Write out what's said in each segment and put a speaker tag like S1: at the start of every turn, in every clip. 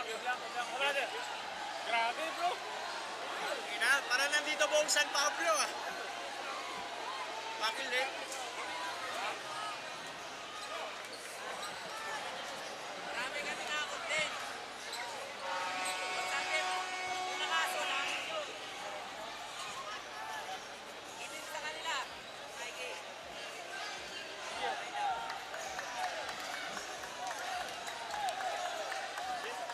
S1: Grabe bro.
S2: Para nandito buong San Pablo ah. Pakil eh.
S3: Marami kami nakakot din. Sabi mo, kung nakaso lang, itin sa kanila. Mikey.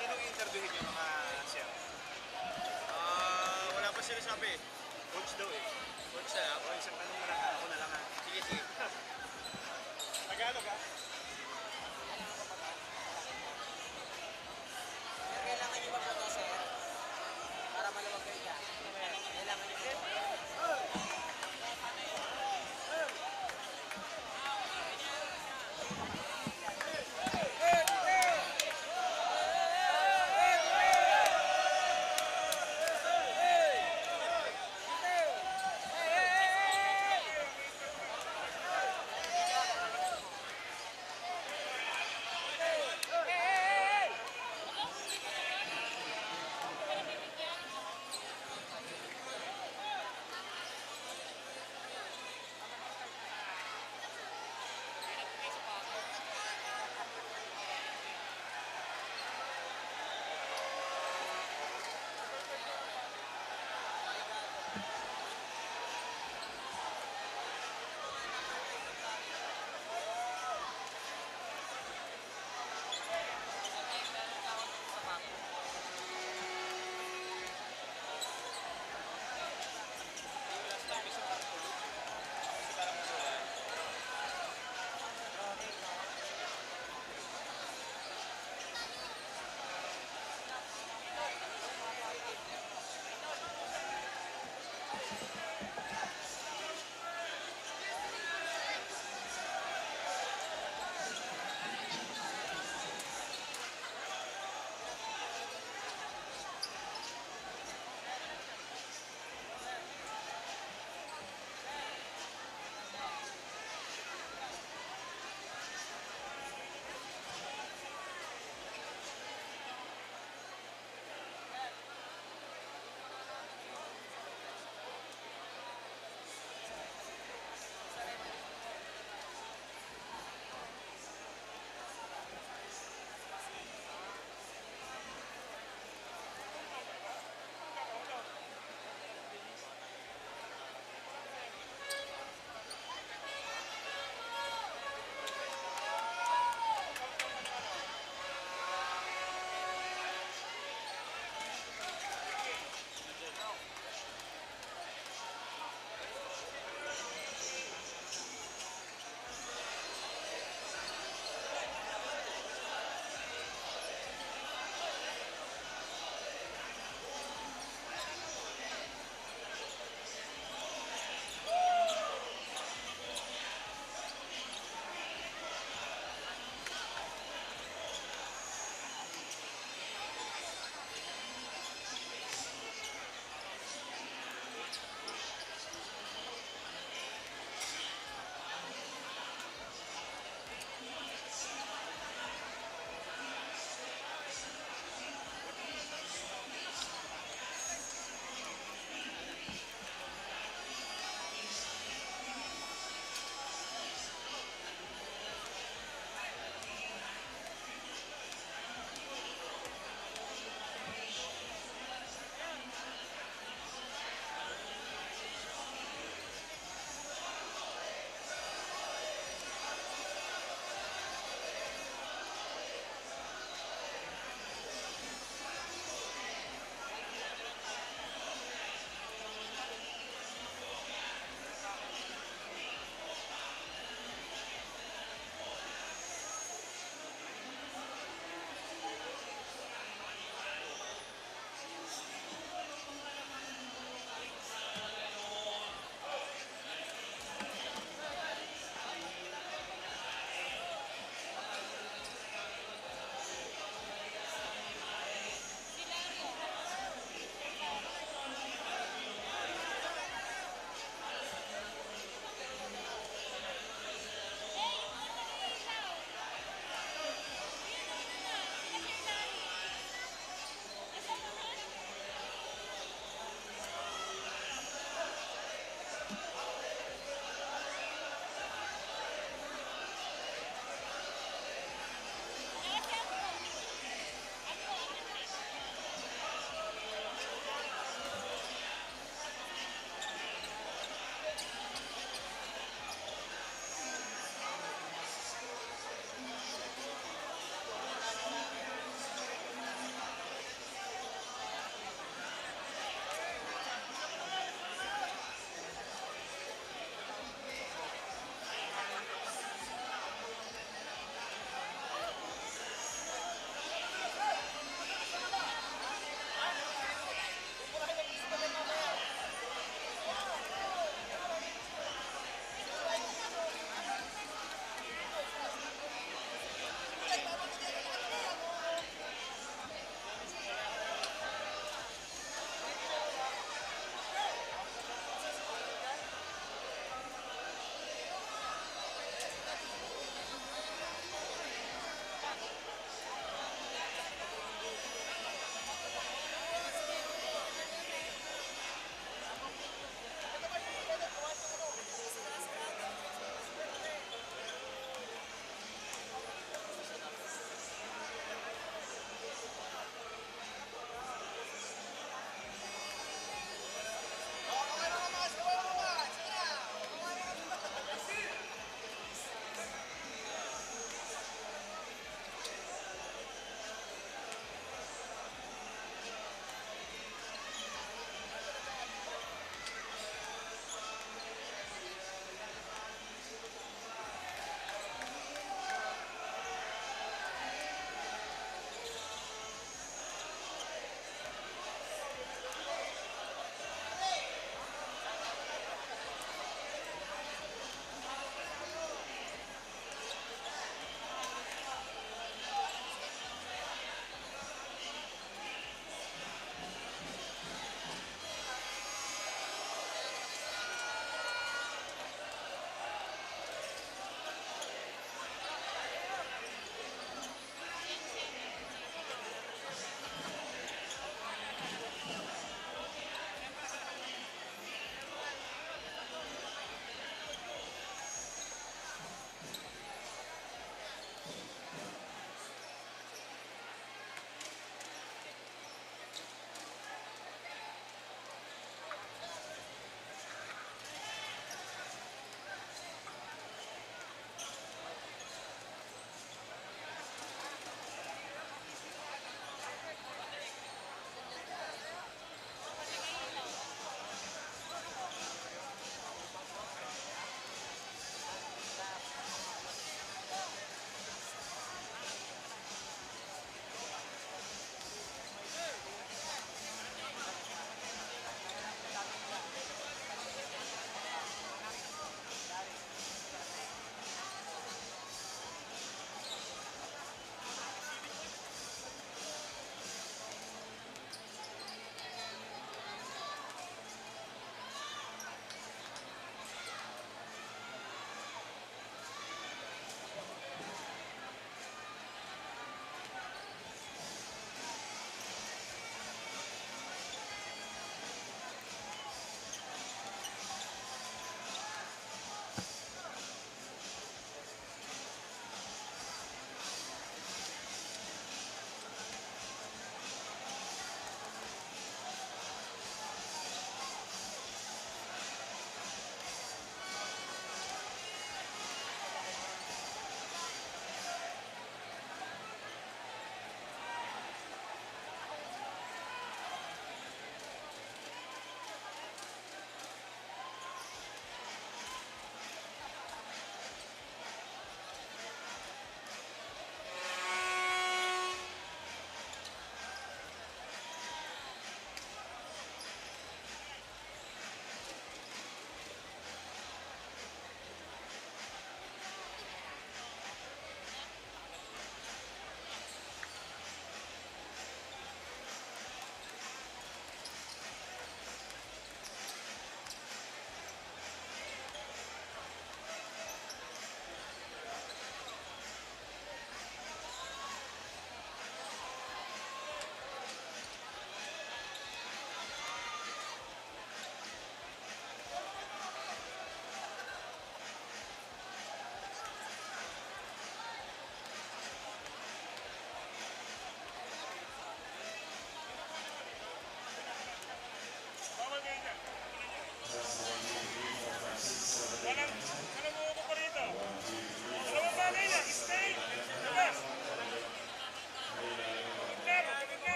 S2: Sinong interviewin yung mga sir? Wala pa sila sabi. Coach daw eh. Coach na ako. Isang tanong mo lang. Ako na lang ha. Sige, sige. Tagalog ha?
S3: Kailangan nyo mabuto, sir. Para maluwag kayo dyan. Kailangan nyo mabuto.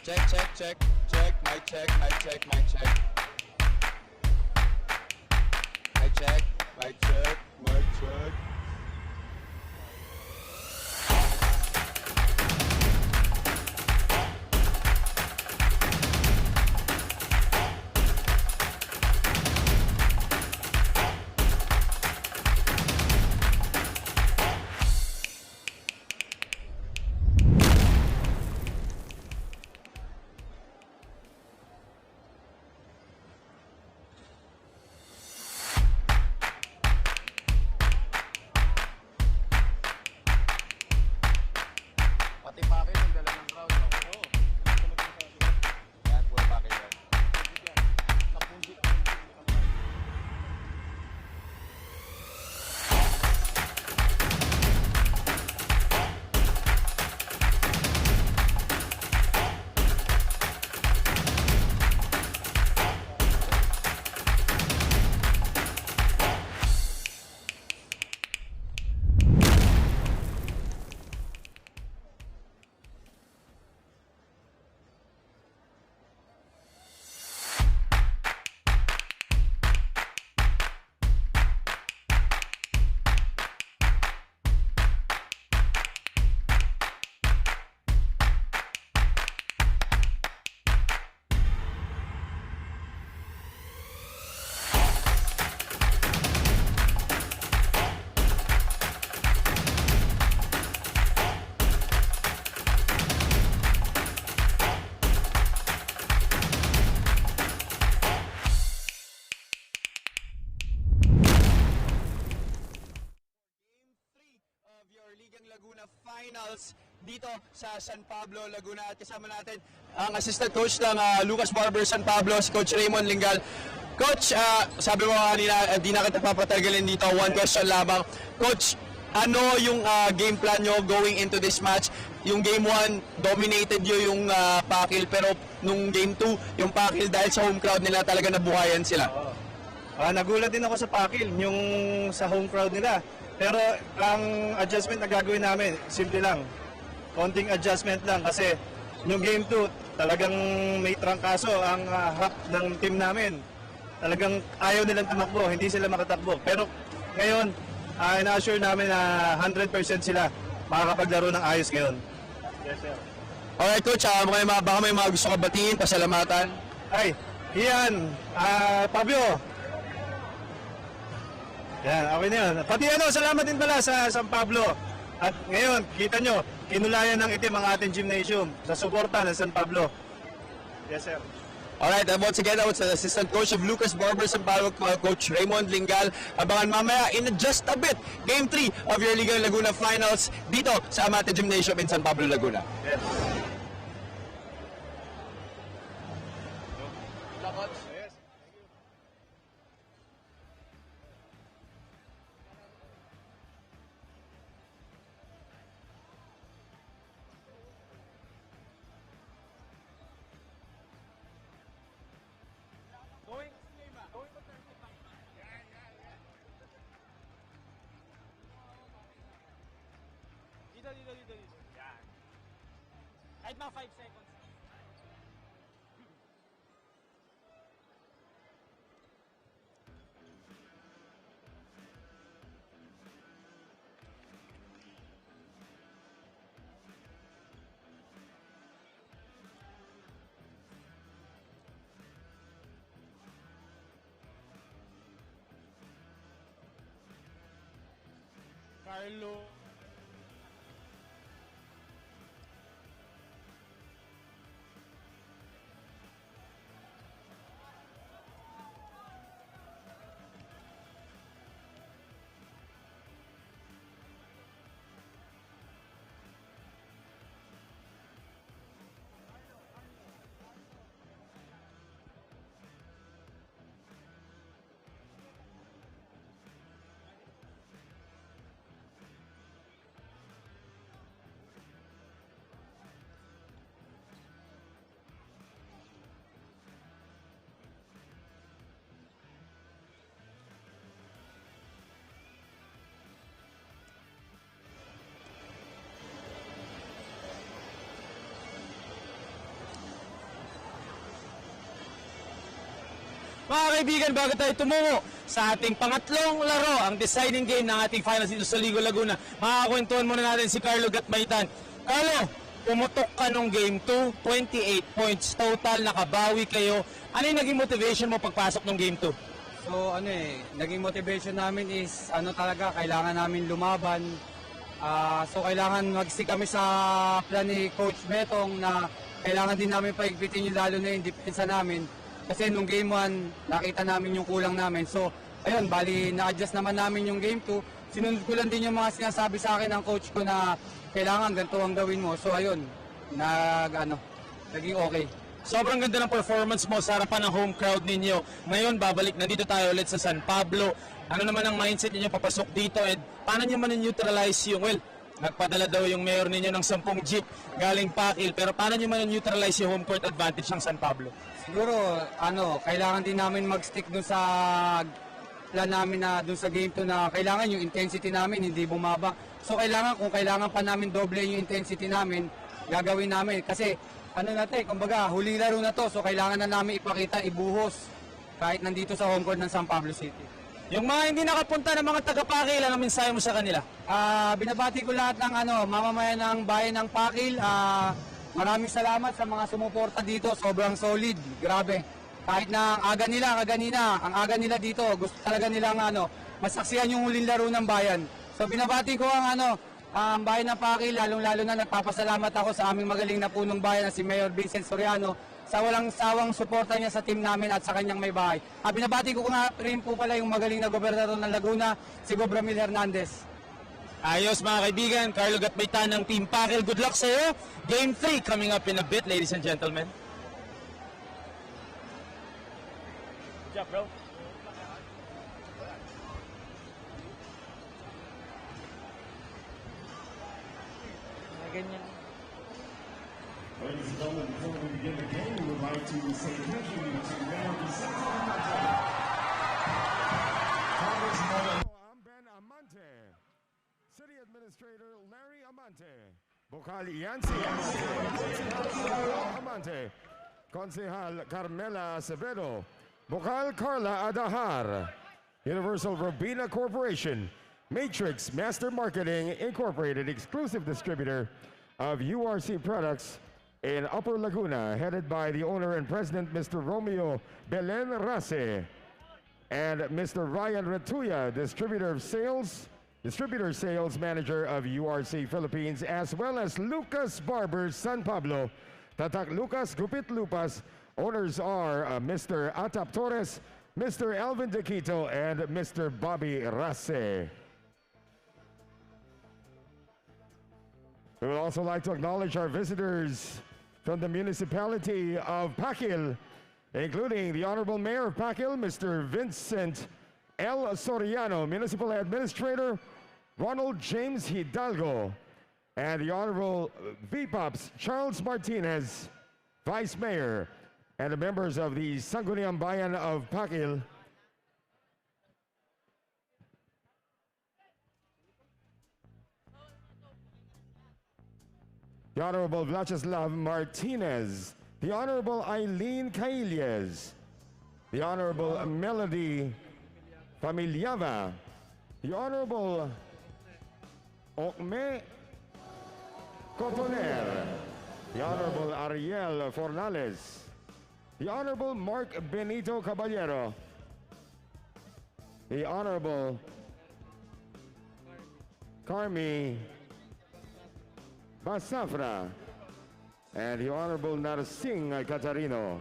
S4: Check, check, check, check, mic check, mic check, mic check. Mic check, mic check, mic check. Pati Pakil yung dala ng crowd, no? Oo. Yan, puro Pakil yan. Kapusit. Of your Liga Laguna finals dito sa San Pablo, Laguna, at kasama natin ang assistant coach ng Lukkas Barbers San Pablo, si Coach Raymond Lingal. Coach, sabi mo kanina, di na kita papatagalin dito, one question lamang. Coach, ano yung game plan nyo going into this match? Yung game 1, dominated nyo yung Pakil, pero nung game 2, yung Pakil dahil sa home crowd nila talaga nabuhayan sila.
S2: Nagulat din ako sa Pakil, yung sa home crowd nila. Pero ang adjustment na gagawin namin, simple lang. Konting adjustment lang kasi yung game 2, talagang may trangkaso ang half ng team namin. Talagang ayaw nilang tumakbo, hindi sila makatakbo. Pero ngayon, ina-assure namin na 100% sila makakapaglaro ng ayos ngayon. Yes, sir.
S4: Alright, Coach, baka may mga gusto ka batiin, pasalamatan.
S2: Ay, Ian, Pablo. Yan, okay na yun. Pati salamat din pala sa San Pablo. At ngayon, kita nyo, kinulayan ng itim ang ating gymnasium sa suporta ng San Pablo. Yes, sir.
S4: Alright, once again, I was the assistant coach of Lukkas Barbers San Pablo, Coach Raymond Lingal. Abangan mamaya in just a bit, Game 3 of your Liga Laguna finals dito sa Amante Gymnasium in San Pablo, Laguna.
S2: Yes. Yes.
S1: Dito. Yan. Kahit mga 5 seconds. Carlo. Mga kaibigan, bago tayo tumungo sa ating pangatlong laro, ang deciding game ng ating finals dito sa Liga Laguna, makakakwentuhan muna natin si Carlo Gatmaitan. Carlo, pumutok ka nung game 2, 28 points total, nakabawi kayo. Ano yung naging motivation mo pagpasok ng game 2?
S5: So naging motivation namin is talaga, kailangan namin lumaban. So kailangan mag-stick kami sa plan ni Coach Betong na kailangan din namin paigpitin yung lalo na yung depensa namin. Kasi nung game 1, nakita namin yung kulang namin. So ayun, bali na-adjust naman namin yung game 2. Sinunod ko lang din yung mga sinasabi sa akin ng coach ko na kailangan ganito ang gawin mo. So ayun, naging okay.
S1: Sobrang ganda ng performance mo sa harapan ng home crowd ninyo. Ngayon, babalik na dito tayo ulit sa San Pablo. Ano naman ang mindset ninyo papasok dito and paano nyo man-neutralize yung, nagpadala daw yung mayor ninyo ng 10 jeep galing Pakil, pero paano nyo man-neutralize yung home court advantage ng San Pablo?
S5: Siguro, kailangan din namin mag-stick dun sa plan namin na dun sa game 2 na kailangan yung intensity namin hindi bumaba. So kung kailangan pa namin doble yung intensity namin, gagawin namin. Kasi kumbaga, huling laro na to, so kailangan na namin ipakita, ibuhos kahit nandito sa home court ng San Pablo City.
S1: Yung mga hindi nakapunta ng mga taga-Pakil, ano mensahe mo sa kanila?
S5: Binabati ko lahat ng mamamayan ng bayan ng Pakil. Maraming salamat sa mga sumuporta dito, sobrang solid, grabe. Kahit na ang aga nila dito, gusto talaga nilang masaksihan yung huling laro ng bayan. So binabati ko ang bayan ng Pakil, lalong-lalo na nagpapasalamat ako sa aming magaling na punong bayan na si Mayor Vincent Soriano sa walang sawang suporta niya sa team namin at sa kanyang may bahay. Binabati ko nga rin po pala yung magaling na gobernador ng Laguna, si Gobramil Hernandez.
S1: Ayos mga kaibigan, Carlo Gatmaitan ng Team Pakil. Good luck sa iyo. Game 3 coming up in a bit, ladies and gentlemen. Good job, bro. Ganyan.
S6: Ladies and gentlemen, before we begin the game, we would like to say thank you to Mayor Vicente I'm Ben Amante, City Administrator Larry Amante, Vocal Yancy Amante, Consejal Carmela Acevedo, Vocal Carla Adahar, Universal Robina Corporation, Matrix Master Marketing Incorporated, exclusive distributor of URC products in Upper Laguna, headed by the owner and president, Mr. Romeo Belen Rase, and Mr. Ryan Retuya, distributor sales manager of URC Philippines, as well as Lukkas Barbers, San Pablo, Tatak Lukkas, Gupit Lupas. Owners are Mr. Atap Torres, Mr. Alvin Dequito, and Mr. Bobby Rase. We would also like to acknowledge our visitors from the municipality of Pakil, including the Honorable Mayor of Pakil, Mr. Vincent L. Soriano, Municipal Administrator Ronald James Hidalgo, and the Honorable VPOPs Charles Martinez, Vice Mayor, and the members of the Sangguniang Bayan of Pakil. The Honorable Vladislav Martinez, the Honorable Eileen Cailles, the Honorable Melody Familiava, the Honorable Okme Cotoner, the Honorable Ariel Fornales, the Honorable Mark Benito Caballero, the Honorable Carmi Basafra, and the Honorable Narsing Catarino.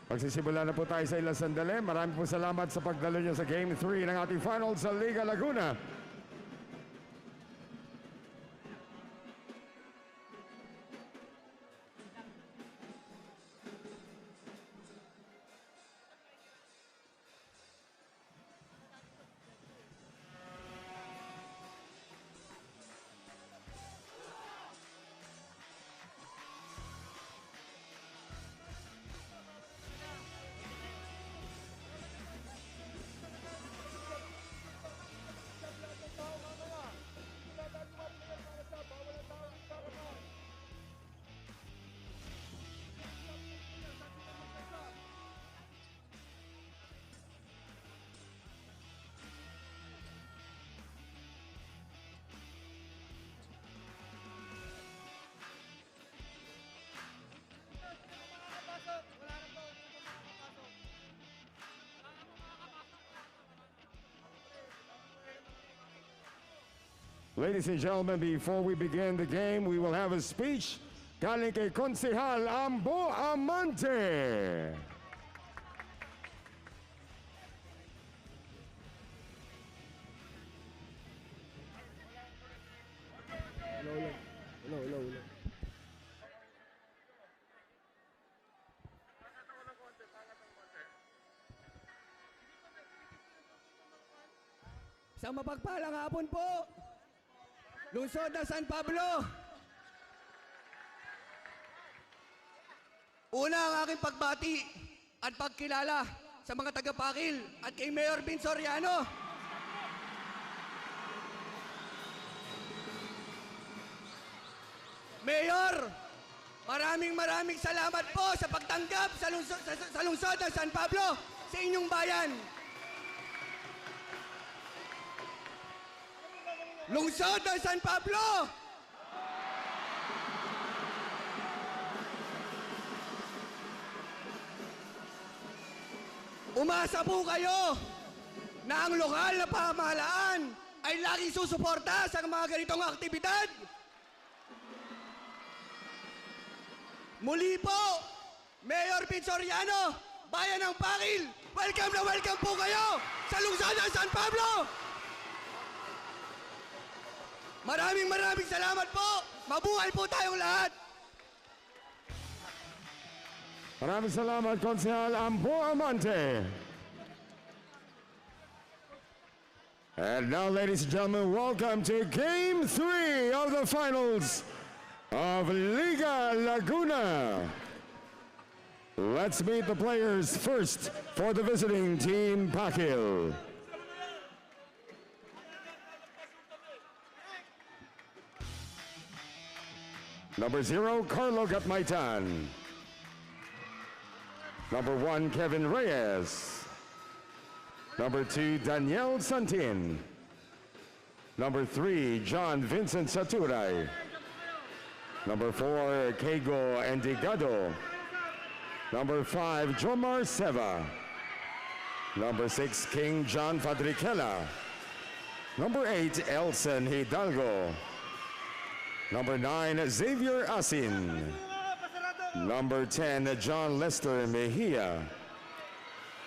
S6: Magsisimula na po tayo sa ilang sandali. Maraming po salamat sa pagdalo niyo sa Game 3 ng ating finals sa Liga Laguna. Ladies and gentlemen, before we begin the game, we will have a speech galing kay Konsehal Amante.
S7: Isang mapagpalang hapon po, lungsod ng San Pablo. Una ang aking pagbati at pagkilala sa mga taga-Pakil at kay Mayor Vin Soriano. Mayor, maraming salamat po sa pagtanggap sa lungsod ng San Pablo sa inyong bayan. Lungsod ng San Pablo! Umasa po kayo na ang lokal na pamahalaan ay laging susuporta sa mga ganitong aktibidad. Muli po, Mayor Vin Soriano, Bayan ng Pakil, welcome na welcome po kayo sa lungsod ng San Pablo! Maraming salamat po! Mabuhay po tayong lahat!
S6: Maraming salamat, Konsehal Amante. And now, ladies and gentlemen, welcome to Game 3 of the finals of Liga Laguna. Let's meet the players first for the visiting team, Pakil. Number 0, Carlo Gatmaitan. Number 1, Kevin Reyes. Number 2, Daniel Santin. Number 3, John Vincent Saturay. Number 4, Kego Endigado. Number 5, Jomar Seva. Number 6, King John Fadriquela. Number 8, Elson Hidalgo. Number 9, Xavier Asin. Number 10, John Lester Mejia.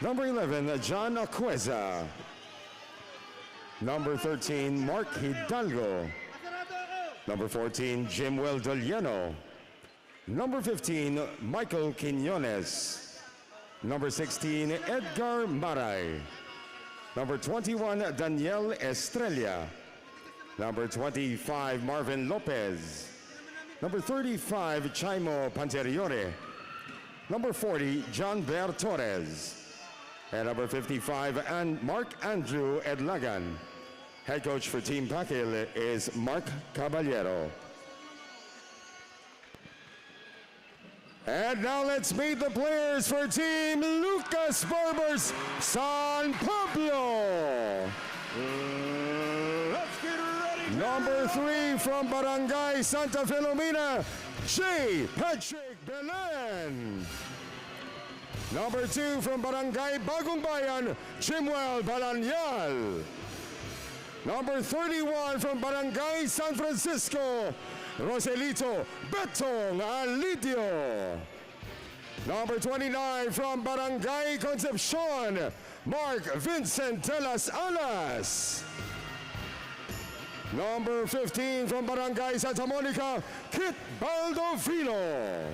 S6: Number 11, John Acueza. Number 13, Mark Hidalgo. Number 14, Jimwell Doliano. Number 15, Michael Quinones. Number 16, Edgar Maray. Number 21, Daniel Estrella. Number 25, Marvin Lopez. Number 35, Chaimo Panteriore. Number 40, John Ber Torres. And number 55, Mark Andrew Edlagan. Head coach for Team Pakil is Mark Caballero. And now let's meet the players for Team Lukkas Barbers San Pablo.
S2: Let's get ready!
S6: Number 3 from Barangay Santa Filomena, J. Patrick Belen. Number 2 from Barangay Bagong Bayan, Chimwell Balanyal. Number 31 from Barangay San Francisco, Roselito Betong Alidio. Number 29 from Barangay Concepcion, Mark Vincent de las Alas. Number 15 from Barangay Santa Monica, Kit Baldovino.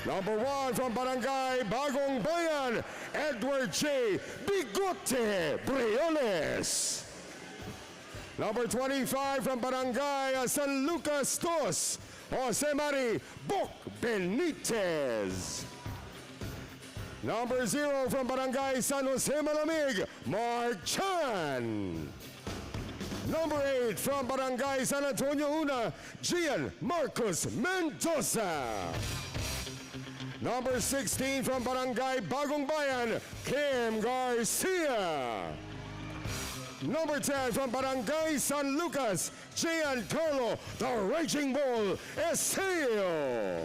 S6: Number 1 from Barangay Bagong Bayan, Edward J. Bigote Briones. Number 25 from Barangay San Lucas Dos, Jose Mari Bok Benitez. Number 0 from Barangay San Jose Malamig, Mark Chan. Number 8 from Barangay San Antonio Una, Gian Marcos Mendoza. Number 16 from Barangay Bagong Bayan, Kim Garcia. Number 10 from Barangay San Lucas, Giancarlo, the Raging Bull, Estrello.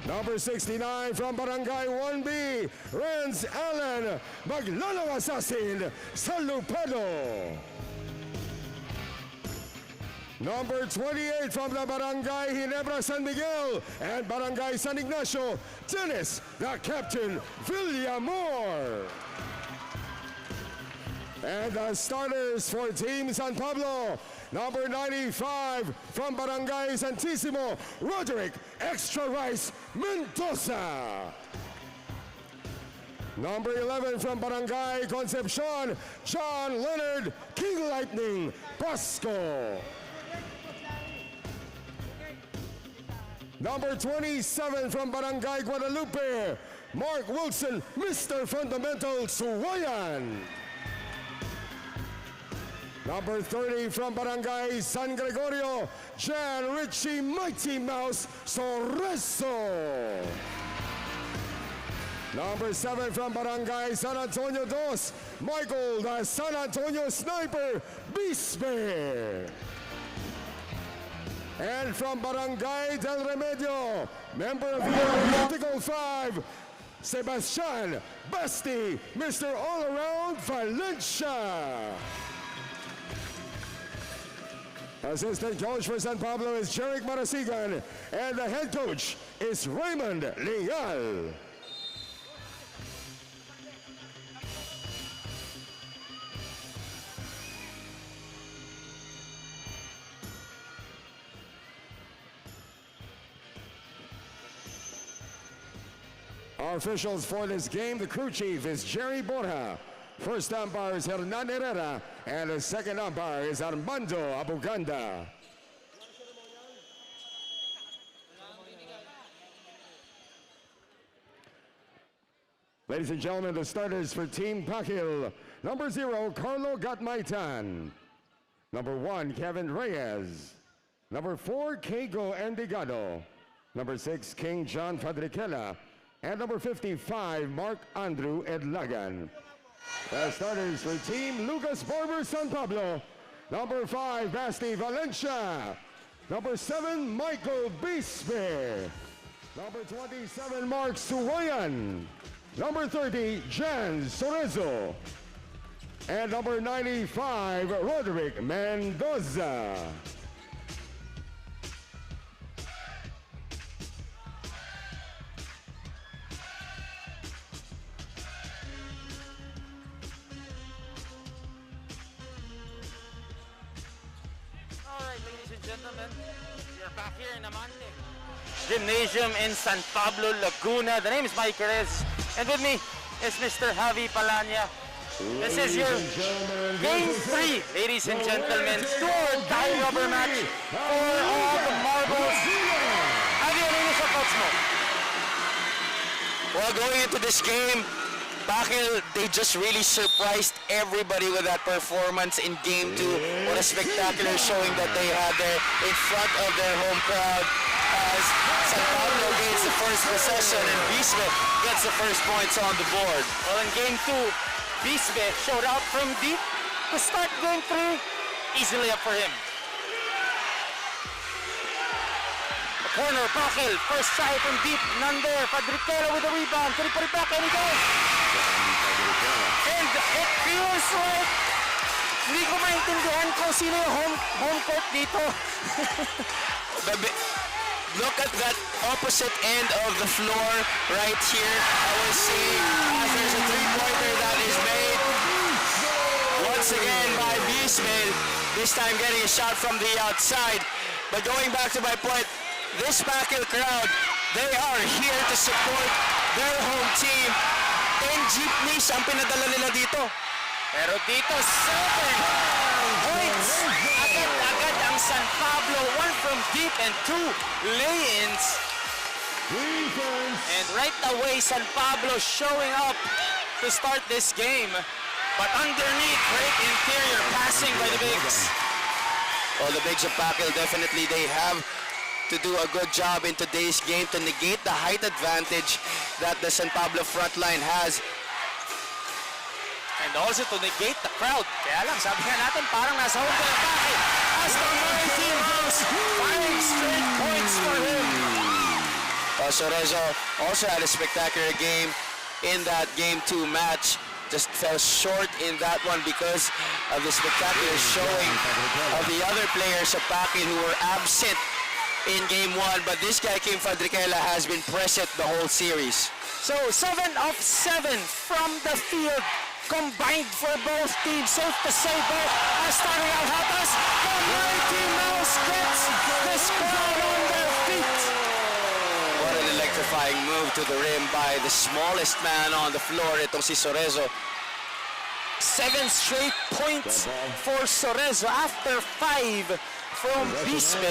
S6: Number 69 from Barangay 1B, Renz Allen, Maglalong Assassin, Salupado. Number 28 from the Barangay Ginebra San Miguel and Barangay San Ignacio, Dennis, the captain, Villamor. And the starters for Team San Pablo, number 95 from Barangay Santissimo, Roderick Extra Rice Mendoza. Number 11 from Barangay Concepcion, John Leonard King Lightning Pasco. Number 27 from Barangay Guadalupe, Mark Wilson, Mr. Fundamental Suwayan. Number 30 from Barangay San Gregorio, Jan Richie Mighty Mouse Soreso. Number 7 from Barangay San Antonio Dos, Michael the San Antonio Sniper Bisbe. And from Barangay Del Remedio, member of the Article 5, Sebastian Basti, Mr. All-Around Valencia. Assistant coach for San Pablo is Jeric Marasigan, and the head coach is Raymond Leal. Our officials for this game, the crew chief is Jerry Borja. First umpire is Hernan Herrera, and the second umpire is Armando Abuganda. Ladies and gentlemen, the starters for Team Pakil. Number 0, Carlo Gatmaitan. Number 1, Kevin Reyes. Number 4, Keigo Endigado. Number 6, King John Fadriquela. And number 55, Mark Andrew Edlagan. The starters for Team Lukkas Barbers San Pablo. Number 5, Basti Valencia. Number 7, Michael Bisbe. Number 27, Mark Suwayan. Number 30, Jan Sorezo. And number 95, Roderick Mendoza.
S1: Gentlemen, we are back here in Amante Gymnasium in San Pablo, Laguna. The name is Mike Perez, and with me is Mr. Javi Palanya. This is your Game 3, ladies and gentlemen. Two-or-die rubber match for all the marbles. Javi, ano yung sa thoughts mo?
S3: Well, going into this game, Pakil, they just really surprised everybody with that performance in Game 2. What a spectacular showing that they had there in front of their home crowd as San Pablo gains the first possession and Bisbe gets the first points on the board.
S1: Well, in Game 2, Bisbe showed out from deep to start Game 3. Easily up for him. The corner, Pakil, first try from deep, none there. Fadriquela with the rebound. Can he put it back? And he does. And it feels like hindi ko maintindihan kung sino yung home court dito.
S3: Look at that opposite end of the floor right here. I was seeing as there's a three-pointer that is made once again by Bisbe, this time getting a shot from the outside. But going back to my point, this Pakil crowd, they are here to support their home team. 10 jeepneys ang pinadala nila dito.
S1: Pero dito, 7 points. Agad-agad ang San Pablo. 1 from deep and 2 lay-ins. And right away, San Pablo showing up to start this game. But underneath, great interior passing by the Bigs.
S3: Well, the Bigs of Pakil, definitely they have to do a good job in today's game to negate the height advantage that the San Pablo front line has.
S1: And also to negate the crowd. Kaya lang, sabi nga natin, parang nasa home ka na Pakil. As the team house, 5 straight points for him.
S3: Sorezo also had a spectacular game in that Game 2 match. just fell short in that one because of the spectacular showing of the other players of Pakil who were absent in game 1. But this guy, Kim Fadriquela, has been present the whole series.
S8: So 7 of 7 from the field combined for both teams. Safe to say both are starting out hot as the Mighty Mouse gets this crowd on their feet.
S3: What an electrifying move to the rim by the smallest man on the floor, itong si Sorezo.
S8: 7 straight points for Sorezo after 5 from Bispe.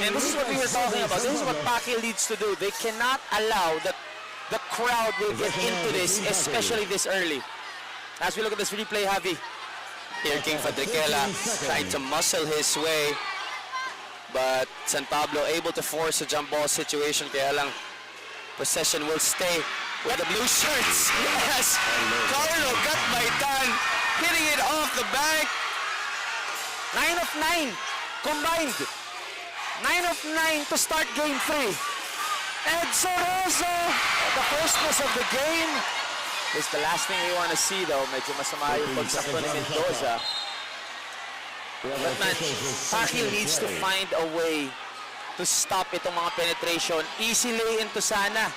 S1: And this is what we were talking about. This is what Pakil needs to do. They cannot allow that the crowd will get into this, especially this early. As we look at this replay, Javi.
S3: Here, King Fadriquela trying to muscle his way, but San Pablo able to force a jump ball situation. Kaya lang, possession will stay with the blue shirts. Yes, Carlo got my done, hitting it off the bank.
S8: 9 of 9 combined. 9 of 9 to start game 3. And Sorezo, the firstness of the game.
S1: This is the last thing we want to see though. Medyo masama yung pagsakto ni Mendoza. But man, Pakil needs to find a way to stop itong mga penetration. Easy lay into sana.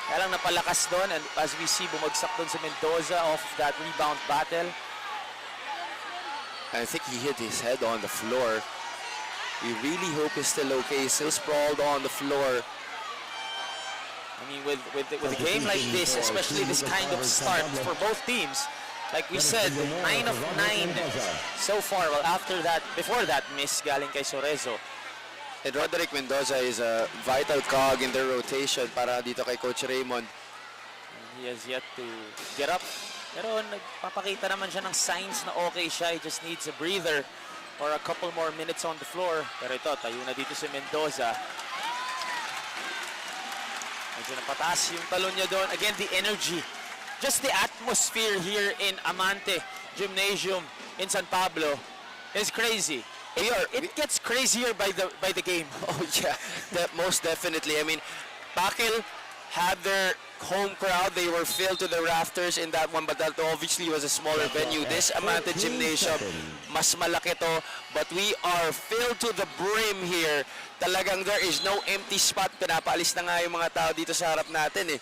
S1: Kaya lang napalakas doon, and as we see, bumagsak doon si Mendoza off of that rebound battle.
S3: I think he hit his head on the floor. We really hope he's still okay. Still sprawled on the floor.
S1: I mean, with a game like this, especially this kind of start for both teams, like we said, 9 of 9 so far. Well, after that, before that miss galing kay Sorezo.
S3: And Roderick Mendoza is a vital cog in their rotation para dito kay Coach Raymond.
S1: He has yet to get up. Pero nagpapakita naman siya ng signs na okay siya. He just needs a breather or a couple more minutes on the floor. Pero ito, tayo na dito si Mendoza. Medyo napataas yung talon niya doon. Again, the energy. Just the atmosphere here in Amante Gymnasium in San Pablo is crazy. It gets crazier by the game.
S3: Oh yeah, most definitely. I mean, Pakil had their home crowd. They were filled to the rafters in that one, but that obviously was a smaller venue. This Amante Gymnasium, mas malaki to, but we are filled to the brim here. Talagang there is no empty spot. Pinapaalis na nga yung mga tao dito sa harap natin eh.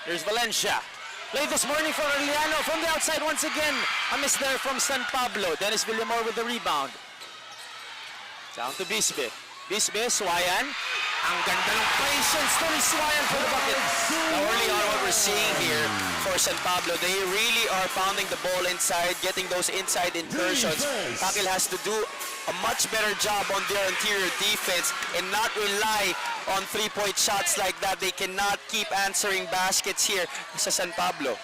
S1: Here's Valencia. Play this morning for Arellano from the outside once again. A miss there from San Pablo. Dennis Villamor with the rebound. Down to Bisbe. Bisbe, Swayan. Ang ganda ng patience to ni Swayan for the bucket.
S3: Now early on what we're seeing here for San Pablo, they really are pounding the ball inside, getting those inside incursions. Pakil has to do a much better job on their interior defense and not rely on three-point shots like that. They cannot keep answering baskets here sa San Pablo.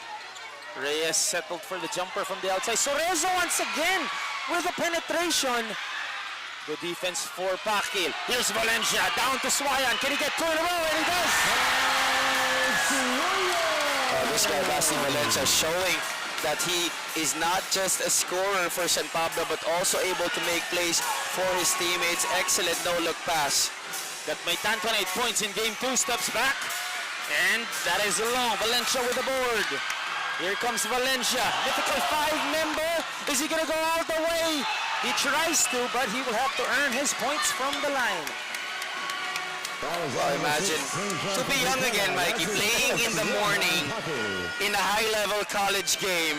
S1: Reyes settled for the jumper from the outside. Sorezo once again with the penetration. Good defense for Pakil. Here's Valencia down to Swayan. Can he get two in a row? And he does.
S3: This guy, Basti Valencia, showing that he is not just a scorer for San Pablo, but also able to make plays for his teammates. Excellent no-look pass.
S1: Got Maitan 28 points in game 2, steps back. And that is long. Valencia with the board. Here comes Valencia. Mythical 5-member. Is he going to go all the way? He tries to, but he will have to earn his points from the line.
S3: Well, imagine, to be young again, Mikey, playing in the morning in a high-level college game,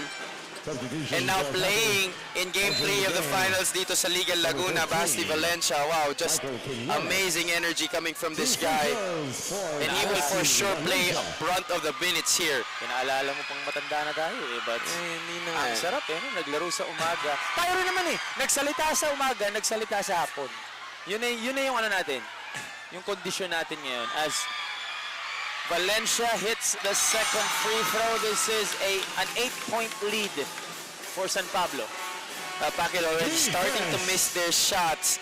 S3: and now playing in game 3 of the finals dito sa Liga Laguna, Basti Valencia. Wow, just amazing energy coming from this guy. And he will for sure play a brunt of the minutes here.
S1: Pinaalala mo pang matanda na tayo eh, but ang sarap eh, no? Naglaro sa umaga. Tayo rin naman eh, nagsalita sa umaga, nagsalita sa hapon. Yun na yung ano natin, yung kondisyon natin ngayon. As Valencia hits the second free throw, this is an 8-point lead for San Pablo.
S3: Pakil already starting to miss their shots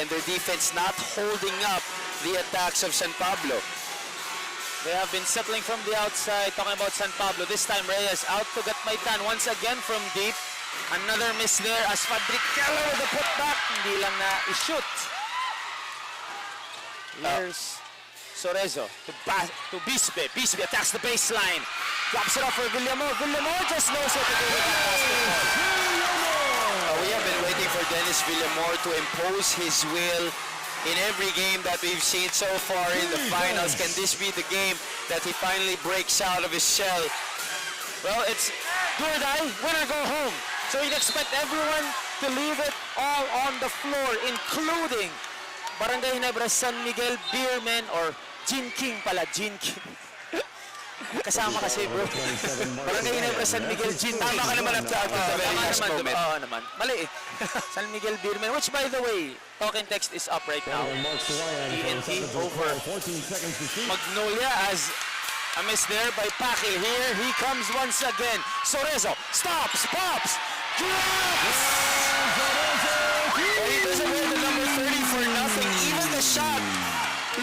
S3: and their defense not holding up the attacks of San Pablo.
S1: They have been settling from the outside, talking about San Pablo. This time Reyes out to Gatmaitan once again from deep. Another miss there as Fadriquela with the putback. Hindi lang na i-shoot. Here's
S8: Sorezo to Bisbe. Bisbe attacks the baseline. Drops it off for Villamor. Villamor just knows what to do with the basketball.
S3: We have been waiting for Dennis Villamor to impose his will in every game that we've seen so far in the finals. Can this be the game that he finally breaks out of his shell?
S8: Well, it's do or die, win or go home. So you'd expect everyone to leave it all on the floor, including Barangay Ginebra San Miguel Beermen or Gin King pala, Gin King. Kasama kasi bro. Barangay Ginebra San Miguel Gin King.
S3: Tama ka naman at the very last moment.
S8: Oo naman. Mali eh. San Miguel Beermen, which by the way, talking text is up right now. TNT over Magnolia as a miss there by Pakil. Here he comes once again. Sorezo stops, pops, drops!
S3: He doesn't wear the number 30 for nothing. Even the shot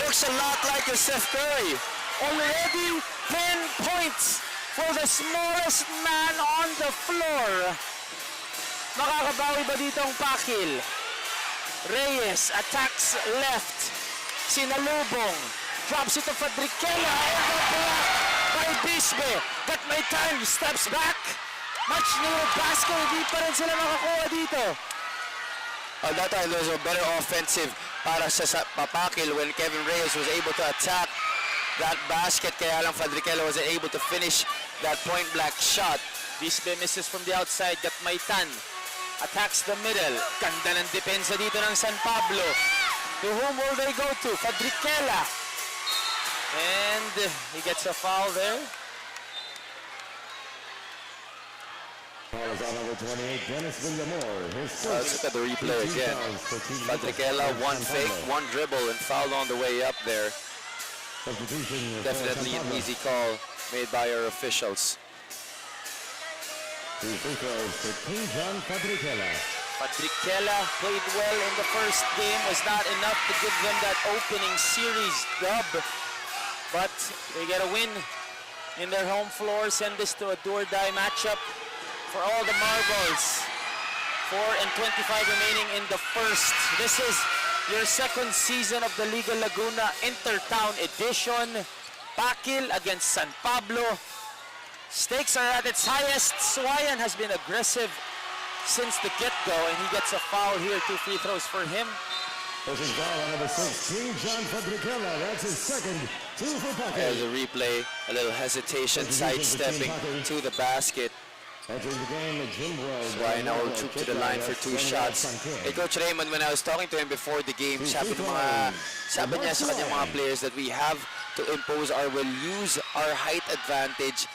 S3: looks a lot like a Steph Curry.
S8: Already 10 points for the smallest man on the floor. Makakabawi ba dito ang Pakil? Reyes attacks left. Sinalubong. Drops it to Fadriquela. And the block by Bisbe. Got my time. Steps back. Much needed basket. Hindi pa rin sila makakuha dito.
S3: That time was a better offensive para sa Pakil when Kevin Reyes was able to attack that basket. Kaya lang Fadriquela wasn't able to finish that point-blank shot.
S8: Bisbe misses from the outside. Got my tan. Attacks the middle. Ganda ng depensa dito ng San Pablo. To whom will they go to? Fadriquela. And he gets a foul there.
S3: Let's look at the replay again. Fadriquela, one fake, one dribble, and fouled on the way up there. Definitely an easy call made by our officials.
S8: Fadriquela played well in the first game. Was not enough to give them that opening series dub. But they get a win in their home floor. Send this to a do-or-die matchup for all the marbles. 4 and 25 remaining in the first. This is your second season of the Liga Laguna Intertown edition. Pakil against San Pablo. Stakes are at its highest. Suwayan has been aggressive since the get-go, and he gets a foul here. 2 free throws for him.
S6: Pushing foul on number 6, John Fadriquela. That's his second. 2 for Pakil.
S3: There's a replay, a little hesitation, sidestepping to the basket. Why now took to the line for 2 shots. Hey, Coach Raymond, when I was talking to him before the game, sabi niya sa kanyang mga players that we have to impose our will, use our height advantage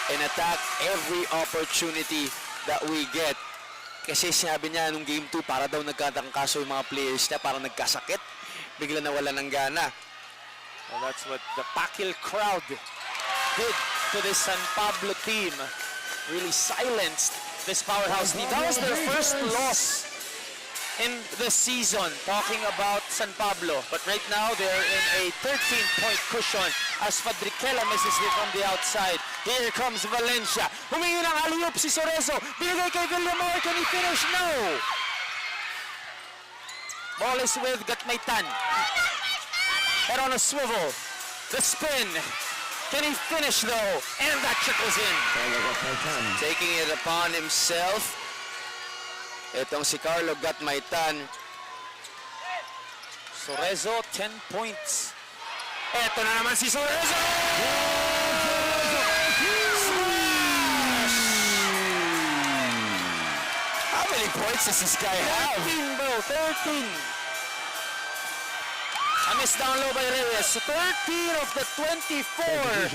S3: and attack every opportunity that we get. Kasi sinabi niya nung game 2, para daw nagkatangkaso yung mga players niya, parang nagkasakit, bigla nawala ng gana.
S8: Well, that's what the Pakil crowd did to this San Pablo team. Really silenced this powerhouse team. That was their first loss in the season, talking about San Pablo. But right now, they're in a 13-point cushion as Fadriquela misses it from the outside. Here comes Valencia. Humingi ng alley-oop si Sorezo. Binigay kay Villamor. Can he finish? No! Ball is with Gatmaytan. Head on a swivel. The spin. Can he finish though? And that trickles in.
S3: Taking it upon himself. Itong si Carlo Gatmaytan.
S8: Sorezo, 10 points. Eto na naman si Sorezo! Smash!
S3: How many points does this guy have?
S8: 13 bro, 13. A miss down low by Reyes. 13 of the 24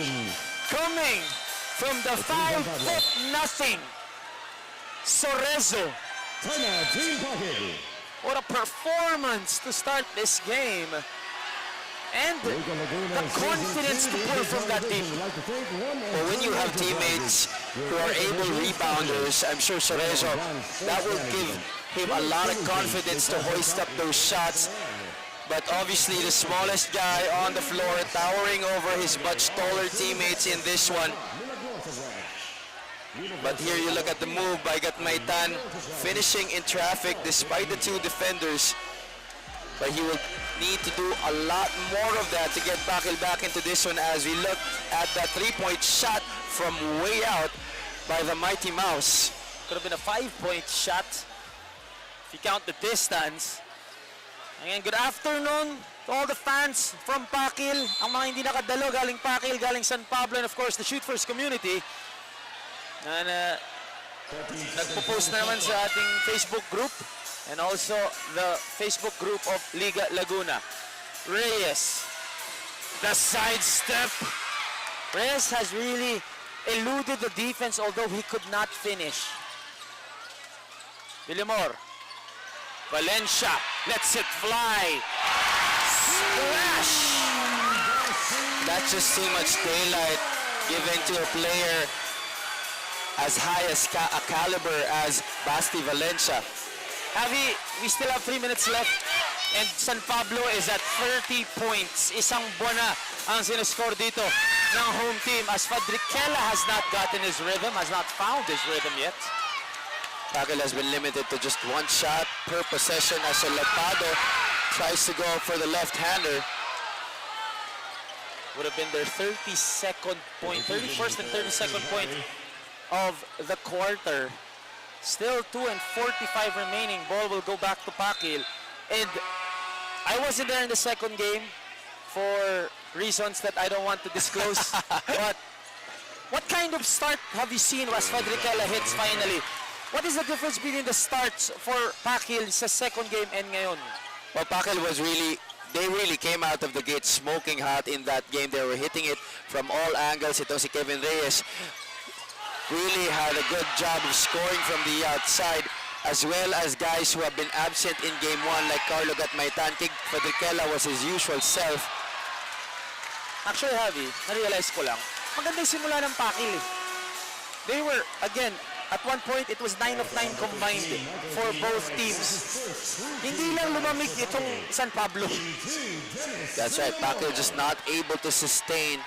S8: coming from the 5'0" Sorezo. What a performance to start this game. And the confidence to pull from that team.
S3: Well, when you have teammates who are able rebounders, I'm sure Sorezo, that will give him a lot of confidence to hoist up those shots. But obviously the smallest guy on the floor, towering over his much taller teammates in this one. But here you look at the move by Gatmaytan, finishing in traffic despite the 2 defenders. But he will need to do a lot more of that to get Pakil back into this one as we look at that three-point shot from way out by the Mighty Mouse.
S8: Could have been a 5-point shot if you count the distance. Again, good afternoon to all the fans from Pakil. Ang mga hindi nakadalo, galing Pakil, galing San Pablo, and of course the Shoot First community. And nagpo-post na naman sa ating Facebook group and also the Facebook group of Liga Laguna. Reyes, the sidestep. Reyes has really eluded the defense, although he could not finish. Villamor, Valencia lets it fly. Splash!
S3: That's just too much daylight given to a player as high as a caliber as Basti Valencia.
S8: Javi, we still have 3 minutes left and San Pablo is at 30 points. Isang buwan na ang sinuscore dito ng home team as Fadrikela has not gotten his rhythm, has not found his rhythm yet.
S3: Pakil has been limited to just one shot per possession as Lupado tries to go for the left-hander.
S8: Would have been their 31st and 32nd point of the quarter. Still 2:45 remaining. Ball will go back to Pakil. And I wasn't there in the second game for reasons that I don't want to disclose. But what kind of start have you seen as Fadrikela hits finally? What is the difference between the starts for Pakil sa second game and ngayon?
S3: Well, Pakil they really came out of the gate smoking hot in that game. They were hitting it from all angles. Ito si Kevin Reyes really had a good job of scoring from the outside, as well as guys who have been absent in game 1 like Carlo Gatmaitan. Kig Fadrikela was his usual self.
S8: Actually, Javi, na-realize ko lang, maganda yung simula ng Pakil eh. They were, again, at one point, it was 9 of 9 combined for both teams. Hindi lang lumamig itong San Pablo.
S3: That's right, Pakil just not able to sustain.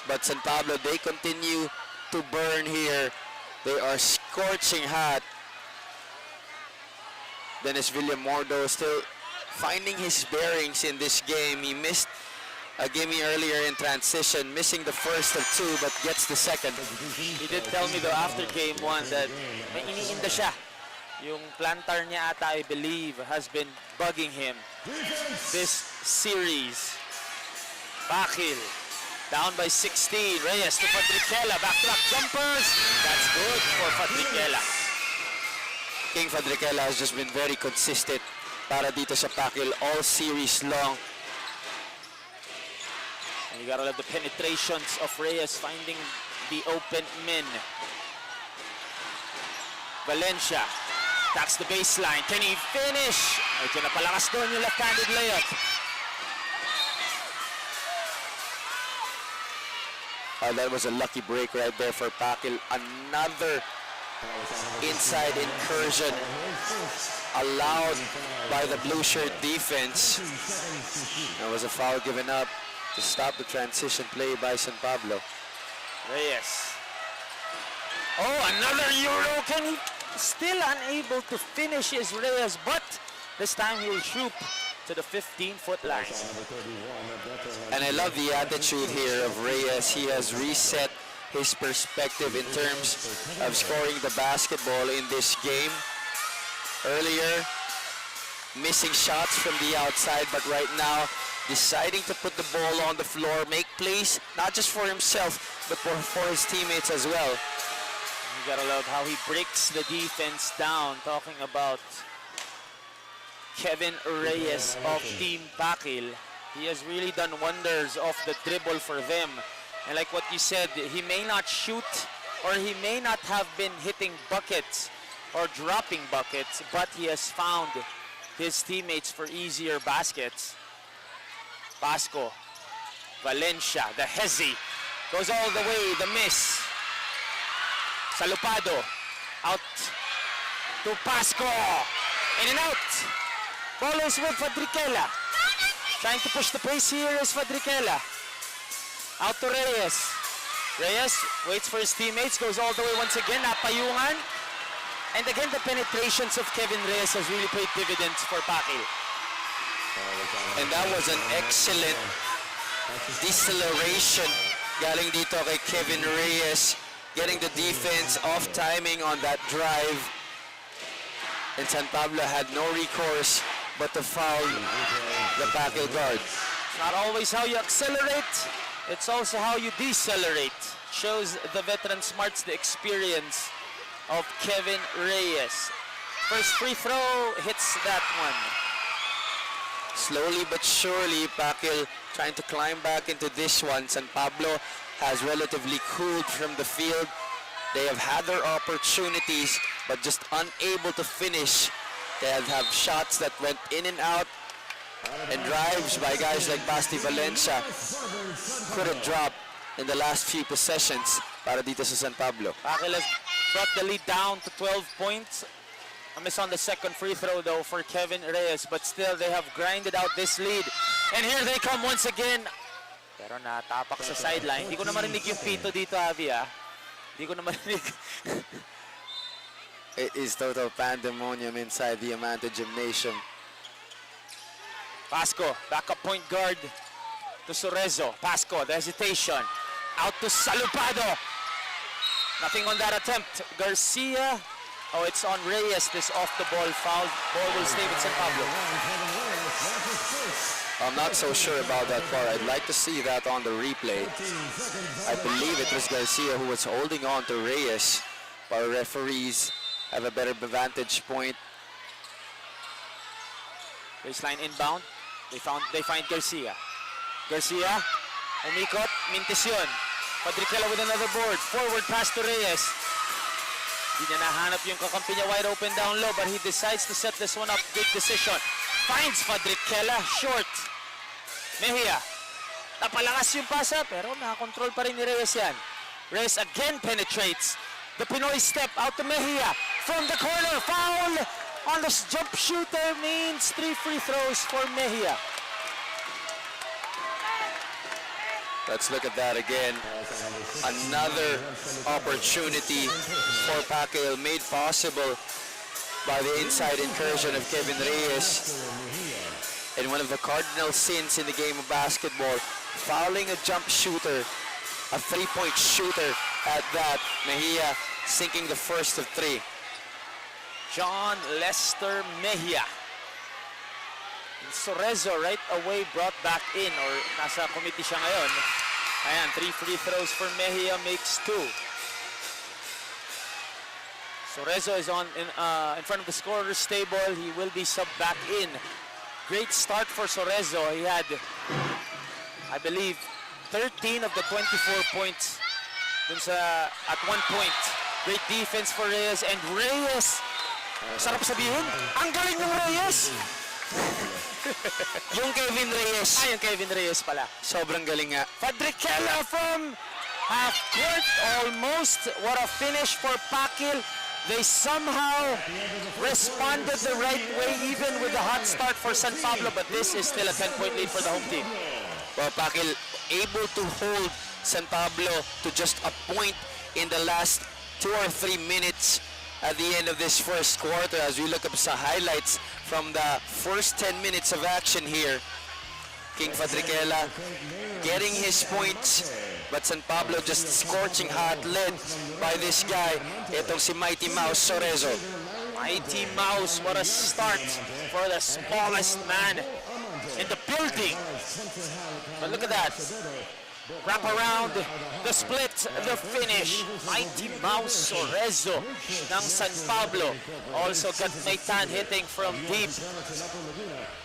S3: But San Pablo, they continue to burn here. They are scorching hot. Dennis Villamordo still finding his bearings in this game. He missed a gimme earlier in transition, missing the first of 2 but gets the second.
S8: He did tell me though after game 1 that may iniinda siya. Yung plantar niya ata, I believe, has been bugging him this series. Pakil down by 16. Reyes to Fadrikela. Back-to-back jumpers. That's good for Fadrikela.
S3: King Fadrikela has just been very consistent para dito sa Pakil all series long.
S8: And you gotta love the penetrations of Reyes finding the open men. Valencia attacks the baseline. Can he finish? Medyo napalakas doon yung left-handed layup.
S3: That was a lucky break right there for Pakil. Another inside incursion allowed by the blue shirt defense. There was a foul given up to stop the transition play by San Pablo.
S8: Reyes. Oh, another Euro. Can he still unable to finish his Reyes, but this time he will shoot to the 15-foot line.
S3: And I love the attitude here of Reyes. He has reset his perspective in terms of scoring the basketball in this game. Earlier, missing shots from the outside, but right now, deciding to put the ball on the floor, make plays, not just for himself, but for his teammates as well.
S8: You gotta love how he breaks the defense down, talking about Kevin Reyes of Team Pakil. He has really done wonders off the dribble for them. And like what you said, he may not shoot or he may not have been hitting buckets or dropping buckets, but he has found his teammates for easier baskets. Pasco, Valencia, the hezi, goes all the way, the miss. Salupado, out to Pasco, in and out. Ball is with Fadrikela. Trying to push the pace here is Fadrikela. Out to Reyes. Reyes waits for his teammates, goes all the way once again, napayungan. And again, the penetrations of Kevin Reyes has really paid dividends for Pakil.
S3: And that was an excellent deceleration galing dito kay Kevin Reyes, getting the defense off timing on that drive. And San Pablo had no recourse but to foul the Pakil guard.
S8: It's not always how you accelerate, it's also how you decelerate. Shows the veteran smarts the experience of Kevin Reyes. First free throw hits that one.
S3: Slowly but surely, Pakil trying to climb back into this one. San Pablo has relatively cooled from the field. They have had their opportunities, but just unable to finish. They have shots that went in and out, and drives by guys like Basti Valencia could have dropped in the last few possessions para dito sa San Pablo.
S8: Pakil has brought the lead down to 12 points. A miss on the second free throw though for Kevin Reyes, but still they have grinded out this lead. And here they come once again. Pero natapak sa sideline. Hindi ko na marinig yung pito dito, Avi, ah. Hindi ko na marinig.
S3: It is total pandemonium inside the Amante Gymnasium.
S8: Pasco, backup point guard to Sorezo. Pasco, the hesitation. Out to Salupado. Nothing on that attempt. Garcia. Oh, it's on Reyes, this off-the-ball foul. Ball will stay with San Pablo.
S3: I'm not so sure about that part. I'd like to see that on the replay. I believe it was Garcia who was holding on to Reyes, while referees have a better vantage point.
S8: Baseline inbound. They find Garcia. Garcia, umikot, mintis yun. Padricela with another board. Forward pass to Reyes. Hindi niya nahanap yung kakampi niya wide open down low, but he decides to set this one up. Good decision. Finds Fadricela, short. Mejia. Napalakas yung pasa, pero nakakontrol pa rin ni Reyes yan. Reyes again penetrates. The Pinoy step out to Mejia. From the corner, foul on the jump shooter means 3 free throws for Mejia.
S3: Let's look at that again. Another opportunity for Pakil made possible by the inside incursion of Kevin Reyes. And one of the cardinal sins in the game of basketball, fouling a jump shooter, a three-point shooter at that. Mejia sinking the first of 3.
S8: John Lester Mejia. Sorezo right away brought back in, or nasa committee siya ngayon. Ayan, 3 free throws for Mejia makes 2. Sorezo is in front of the scorer's table. He will be subbed back in. Great start for Sorezo. He had, I believe, 13 of the 24 points dun sa, at one point. Great defense for Reyes, and Reyes, sarap sabihin, ang galing ng Reyes!
S3: Yung Kevin Reyes.
S8: Yung Kevin Reyes pala.
S3: Sobrang galing nga.
S8: Fadricela from half court, almost. What a finish for Pakil. They somehow responded the right way, even with the hot start for San Pablo, but this is still a 10-point lead for the home team.
S3: Well, Pakil able to hold San Pablo to just a point in the last 2 or 3 minutes at the end of this first quarter. As we look up sa highlights from the first 10 minutes of action here, King Fadricela getting his points, but San Pablo just scorching hot, led by this guy, itong si Mighty Mouse Sorezo.
S8: Mighty Mouse, what a start for the smallest man in the building. But look at that. Wrap around, the split, the finish. Mighty Mouse Sorezo ng San Pablo. Also got Maitan hitting from deep.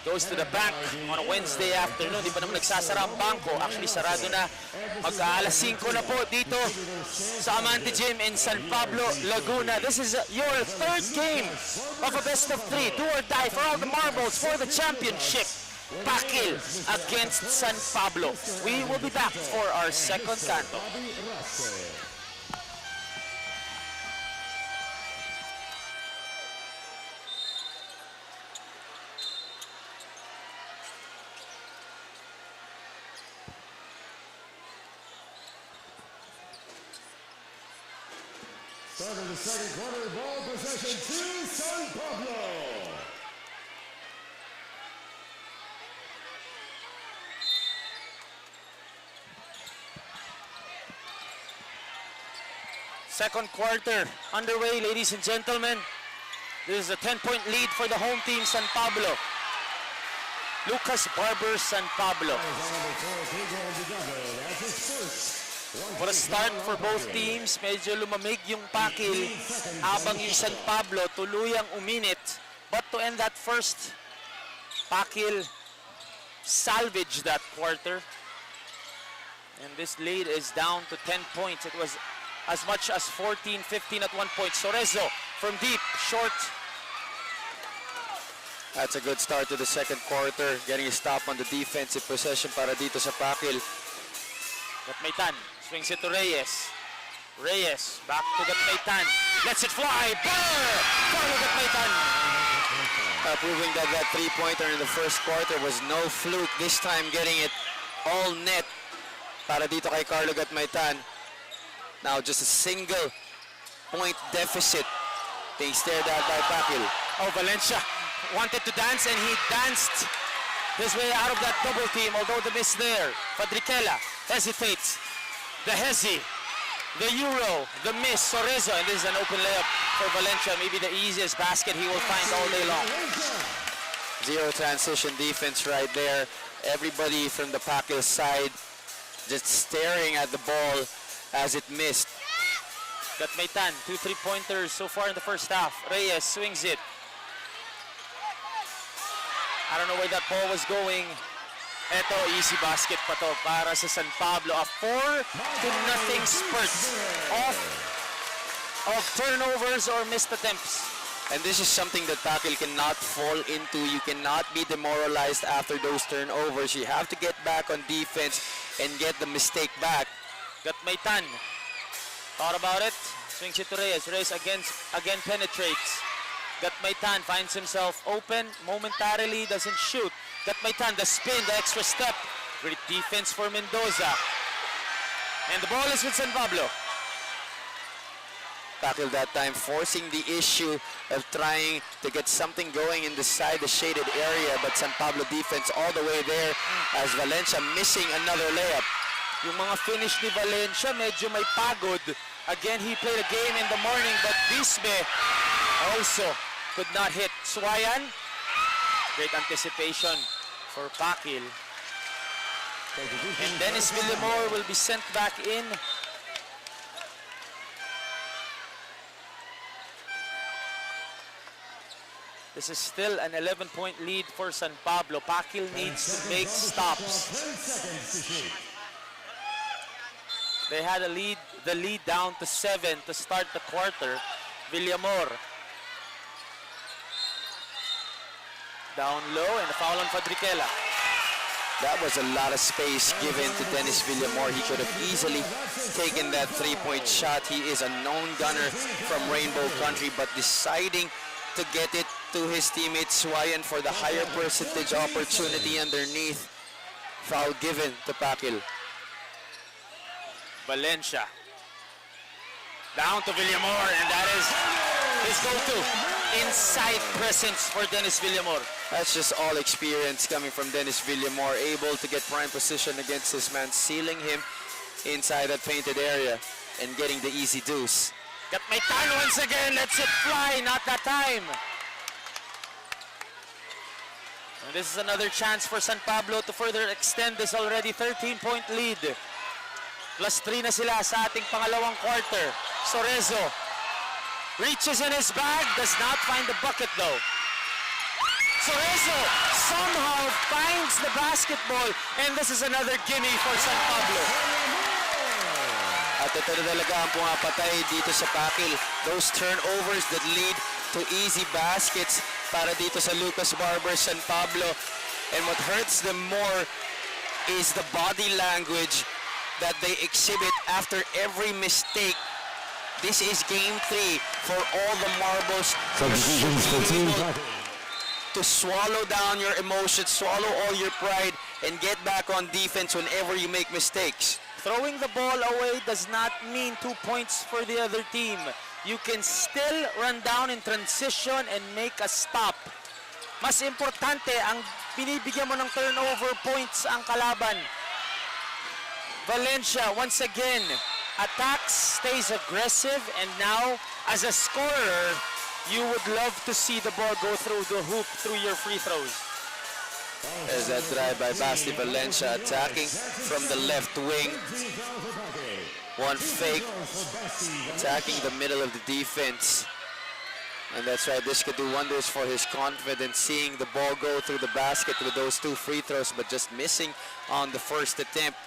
S8: Goes to the bank on a Wednesday afternoon. Di pa naman nagsasara ang bangko. Actually, sarado na. Mag-aalas 5 na po dito sa Amante Gym in San Pablo, Laguna. This is your 3rd game of a best of 3. Do or die for all the marbles for the championship. Pakil against San Pablo. We will be back for our second canto.
S6: Start of the second quarter, ball possession to San Pablo.
S8: Second quarter underway, ladies and gentlemen. This is a 10-point lead for the home team, San Pablo. Lukkas, Barbers, San Pablo. What a start for both teams. Medyo lumamig yung Pakil habang yung San Pablo tuluyang uminit. But to end that first, Pakil salvaged that quarter. And this lead is down to 10 points. It was as much as 14-15 at one point. Sorezo from deep, short.
S3: That's a good start to the second quarter. Getting a stop on the defensive possession para dito sa Pakil.
S8: Gatmaytan swings it to Reyes. Reyes back to Gatmaytan. Lets it fly. Burr! Pablo Gatmaytan.
S3: Proving that that three-pointer in the first quarter was no fluke. This time getting it all net para dito kay Carlo Gatmaytan. Now just a single point deficit being stared at by Pakil.
S8: Oh, Valencia wanted to dance and he danced his way out of that double team, although the miss there. Fadriquela hesitates. The hesi, the Euro, the miss, Sorezo, and this is an open layup for Valencia. Maybe the easiest basket he will find all day long.
S3: Zero transition defense right there. Everybody from the Pakil side just staring at the ball as it missed.
S8: Gatmaytan, 2 3-pointers so far in the first half. Reyes swings it. I don't know where that ball was going. Eto, easy basket pa to para sa San Pablo. A 4-0 spurt of turnovers or missed attempts.
S3: And this is something that Pakil cannot fall into. You cannot be demoralized after those turnovers. You have to get back on defense and get the mistake back.
S8: Gatmaytan thought about it. Swings it to Reyes. Reyes again penetrates. Gatmaytan finds himself open momentarily, doesn't shoot. Gatmaytan, the spin, the extra step. Great defense for Mendoza. And the ball is with San Pablo.
S3: Pakil that time forcing the issue of trying to get something going in the side, the shaded area, but San Pablo defense all the way there as Valencia missing another layup.
S8: Yung mga finish ni Valencia, medyo may pagod. Again, he played a game in the morning, but Bisbe also could not hit. Suwayan, great anticipation for Pakil. And Dennis Villamor will be sent back in. This is still an 11-point lead for San Pablo. Pakil needs to make stops. They had the lead down to 7 to start the quarter. Villamor down low and a foul on Fadriquela.
S3: That was a lot of space given to Dennis Villamor. He could have easily taken that three-point shot. He is a known gunner from Rainbow Country, but deciding to get it to his teammate Suwayan for the higher percentage opportunity underneath. Foul given to Pakil.
S8: Valencia down to Villamor, and that is his go-to inside presence for Dennis Villamor.
S3: That's just all experience coming from Dennis Villamor, able to get prime position against his man, sealing him inside that painted area and getting the easy deuce.
S8: Gatmaytan once again, lets it fly, not that time. And this is another chance for San Pablo to further extend this already 13-point lead. +3 na sila sa ating pangalawang quarter. Sorezo reaches in his bag, does not find the bucket though. Sorezo somehow finds the basketball, and this is another gimme for San Pablo.
S3: At ito na talaga ang pumapatay dito sa Pakil. Those turnovers that lead to easy baskets para dito sa Lukkas, Barbers, San Pablo. And what hurts them more is the body language that they exhibit after every mistake. This is game 3 for all the marbles. To swallow down your emotions, swallow all your pride, and get back on defense whenever you make mistakes.
S8: Throwing the ball away does not mean 2 points for the other team. You can still run down in transition and make a stop. Mas importante ang binibigyan mo ng turnover points ang kalaban. Valencia, once again, attacks, stays aggressive, and now, as a scorer, you would love to see the ball go through the hoop through your free throws.
S3: There's that drive by Basti Valencia attacking from the left wing. One fake, attacking the middle of the defense. And that's right, this could do wonders for his confidence, seeing the ball go through the basket with those 2 free throws, but just missing on the first attempt.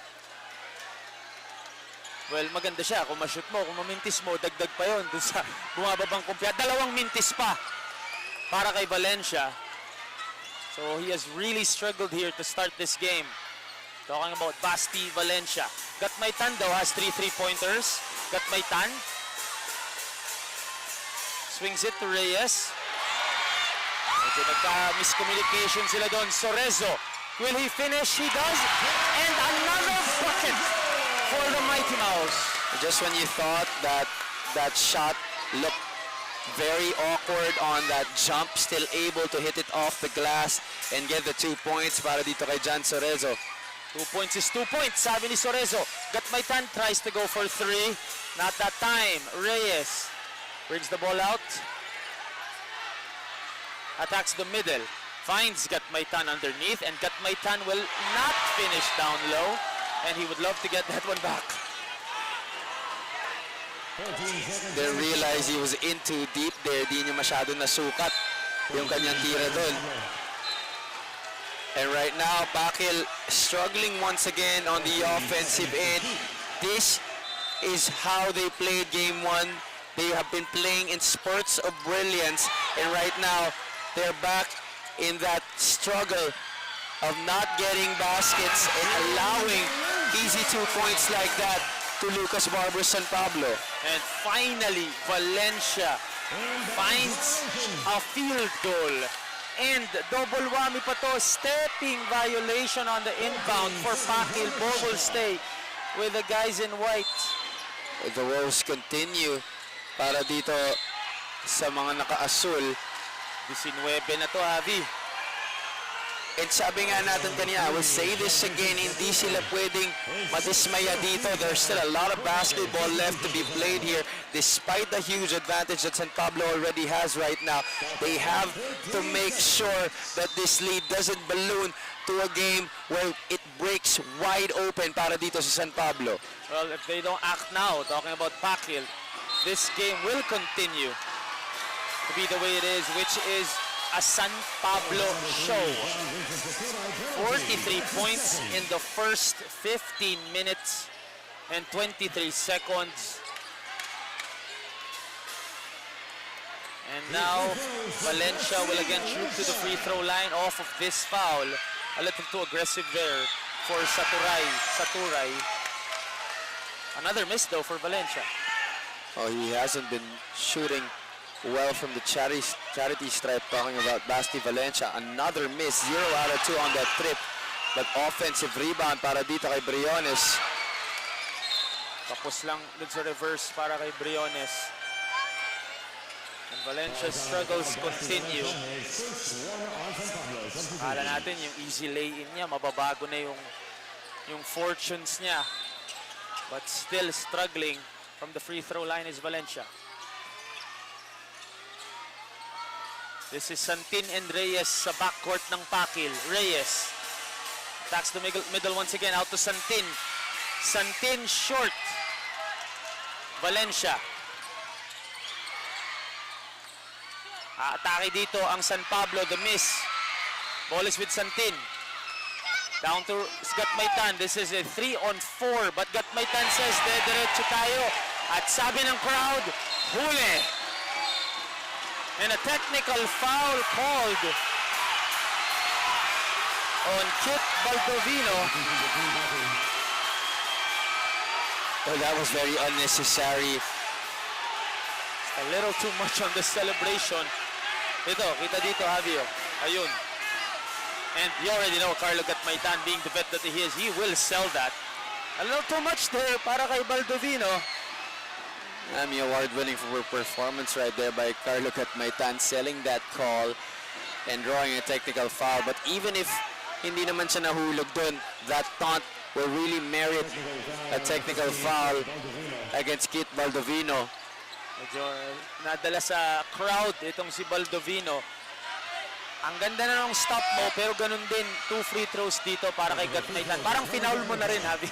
S8: Well, maganda siya. Kung ma-shoot mo, kung mamintis mo, dagdag pa yun dun sa bumababang kumpya. 2 mintis pa para kay Valencia. So he has really struggled here to start this game. Talking about Basti Valencia. Gatmaitan daw has 3 3-pointers. Gatmaitan swings it to Reyes. Medyo nagka-miscommunication sila doon. Sorezo, will he finish? He does. And another bucket for the Mighty Mouse.
S3: Just when you thought that that shot looked very awkward on that jump, still able to hit it off the glass and get the 2 points para dito kay Jan Sorezo.
S8: 2 points is 2 points, sabi ni Sorezo. Gatmaitan tries to go for 3. Not that time. Reyes brings the ball out. Attacks the middle. Finds Gatmaitan underneath, and Gatmaitan will not finish down low. And he would love to get that one back.
S3: Then realized he was in too deep there. Di niya masyado nasukat yung kanyang tira doon. And right now, Pakil struggling once again on the offensive end. This is how they played game 1. They have been playing in spurts of brilliance. And right now, they're back in that struggle of not getting baskets and allowing easy 2 points like that to Lukkas, Barbers, and Pablo.
S8: And finally, Valencia finds a field goal. And double whammy pa to, stepping violation on the inbound for Pakil. Ball will stay with the guys in white.
S3: The woes continue para dito sa mga naka-asul.
S8: 19 na to, Javi.
S3: And sabi nga natin kanina, I will say this again, hindi sila pwedeng madismaya dito. There's still a lot of basketball left to be played here. Despite the huge advantage that San Pablo already has right now, they have to make sure that this lead doesn't balloon to a game where it breaks wide open para dito sa San Pablo.
S8: Well, if they don't act now, talking about Pakil, this game will continue to be the way it is, which is a San Pablo show. 43 points in the first 15 minutes and 23 seconds. And now Valencia will again shoot to the free throw line off of this foul. A little too aggressive there for Saturay. Another miss though for Valencia.
S3: Oh, he hasn't been shooting well from the charity stripe. Talking about Basti Valencia. Another miss, 0 out of 2 on that trip. But offensive rebound para dito kay Briones.
S8: Tapos lang dun sa reverse para kay Briones. And Valencia's struggles continue. Akala natin yung easy lay-in niya, mababago na yung fortunes niya. But still struggling from the free throw line is Valencia. This is Santin and Reyes sa backcourt ng Pakil. Reyes attacks the middle once again, out to Santin. Santin short. Valencia. Atake dito ang San Pablo, the miss. Ball is with Santin. Down to Gatmaitan. This is a 3-on-4, but Gatmaitan says, diretso tayo. At sabi ng crowd, huli. And a technical foul called on Kit Baldovino.
S3: Oh, that was very unnecessary.
S8: A little too much on the celebration. Ito, kita dito, Javio. Ayun. And you already know, Carlo Gatmaitan, being the vet that he is, he will sell that. A little too much there para kay Baldovino.
S3: Emmy award-winning for performance right there by Carlo Gatmaitan, selling that call and drawing a technical foul. But even if hindi naman siya nahulog doon, that taunt will really merit a technical foul against Kit Baldovino.
S8: Medyo nadala sa crowd itong si Baldovino. Ang ganda na ng stop mo, pero ganun din, 2 free throws dito para kay Gatmaytan. Parang finaul mo na rin, Javi.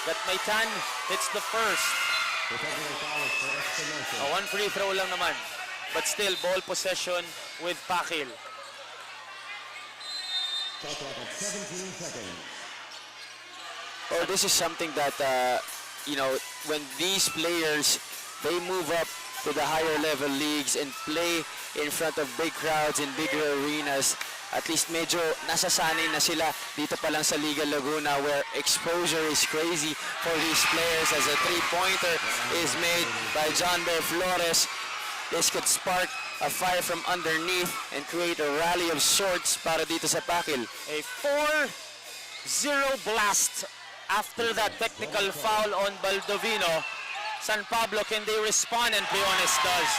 S8: Gatmaytan hits the first. 1 free throw lang naman. But still, ball possession with Pakil.
S3: Oh, this is something that, you know, when these players, they move up to the higher level leagues and play in front of big crowds in bigger arenas, at least medyo nasasanay na sila dito pa lang sa Liga Laguna, where exposure is crazy for these players as a three-pointer is made by John Bear Flores. This could spark a fire from underneath and create a rally of sorts para dito sa Pakil.
S8: A 4-0 blast after that technical foul on Baldovino. San Pablo, can they respond? And Briones does.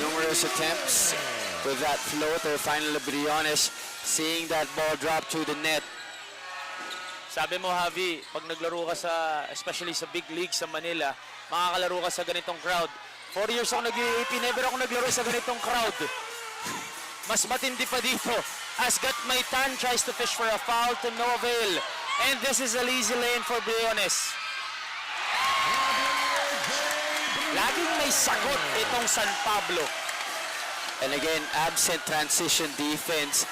S3: Numerous attempts with that floater. Finally, Briones seeing that ball drop to the net.
S8: Sabi mo, Javi, pag naglaro ka sa, especially sa big league sa Manila, makakalaro ka sa ganitong crowd. 4 years ako nag-UAP, never ako naglaro sa ganitong crowd. Mas matindi pa dito. As Gatmaytan tries to fish for a foul to no avail. And this is an easy lane for Briones. Laging may sagot itong San Pablo.
S3: And again, absent transition defense.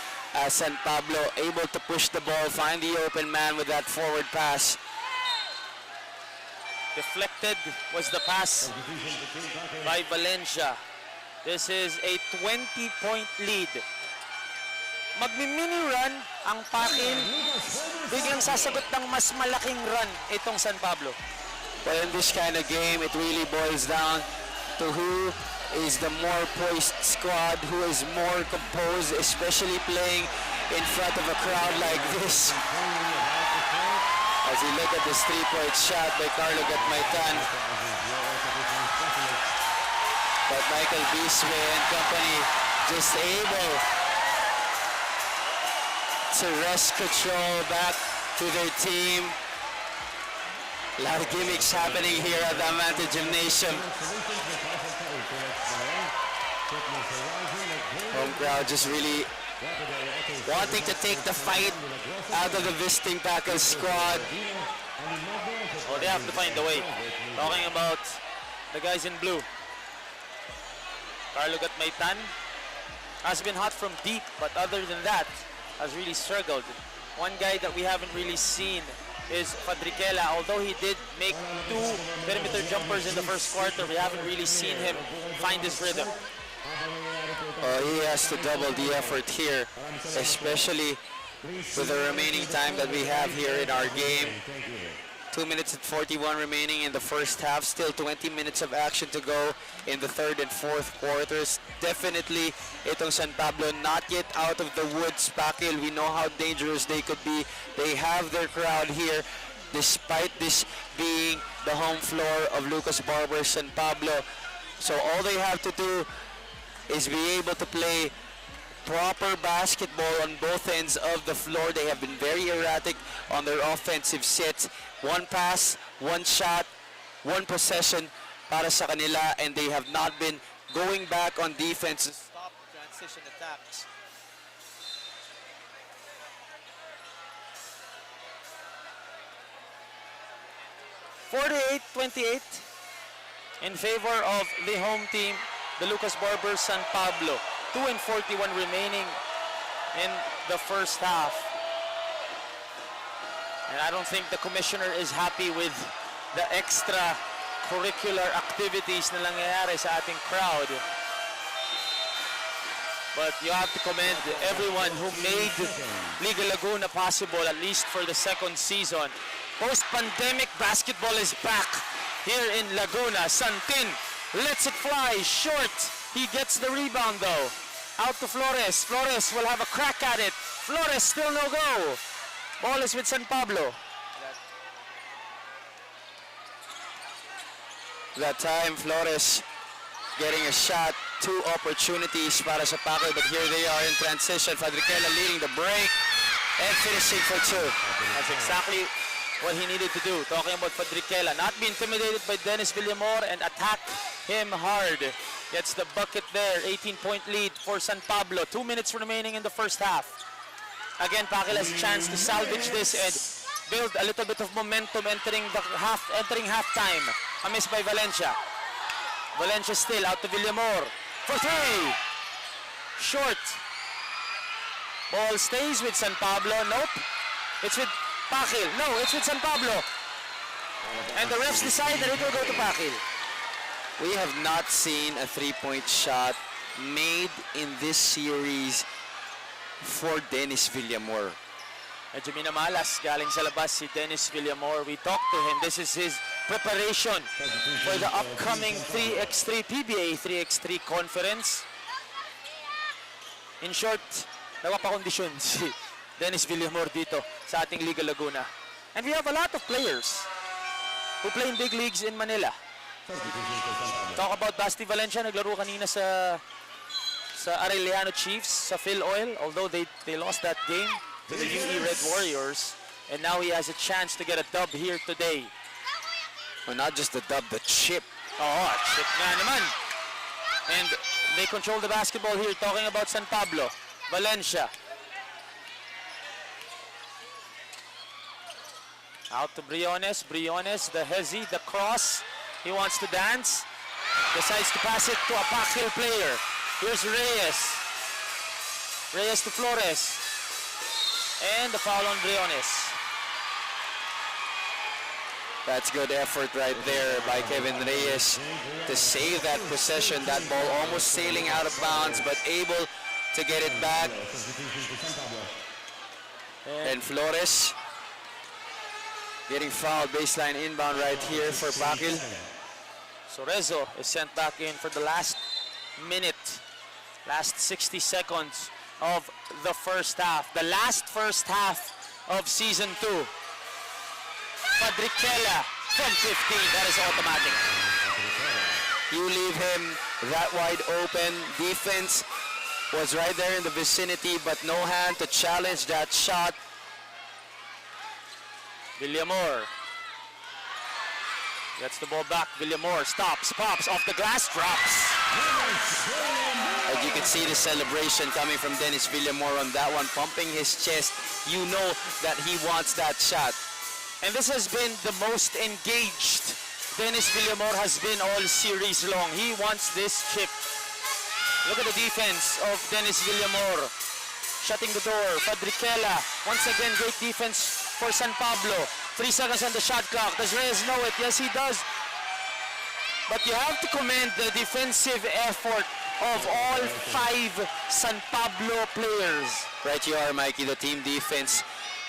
S3: San Pablo able to push the ball, find the open man with that forward pass.
S8: Deflected was the pass by Valencia. This is a 20-point lead. Magmi-mini run ang Pakil. Biglang sasagot ng mas malaking run itong San Pablo.
S3: But in this kind of game, it really boils down to who is the more poised squad, who is more composed, especially playing in front of a crowd like this. As you look at this three-point shot by Carlo Gatmaytan. But Michael Biswe and company just able to wrest control back to their team. A lot of gimmicks happening here at the Amante Gymnasium. Home crowd just really wanting to take the fight out of the visiting Pakil squad.
S8: Oh, they have to find a way. Talking about the guys in blue. Carlo Gatmaytan has been hot from deep, but other than that, has really struggled. One guy that we haven't really seen is Fadriquela. Although he did make 2 perimeter jumpers in the first quarter, we haven't really seen him find his rhythm.
S3: He has to double the effort here, especially with the remaining time that we have here in our game. 2 minutes and 41 remaining in the first half. Still 20 minutes of action to go in the third and fourth quarters. Definitely, itong San Pablo not yet out of the woods. Pakil, we know how dangerous they could be. They have their crowd here, despite this being the home floor of Lukkas Barbers San Pablo. So all they have to do is be able to play proper basketball on both ends of the floor. They have been very erratic on their offensive sets. 1 pass, 1 shot, 1 possession para sa kanila, and they have not been going back on defense to stop transition attacks.
S8: (48-28) in favor of the home team, the Lukkas Barbers San Pablo. 2:41 remaining in the first half. And I don't think the commissioner is happy with the extra curricular activities na nangyayari sa ating crowd. But you have to commend everyone who made Liga Laguna possible, at least for the second season. Post-pandemic basketball is back here in Laguna. Santin lets it fly short. He gets the rebound though. Out to Flores. Flores will have a crack at it. Flores still no go. Ball is with San Pablo.
S3: That time, Flores getting a shot two opportunities para sa Pakil, but here they are in transition. Fadriquela leading the break and finishing for two.
S1: That's exactly what he needed to do. Talking about Fadriquela, not be intimidated by Dennis Villamor and attack him hard. Gets the bucket there, 18-point lead for San Pablo. 2 minutes remaining in the first half. Again, Pakil has a chance to salvage this and build a little bit of momentum entering halftime. A miss by Valencia. Valencia still out to Villamor for three. Short. Ball stays with San Pablo. Nope. It's with Pakil. No, it's with San Pablo. And the refs decide that it will go to Pakil.
S3: We have not seen a three-point shot made in this series for Dennis Villamor.
S1: Medyo minamalas galing sa labas si Dennis Villamor. We talked to him. This is his preparation for the upcoming 3x3 PBA 3x3 conference. In short, nagpapakondisyon si Dennis Villamor dito sa ating Liga Laguna. And we have a lot of players who play in big leagues in Manila. Talk about Basti Valencia, naglaro kanina sa Arellano Chiefs, sa Phil Oil, although they lost that game to the UE Red Warriors, and now he has a chance to get a dub here today.
S3: Well, not just the dub, the chip.
S1: Oh, chip nga naman. And they control the basketball here, talking about San Pablo. Valencia. Out to Briones. Briones, the hezzy, the cross. He wants to dance. Decides to pass it to a Pakil player. Here's Reyes. Reyes to Flores. And the foul on Briones.
S3: That's good effort right there by Kevin Reyes to save that possession. That ball almost sailing out of bounds, but able to get it back. And Flores getting fouled, baseline inbound right here for Pakil.
S1: Sorezo is sent back in for the last minute, last 60 seconds of the first half. The last first half of season 2. Fadriquela from 15, that is automatic.
S3: You leave him that wide open. Defense was right there in the vicinity, but no hand to challenge that shot.
S1: Villamor gets the ball back. Villamor stops, pops, off the glass, drops.
S3: As you can see the celebration coming from Dennis Villamor on that one, pumping his chest. You know that he wants that shot.
S1: And this has been the most engaged Dennis Villamor has been all series long. He wants this chip. Look at the defense of Dennis Villamor. Shutting the door. Fadriquela. Once again, great defense for San Pablo. 3 seconds on the shot clock. Does Reyes know it? Yes, he does. But you have to commend the defensive effort of all 5 San Pablo players.
S3: Right you are, Mikey. The team defense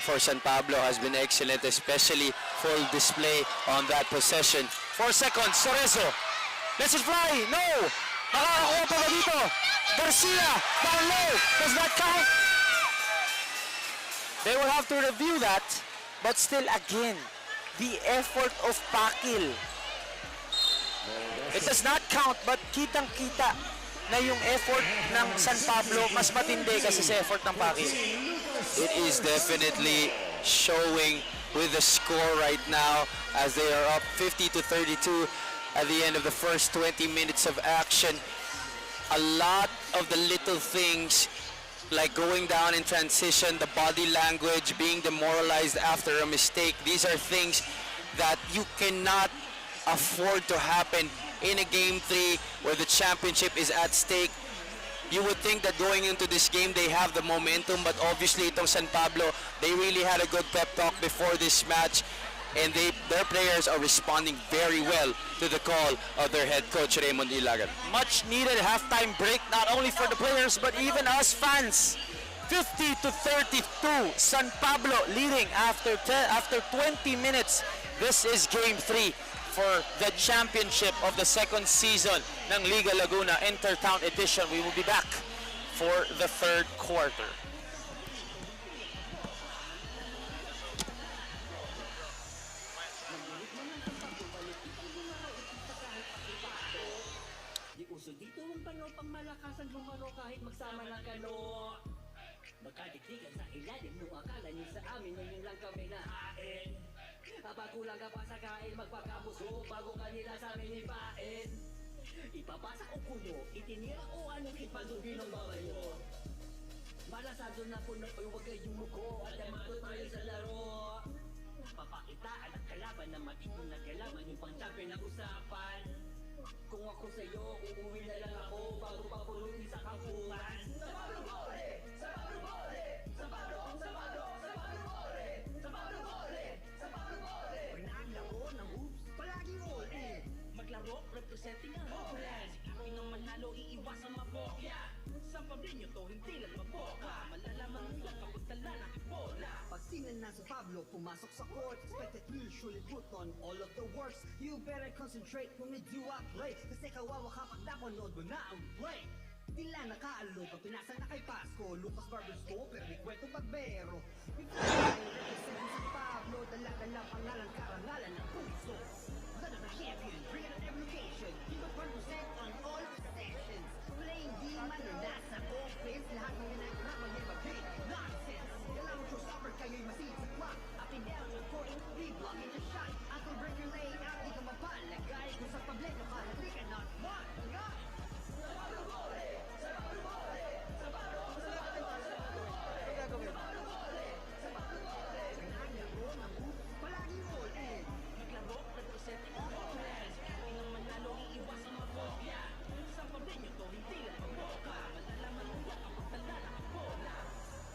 S3: for San Pablo has been excellent, especially full display on that possession.
S1: 4 seconds. Sorezo. Let's it fly. No. Nakakakuha pa ba dito? Garcia. Down low. Does that count? They will have to review that. But still, again, the effort of Pakil. It does not count, but kitang-kita na yung effort ng San Pablo mas matindi kasi sa effort ng Pakil.
S3: It is definitely showing with the score right now as they are up 50-32 at the end of the first 20 minutes of action. A lot of the little things like going down in transition, the body language, being demoralized after a mistake. These are things that you cannot afford to happen in a Game 3 where the championship is at stake. You would think that going into this game, they have the momentum, but obviously itong San Pablo, they really had a good pep talk before this match, and their players are responding very well to the call of their head coach, Raymond Ilagan.
S1: Much needed halftime break, not only for the players, but even us fans. 50-32, San Pablo leading after 20 minutes. This is Game 3 for the championship of the second season ng Liga Laguna Intertown Edition. We will be back for the third quarter.
S9: Di uso dito ang panaw ang malakasan lumaro kahit magsama ng kano. Magkadikdikan sa ilalim nung akala niyo sa amin ngayon lang kami nahain. Kulang ka pa sa kain, magpakamuso bago kanila sa amin ipain. Ipapasa ko kuno, itinira o anong ipagugin ng babayo. Malasado na puno ay huwag kayong muko at ay matot tayo sa laro. Papakitaan ang kalaban na matipong nagkalaman yung pang-champion na usapan. Kung ako sa'yo, uuwi na lang ako bago papulutin sa kampungan. Sa Pablo Bole! Sa Pablo Bole! Sa Pablo! Sa Pablo! Sa Pablo Bole! Sa Pablo Bole! Sa Pablo Bole! Pinaglaro ng hoops, palaging all in. Maglaro, representing ang homeland. Sikapin ng manalo, iiwas ang mabokya. Sampabin nyo to, hindi lang maboka. Malalaman nila kapag tala ng bola.
S10: Pag sinan na si Pablo, pumasok sa court. Expected usually put on all of the works. You better concentrate when we do our play. Kasi kawawa kapag napanood mo na ang play. Tila nakaalog ang pinasa na kay Pasko. Lukkas Barbers ko, pero may kwentong pagbero. Representing si Pablo, dala-dala pangalan, karangalan ng puso. Blood of the champion, bring it every location. He will represent on all of the sessions. Playing D-man or nasa offense. Lahat ng ginagawa niya mag-big nonsense. Kailangan ko stopper kayo'y masid sa clock. Up and down your court, re-blocking your shot. Ako break your layout, di ka mapalagay. Kung sa pableno ka, hindi ka not one.
S9: Sa Pablo Bole! Sa Pablo Bole! Sa Pablo! Sa Pablo! Sa Pablo Bole! Sa Pablo Bole! Sa Pablo Bole!
S10: Pinaglaro ng hoops, palaging all in.
S9: Maglaro, representing ang homeland. Sikapin ng manalo, iiwas ang mabokya. Sampabin nyo to, hindi lang maboka. Malalaman nila kapag tala ng bola.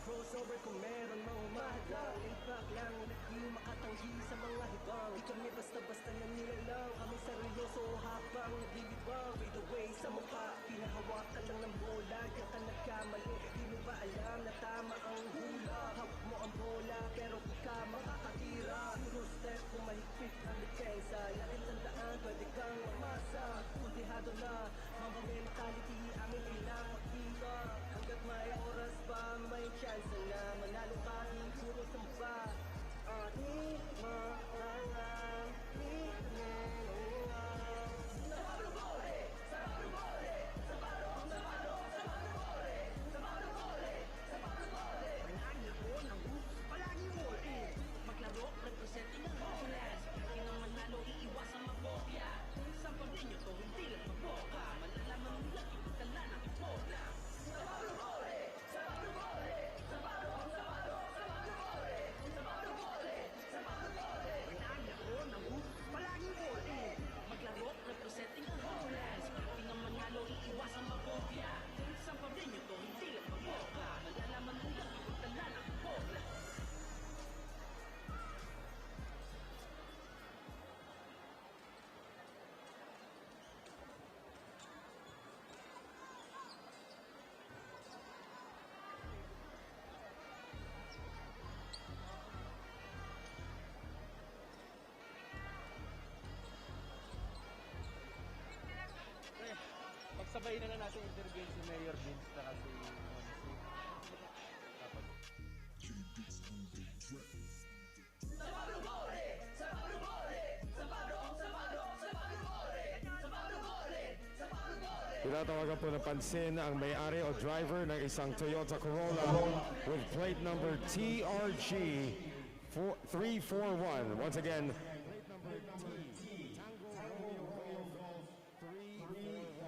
S10: Crossover kung meron mga mahadang. Impact lang, hindi makatanggi sa mga hibang. Di kami basta-basta na nilalang. Kami seryoso habang nagbibibang. Fade away sa mukha, pinahawakan lang ng bola. Diyan ka nagkamali, di mo ba alam na tama ang hula. Hawak mo ang bola, pero di ka makakatira. Puro step kung mahigpit ang depensa. Laging tandaan, pwede kang mamasa. Kultihado na, mga mentality, aming ilang magtiba. Hanggat may oras pa, may chance na manalo ka, puro samba. Ating mga
S9: Sa Pablo Bole! Sa Pablo Bole! Sa Pablo! Sa Pablo! Sa Pablo Bole! Sa Pablo Bole! Sa Pablo Bole!
S10: Pinaglaro ng hoops, palaging all in.
S9: Maglaro, representing ang homeland. Sikapin ng manalo, iiwas ang mabokya. Sampabin nyo to, hindi lang maboka. Malalaman nila kapag tala ng bola. Sa Pablo Bole! Sa Pablo Bole! Sa Pablo! Sa Pablo! Sa Pablo Bole! Sa Pablo Bole! Sa Pablo Bole!
S10: Pinaglaro ng hoops, palaging all in.
S9: Maglaro, representing ang homeland. Sikapin ng manalo, iiwas ang mabokya. Sampabin nyo to, hindi lang maboka. Malalaman nila kapag tala ng bola.
S2: Pagsabay na lang natin interview si Mayor Vince na kasi
S9: Sa Pablo Bole! Sa Pablo Bole! Sa Pablo! Sa Pablo! Sa Pablo Bole! Sa Pablo Bole! Sa Pablo Bole!
S6: Tinatawagan po ng pansin ang may-ari o driver ng isang Toyota Corolla with plate number TRG 341. Once again, plate number T Tango Romeo Golf 341.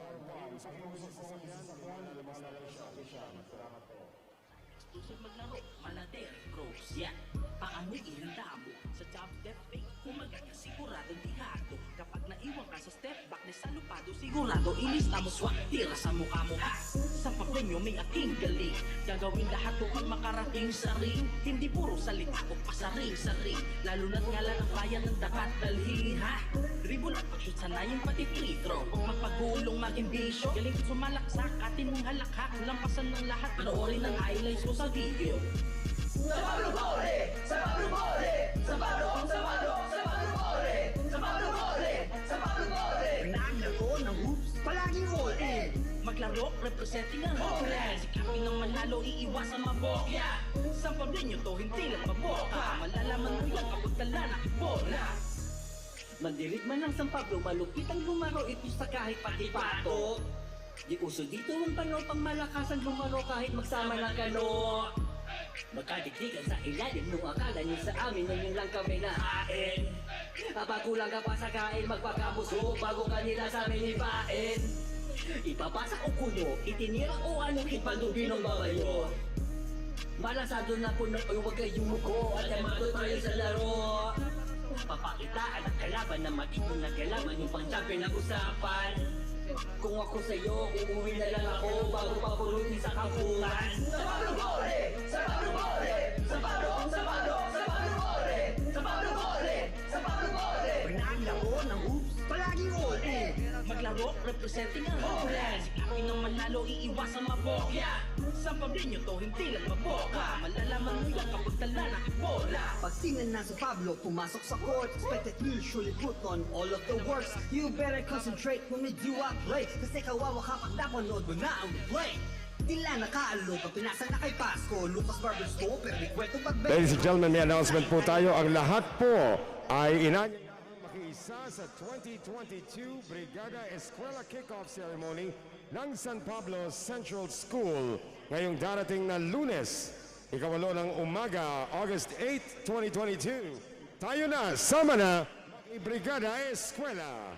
S9: Exclusive maglaro, malater, cross, yan. Paano ihanda mo sa job step fake? Kumagaya sigurado di hato. Kapag naiwan ka sa step back na sa lupado, sigurado ilista mo swak, tira sa mukha mo ha. Sa paplenyo may aking galing. Gagawin lahat upang makarating sa ring. Hindi puro salita o pasaring-saring. Lalo na't ngalan ang bayan ng dapat dalhin ha. Dribble at pag-shoot sanayin pati free throw. Kung magpagulong maging bisyo, galing sumalaksak, atin mong halakhak. Lampasan ng lahat, panoorin ang highlights mo sa video. Sa Pablo Bole! Sa Pablo Bole! Sa Pablo! Sa Pablo! Sa Pablo Bole! Sa Pablo Bole! Sa Pablo Bole!
S10: Pinaglaro ng hoops, palaging all in.
S9: Maglaro, representing ang homeland. Sikapin ng manalo, iiwas ang mabokya. Sampabin nyo to, hindi lang maboka. Malalaman mo yan kapag tala ng bola. Mandirig man ng San Pablo, malupit ang lumaro ito sa kahit pati pato. Di uso dito ang pano pang malakasan lumano kahit magsama ng kano. Magkadigdigan sa ilalim nung akala niyo sa amin nung yun lang kami nahain. Bago lang ka pa sa kain magpakamuso bago kanila sa amin ipain. Ipapasa ko kuno, itinira o anong ipalubi ng babayo. Malasado na puno ay huwag kayong muko at yamado tayo sa laro. Papakitaan ang kalaban na matito na kalaban yung pang-champion ng usapan. Kung ako sa'yo, uuwi na lang ako bago papulutin sa kampuhan. Sa Pablo Bole! Sa Pablo Bole! Sa Pablo! Sa Pablo! Sa Pablo Bole! Sa Pablo Bole! Sa Pablo Bole! Pinaglaro ng hoops, palaging all in. Maglaro, representing ang homeland. Sikapin ng manalo, iiwasan mabokya. Sa pablinyo to, hindi lang maboka. Malalaman mo yan kapag tala na bola.
S10: Pag sinan na si Pablo, pumasok sa court. Expected usually put on all of the works. You better concentrate when we do our play. Kasi kawawa kapag napanood mo na ang play. Tila nakaalo, pag pinasa na kay Pasko. Lukkas Barbers ko, pero may kwento pag-bet.
S6: Ladies and gentlemen, may announcement po tayo. Ang lahat po ay inanyayahang makiisa sa 2022 Brigada Eskwela Kickoff Ceremony ng San Pablo Central School ngayong darating na Lunes, ikawalo ng umaga, August 8, 2022. Tayo na, sama na, Brigada Eskwela.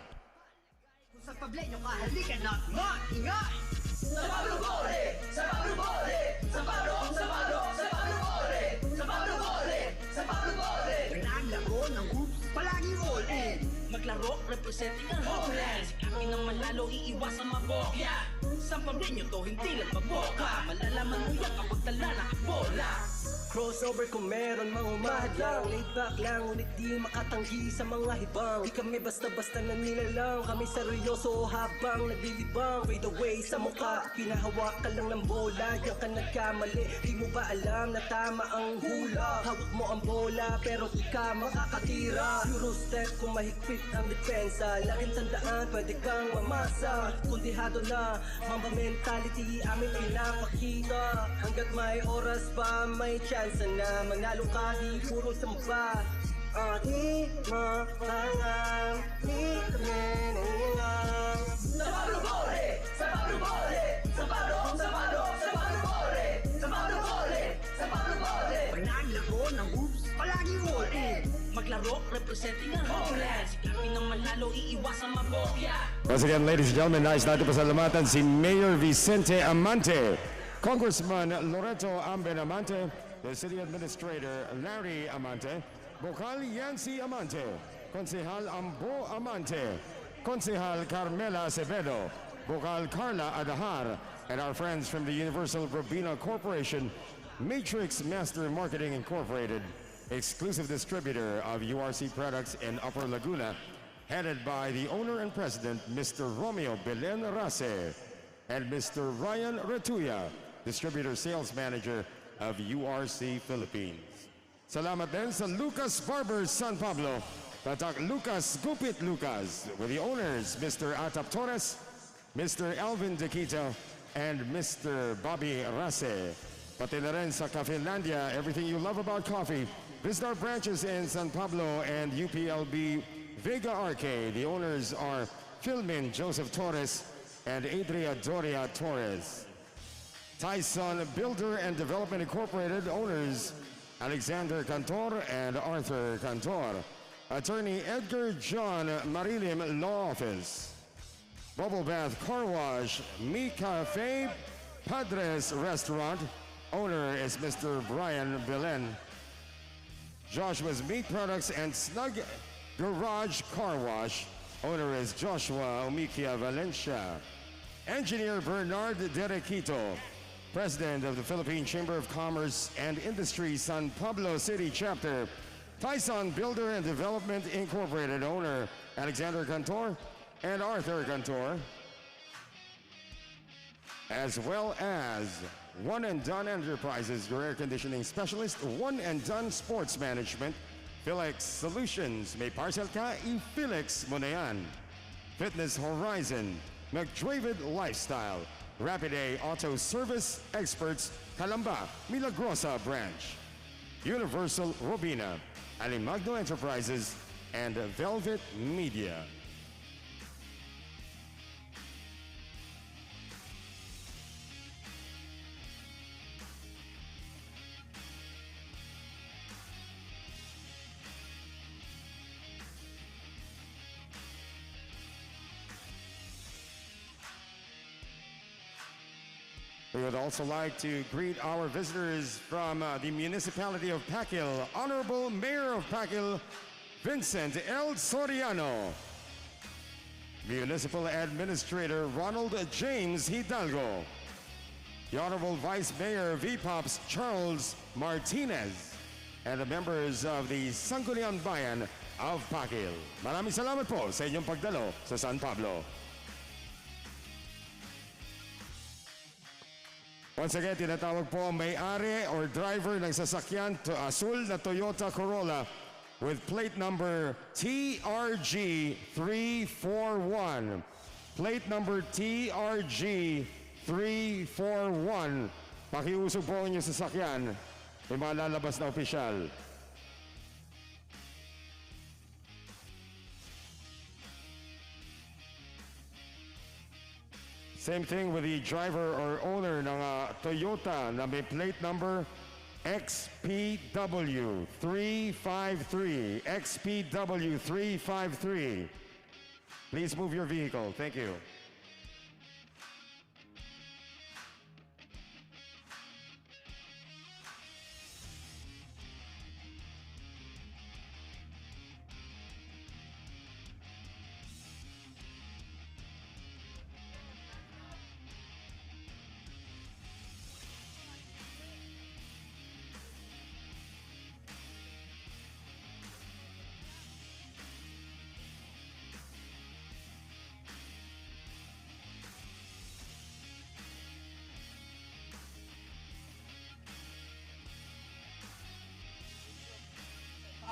S10: Kung sa pablenyo ka, halika na, maingay!
S9: Sa Pablo Bole! Sa Pablo Bole! Sa Pablo! Sa Pablo! Sa Pablo Bole! Sa Pablo Bole! Sa Pablo Bole!
S10: Pinaglaro ng hoops, palaging all in.
S9: Maglaro, representing ang homeland. Sikapin ng manalo, iiwasan mabokya. Sa pablinyo to, hindi lang maboka. Malalaman mo yan kapag tala na bola.
S11: Crossover kung meron mga umahadlang. Laid back lang, ngunit di makatanggi sa mga hibang. Di kami basta-basta nanilalang. Kami seryoso habang naglilibang. Fade away sa mukha, pinahawakan lang ng bola. Diyan ka nagkamali, di mo ba alam na tama ang hula? Hawak mo ang bola, pero di ka makakatira. Euro step kung mahigpit ang depensa. Laging tandaan, pwede kang mamasa. Kundihado na, mamba mentality aming pinapakita. Hanggat may oras pa, may chance na manalo ka, di puro samba. Di makangam, di kami nangingang.
S9: Sa Pablo Bole! Sa Pablo Bole! Sa Pablo! Sa Pablo! Sa Pablo Bole! Sa Pablo Bole! Sa Pablo Bole!
S10: Pinaglaro ng hoops, palaging all in.
S9: Maglaro, representing ang homeland. Sikapin ng manalo, iiwasan mabokya.
S6: Once again, ladies and gentlemen, nais natin pasalamatan si Mayor Vicente Amante, Congressman Loreto Amben Amante, the City Administrator Larry Amante, Vocal Yancy Amante, Konsehal Ambo Amante, Konsehal Carmela Acevedo, Vocal Carla Adahar, and our friends from the Universal Robina Corporation, Matrix Master Marketing Incorporated, exclusive distributor of URC products in Upper Laguna, headed by the owner and president, Mr. Romeo Belen Rase, and Mr. Ryan Retuya, distributor sales manager of URC Philippines. Salamat din sa Lukkas Barbers San Pablo, Tatak Lukkas Gupit Lukkas, with the owners, Mr. Atap Torres, Mr. Alvin Dequito, and Mr. Bobby Rase. Pati na rin sa Cafelandia, everything you love about coffee. Visit our branches in San Pablo and UPLB Vega Arcade. The owners are Philmin Joseph Torres and Adria Doria Torres. Tyson Builder and Development Incorporated owners Alexander Cantor and Arthur Cantor. Attorney Edgar John Marilim Law Office. Bubble Bath Car Wash, Mi Cafe, Padres Restaurant. Owner is Mr. Brian Belen. Joshua's Meat Products and Snug Garage Car Wash. Owner is Joshua Omikia Valencia. Engineer Bernard Derequito, President of the Philippine Chamber of Commerce and Industry San Pablo City Chapter. Tyson Builder and Development Incorporated. Owner Alexander Cantor and Arthur Cantor. As well as One and Done Enterprises, your air conditioning specialist. One and Done Sports Management. Philex Solutions. May parcel ka, i-Philex mo na yan. Fitness Horizon. McDravid Lifestyle. Rapid A Auto Service Experts. Calamba, Milagrosa Branch. Universal Robina. Alimagno Enterprises. And Velvet Media. We would also like to greet our visitors from the municipality of Pakil, Honorable Mayor of Pakil, Vincent L. Soriano, Municipal Administrator Ronald James Hidalgo, the Honorable Vice Mayor VPOPs Charles Martinez, and the members of the Sangguniang Bayan of Pakil. Maraming salamat po sa inyong pagdalo sa San Pablo. Once again, tinatawag po ang may-ari or driver ng sasakyan to asul na Toyota Corolla with plate number TRG341. Plate number TRG341. Pakiusog po ang inyong sasakyan. May mga lalabas na opisyal. Same thing with the driver or owner ng Toyota na may plate number XPW353. XPW353. Please move your vehicle. Thank you.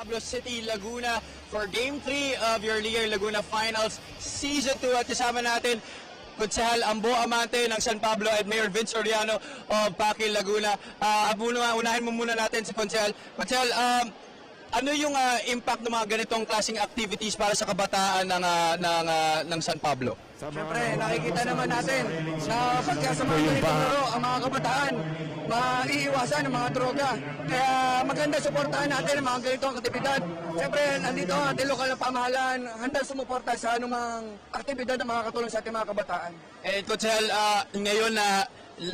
S4: Pablo City, Laguna for Game 3 of your Liga Laguna Finals Season 2 at kasama natin Konsehal Ambo Amante ng San Pablo at Mayor Vince Soriano of Pakil, Laguna. Unahin mo muna natin si Konsehal. Konsehal, ano yung impact ng mga ganitong klaseng activities para sa kabataan ng San Pablo?
S5: Siyempre, nakikita naman natin na pagka sa mga ganitong laro, ang mga kabataan, maiiwasan ng mga droga. Kaya maganda suportahan natin ang mga ganitong aktibidad. Siyempre, nandito ang ating lokal na pamahalaan, handang sumuporta sa anumang aktibidad na makakatulong sa ating mga kabataan.
S4: Konsehal, ngayon na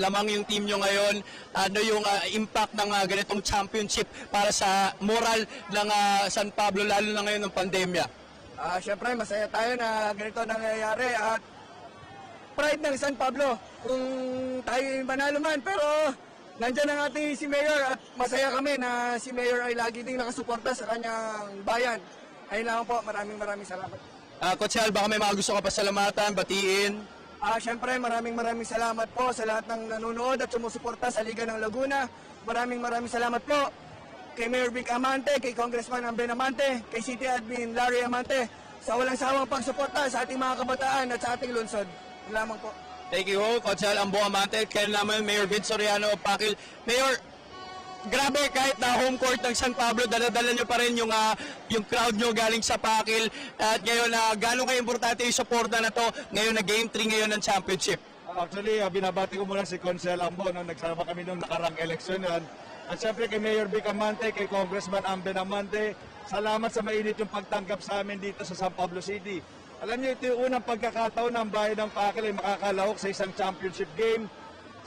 S4: lamang yung team nyo ngayon, ano yung impact ng ganitong championship para sa moral ng San Pablo, lalo na ngayon ng pandemya?
S5: Siyempre, masaya tayo na ganito nangyayari at pride ng San Pablo kung tayo manalo man. Pero nandiyan ang ating si Mayor at masaya kami na si Mayor ay lagi ding nakasuporta sa kanyang bayan. Ayun lang po, maraming salamat.
S4: Coach Hal, baka may mga gusto ka pasalamatan, batiin?
S5: Siyempre, maraming salamat po sa lahat ng nanonood at sumusuporta sa Liga ng Laguna. Maraming salamat po kay Mayor Vic Amante, kay Congressman Amante, kay City Admin Larry Amante, sa walang sawang pagsuporta sa ating mga kabataan at sa ating lungsod. Yun lamang po.
S4: Thank you, Coach Hal Ambo Amante. Kaya naman Mayor Vince Soriano of Pakil. Mayor, grabe, kahit na home court ng San Pablo, dala-dala nyo pa rin yung crowd nyo galing sa Pakil. At ngayon, gano'ng ka-importante yung suporta na to ngayon na Game 3 ngayon ng championship?
S2: Actually, binabati ko muna si Consel Ambo nung nagsama kami nung nakarang eleksyon yan. At siyempre kay Mayor Vic Amante, kay Congressman Amante, salamat sa mainit yung pagtanggap sa amin dito sa San Pablo City. Alam niyo, ito yung unang pagkakataon ng bayan ng Pakil ay makakalahok sa isang championship game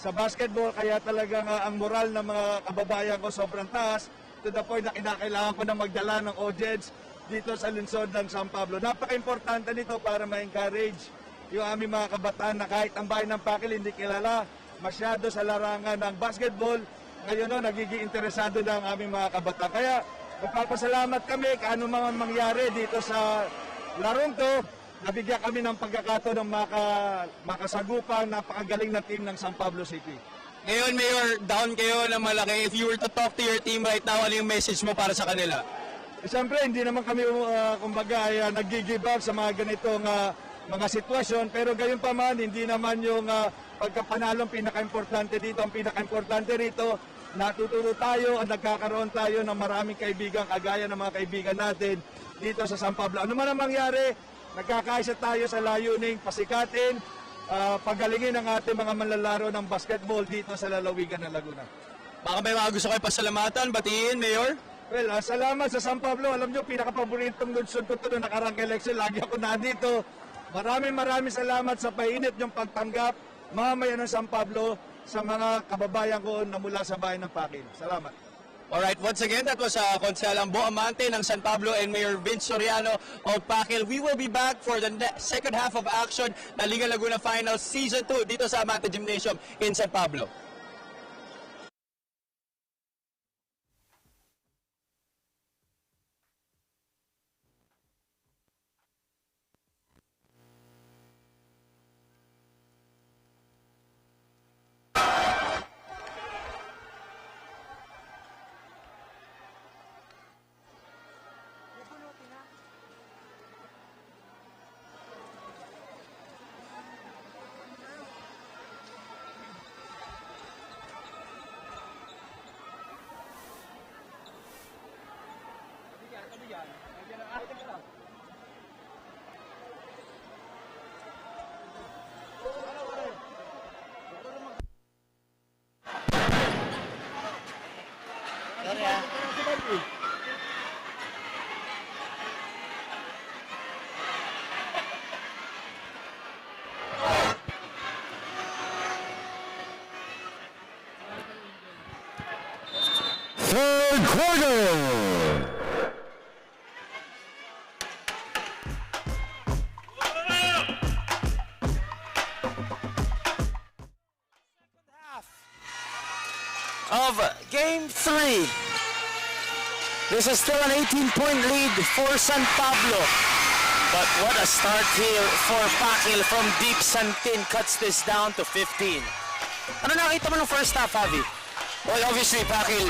S2: sa basketball, kaya talagang ang moral ng mga kababayan ko sobrang taas, to the point na kinakailangan ko na magdala ng audience dito sa lungsod ng San Pablo. Napaka-importante nito para ma-encourage yung aming mga kabataan na kahit ang bayan ng Pakil hindi kilala masyado sa larangan ng basketball, ngayon nagiging interesado na ang aming mga kabataan. Kaya magpapasalamat kami kung ano mga mangyari dito sa larong to. Nabigyan kami ng pagkakataon ng makasagupang napakagaling na team ng San Pablo City.
S4: Ngayon, Mayor, down kayo na malaki. If you were to talk to your team right now, ano yung message mo para sa kanila?
S2: Siyempre, hindi naman kami kumbaga nag-give up sa mga ganitong mga sitwasyon. Pero gayon pa man, hindi naman yung pagkapanalong pinaka-importante dito. Ang pinaka-importante rito, natututo tayo at nagkakaroon tayo ng maraming kaibigan kagaya ng mga kaibigan natin dito sa San Pablo. Ano man ang mangyari, nagkakaisa tayo sa layuning pasikatin, pagalingin ang ating mga manlalaro ng basketball dito sa lalawigan ng Laguna.
S4: Baka may mga gusto kayo pasalamatan, batiin, Mayor?
S2: Well, salamat sa San Pablo. Alam nyo, pinaka-paboritong lungsod ko ito noong nakarang election. Lagi ako nandito. Maraming salamat sa painit yung pagtanggap. Mamaya ng San Pablo, sa mga kababayan ko na mula sa bayan ng Pakil. Salamat.
S4: Alright, once again, that was Konselang Amante ng San Pablo and Mayor Vince Soriano of Pakil. We will be back for the second half of action na Liga Laguna Finals Season 2 dito sa Amante Gymnasium in San Pablo.
S6: Third quarter.
S8: Of Game 3. This is still an 18-point lead for San Pablo. But what a start here for Pakil from deep. Santin cuts this down to 15. Ano nakita mo ng first half, Javi?
S3: Well, obviously, Pakil,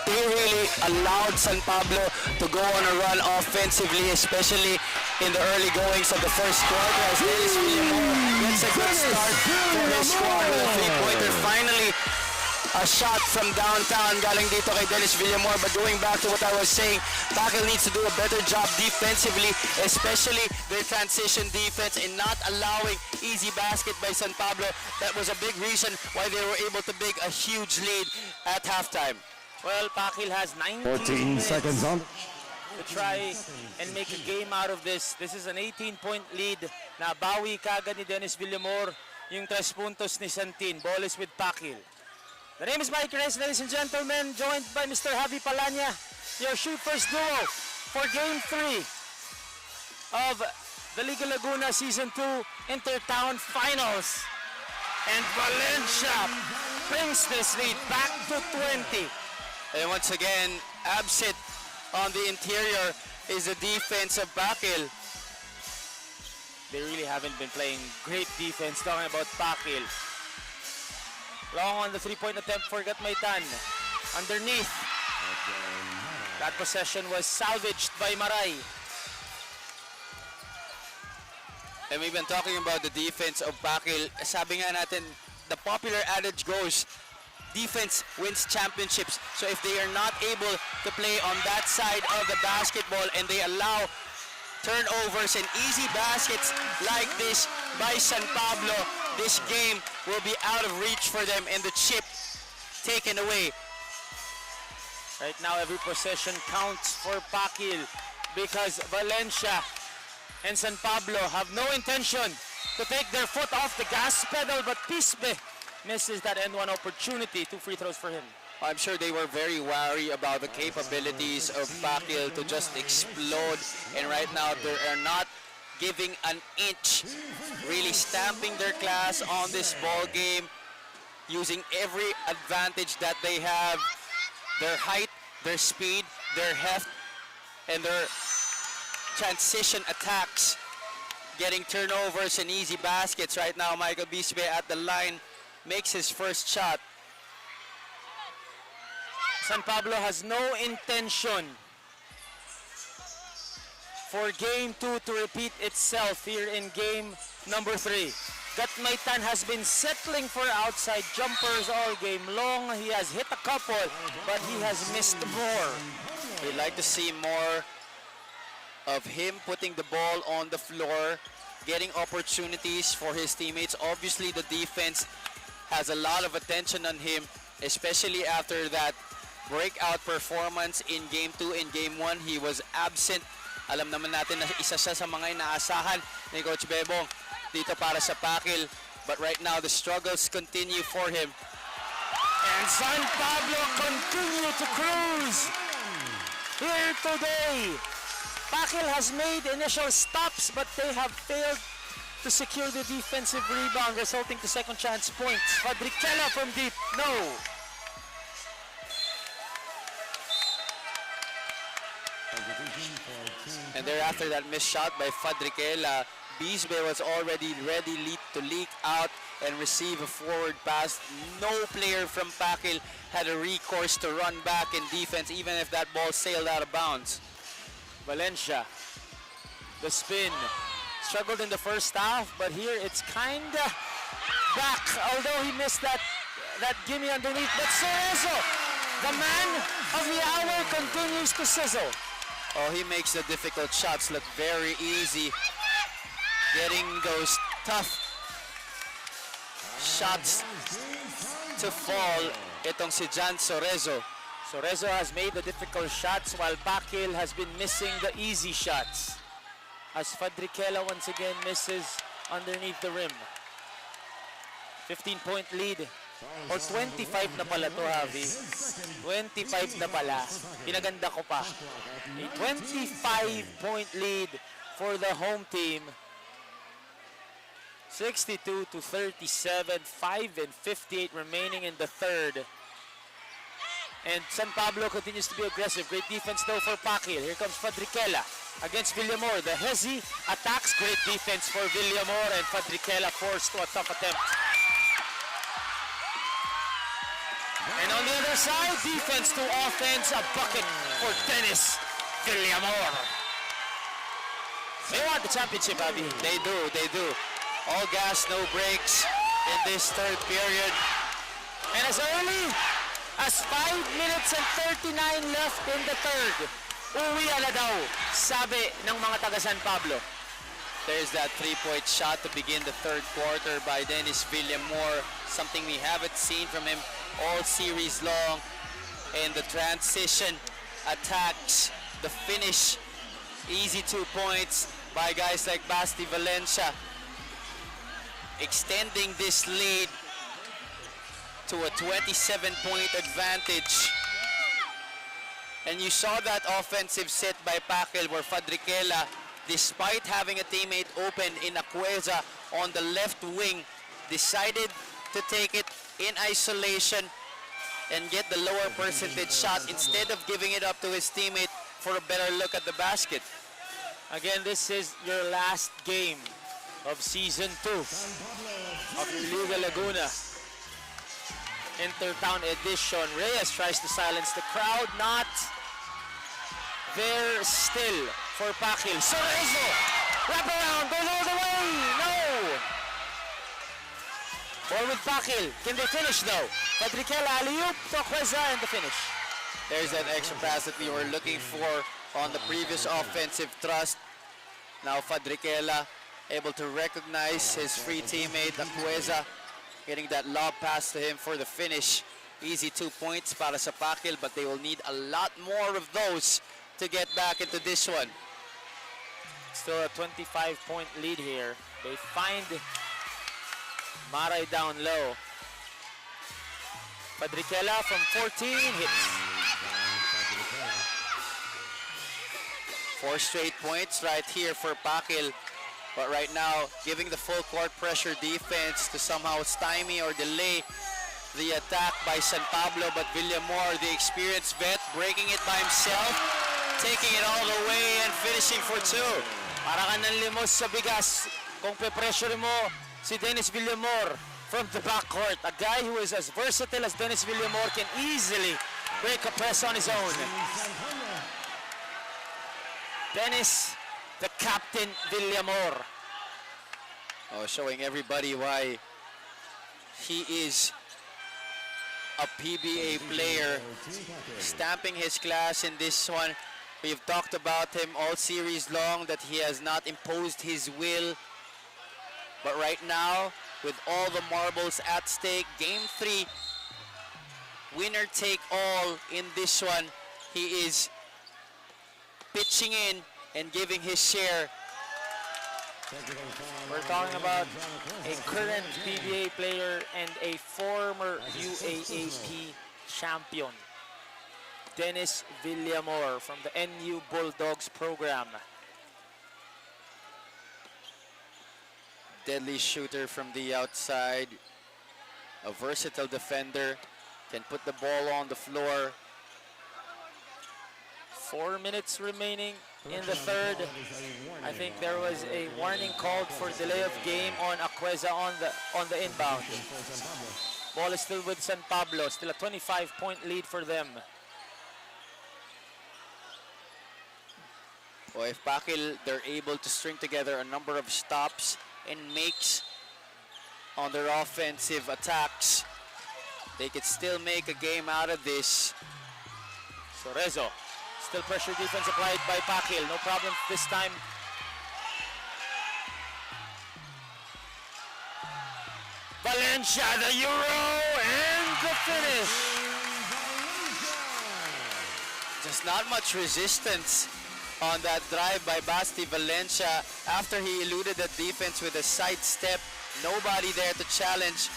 S3: they really allowed San Pablo to go on a run offensively, especially in the early goings of the first quarter as Dennis Villamor gets a good start for his squad with a three-pointer. Finally, a shot from downtown galing dito kay Dennis Villamor. But going back to what I was saying, Pakil needs to do a better job defensively, especially their transition defense, and not allowing easy basket by San Pablo. That was a big reason why they were able to make a huge lead at halftime.
S8: Well, Pakil has 19
S6: seconds on.
S8: to try and make a game out of this. This is an 18-point lead na bawi kagad ni Dennis Villamor yung 3 puntos ni Santin. Ball is with Pakil. The name is Mike Reyes, ladies and gentlemen, joined by Mr. Javi Palanya, your shooters duo for Game 3 of the Liga Laguna Season 2 Intertown Finals. And Valencia brings this lead back to 20.
S3: And once again, absent on the interior is the defense of Pakil.
S8: They really haven't been playing great defense. Talking about Pakil. Long on the three-point attempt for Gatmaitan. Underneath. That possession was salvaged by Maray.
S3: And we've been talking about the defense of Pakil. Sabi nga natin, the popular adage goes, defense wins championships. So if they are not able to play on that side of the basketball and they allow turnovers and easy baskets like this by San Pablo, this game will be out of reach for them and the chip taken away.
S8: Right now, every possession counts for Pakil because Valencia and San Pablo have no intention to take their foot off the gas pedal, but Pisbe misses that end one opportunity. 2 free throws for him.
S3: I'm sure they were very wary about the capabilities of Pakil to just explode, and right now they are not giving an inch, really stamping their class on this ball game, using every advantage that they have, their height, their speed, their heft, and their transition attacks, getting turnovers and easy baskets. Right now, Michael Bisbe at the line makes his first shot.
S8: San Pablo has no intention for Game 2 to repeat itself here in Game number 3. Gatmaitan has been settling for outside jumpers all game long. He has hit a couple, but he has missed more.
S3: We'd like to see more of him putting the ball on the floor, getting opportunities for his teammates. Obviously, the defense has a lot of attention on him, especially after that breakout performance in Game 2 and Game 1. He was absent. Alam naman natin na isa siya sa mga inaasahan ni Coach Bebong dito para sa Pakil. But right now, the struggles continue for him. And San Pablo continue to cruise here today. Pakil has made initial stops, but they have failed to secure the defensive rebound, resulting to second chance points. Fadrikela from deep, no. And thereafter that missed shot by Fadrikela, Bisbe was already ready to leak out and receive a forward pass. No player from Pakil had a recourse to run back in defense, even if that ball sailed out of bounds. Valencia, the spin. Struggled in the first half, but here it's kinda back, although he missed that gimme underneath. But Cerezo, the man of the hour, continues to sizzle. Oh, he makes the difficult shots look very easy. Getting those tough shots to fall. Itong si Jan Cerezo. Cerezo has made the difficult shots while Pakil has been missing the easy shots. As Fadrikela once again misses underneath the rim. 15-point lead. Or 25 na pala to, Javi. 25 na pala. Pinaganda ko pa. A 25-point lead for the home team. 62-37, 5:58 remaining in the third. And San Pablo continues to be aggressive. Great defense though for Pakil. Here comes Fadrikela against Villamor. The Hezi attacks. Great defense for Villamor, and Fadrikela forced to a tough attempt. And on the other side, defense to offense, a bucket for Dennis Villamor. They want the championship, Abby. They do. All gas, no brakes in this third period. And as early as 5 minutes and 39 left in the third, uwi na daw, sabi ng mga taga San Pablo. There's that three-point shot to begin the third quarter by Dennis Villamor, something we haven't seen from him all series long. And the transition attacks, the finish, easy 2 points by guys like Basti Valencia, extending this lead to a 27-point advantage. And you saw that offensive set by Pakil where Fadrikela, despite having a teammate open in Acueza on the left wing, decided to take it in isolation and get the lower percentage shot instead of giving it up to his teammate for a better look at the basket. Again, this is your last game of Season 2 of Liga Laguna Intertown edition. Reyes tries to silence the crowd, not there still for Pakil. Cerezo, wrap around, goes all the way, no! Or with Pakil, can they finish though? Fadrikela, alley-oop, Tokweza, and the finish. There's that extra pass that we were looking for on the previous offensive thrust. Now Fadrikela able to recognize his free teammate, Tokweza, getting that lob pass to him for the finish. Easy 2 points para sa Pakil, but they will need a lot more of those to get back into this one. Still a 25-point lead here. They find Maray down low. Fadrikela from 14 hits. 4 straight points right here for Pakil. But right now, giving the full court pressure defense to somehow stymie or delay the attack by San Pablo. But Villamor, the experienced vet, breaking it by himself, taking it all the way and finishing for 2. Para ka ng limos sa bigas kung pe-pressure mo si Dennis Villamor from the backcourt. A guy who is as versatile as Dennis Villamor can easily break a press on his own. Dennis, the captain Villamor. Oh, showing everybody why he is a PBA player, stamping his class in this one. We've talked about him all series long, that he has not imposed his will. But right now, with all the marbles at stake, Game 3, winner take all in this one, he is pitching in and giving his share
S8: We're talking about a current PBA player and a former UAAP champion, Dennis Villamor from the NU Bulldogs program.
S3: Deadly shooter from the outside, a versatile defender, can put the ball on the floor.
S8: 4 minutes remaining in the third. I think there was a warning called for delay of game on Aqueza on the inbound. Ball is still with San Pablo, still a 25-point lead for them.
S3: Well, if Pakil, they're able to string together a number of stops and makes on their offensive attacks, they could still make a game out of this.
S8: Sorezo, still pressure defense applied by Pakil, no problem this time. Valencia, the Euro, and the finish.
S3: Just not much resistance on that drive by Basti Valencia after he eluded the defense with a sidestep. Nobody there to challenge.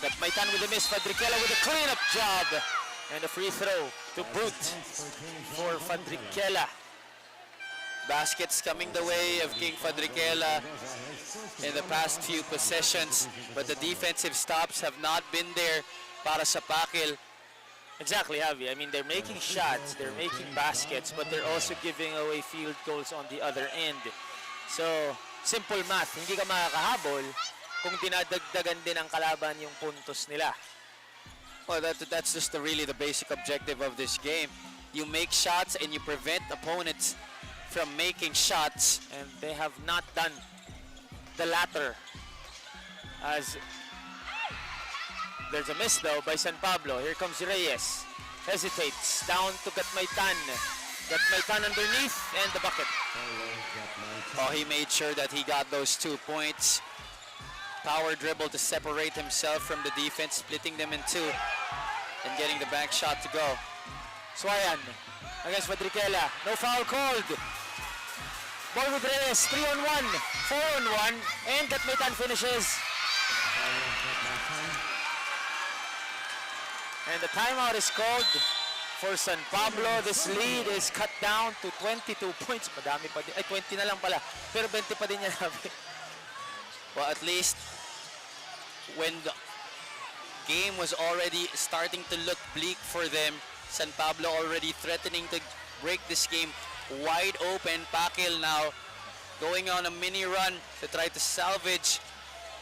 S8: Got Maitan with a miss, Fadriquela with a cleanup job. And a free throw to boot for Fadriquela.
S3: Baskets coming the way of King Fadriquela in the past few possessions, but the defensive stops have not been there para sa Pakil.
S8: Exactly, Javi. I mean, they're making shots, they're making baskets, but they're also giving away field goals on the other end. So, simple math, hindi ka makakahabol kung dinadagdagan din ng kalaban yung puntos nila.
S3: Well, that's just really the basic objective of this game. You make shots and you prevent opponents from making shots.
S8: And they have not done the latter. As there's a miss though by San Pablo. Here comes Reyes. Hesitates. Down to Gatmaitan. Gatmaitan underneath and the bucket.
S3: Oh, he made sure that he got those 2 points. Power dribble to separate himself from the defense, splitting them in two and getting the back shot to go.
S8: Swayan against Fadriquela. No foul called. Ball with Reyes. 3-on-1. 4-on-1. And Gatmaitan finishes. And the timeout is called for San Pablo. This lead is cut down to 22 points. Madami pa din. Ay, 20 na lang pala. Pero 20 pa din yan.
S3: Well, at least when the game was already starting to look bleak for them, San Pablo already threatening to break this game wide open. Pakil now going on a mini run to try to salvage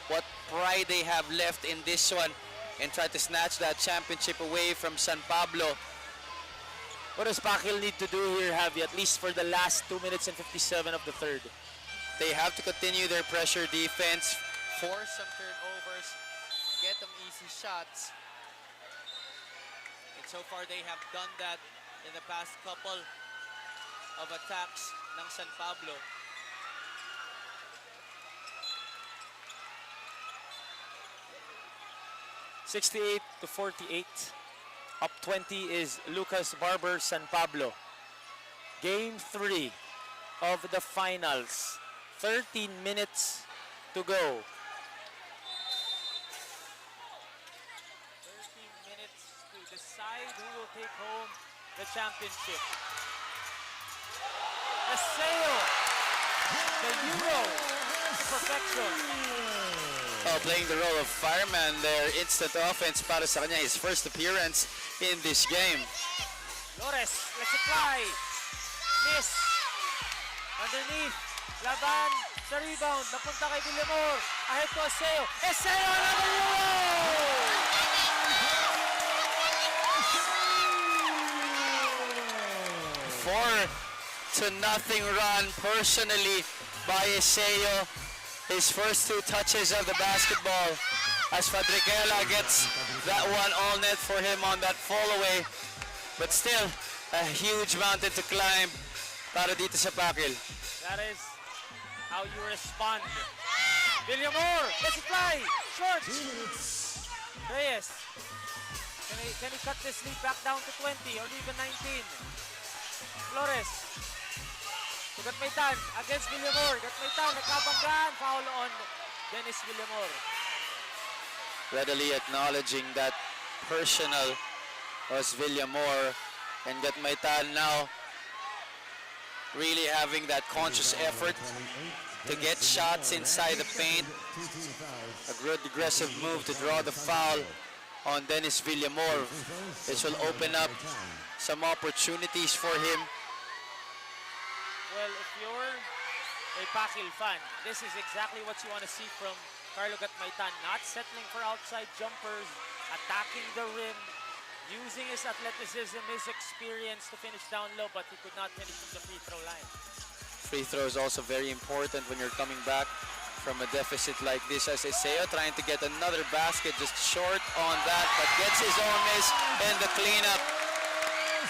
S3: what pride they have left in this one and try to snatch that championship away from San Pablo.
S8: What does Pakil need to do here, Javi, at least for the last 2 minutes and 57 of the third?
S3: They have to continue their pressure defense, force some turnovers, get them easy shots. And so far they have done that in the past couple of attacks ng San Pablo.
S8: (68-48). Up 20 is Lukkas, Barbers, San Pablo. Game 3 of the finals. 13 minutes to go. 13 minutes to decide who will take home the championship. Aseo, the Euro to perfection.
S3: Oh, playing the role of fireman there, instant offense para sa kanya, his first appearance in this game.
S8: Flores, let's apply. Miss. Underneath. Laban sa rebound. Napunta kay Villamor. Ahead to Aseo. Aseo, another
S3: Euro! 4-0 run personally by Aseo. His first 2 touches of the basketball as Fadriquela gets that one all net for him on that fall away. But still, a huge mountain to climb para dito sa Pakil.
S8: That is how you respond. Villamor, let's fly. Short. Reyes. Can he cut this lead back down to 20 or even 19? Flores. To Gatmaytan against Villamor. Gatmaytan, nagkabanggaan. Foul on Dennis Villamor.
S3: Readily acknowledging that personal was Villamor, and Gatmaytan now really having that conscious effort to get shots inside the paint. A good aggressive move to draw the foul on Dennis Villamor. This will open up some opportunities for him.
S8: Well, if you're a Pakil fan, this is exactly what you want to see from Carlo Gatmaytan. Not settling for outside jumpers, attacking the rim, using his athleticism, his experience to finish down low, but he could not finish from the free throw line.
S3: Free throw is also very important when you're coming back from a deficit like this, as Iseo trying to get another basket, just short on that, but gets his own miss and the cleanup.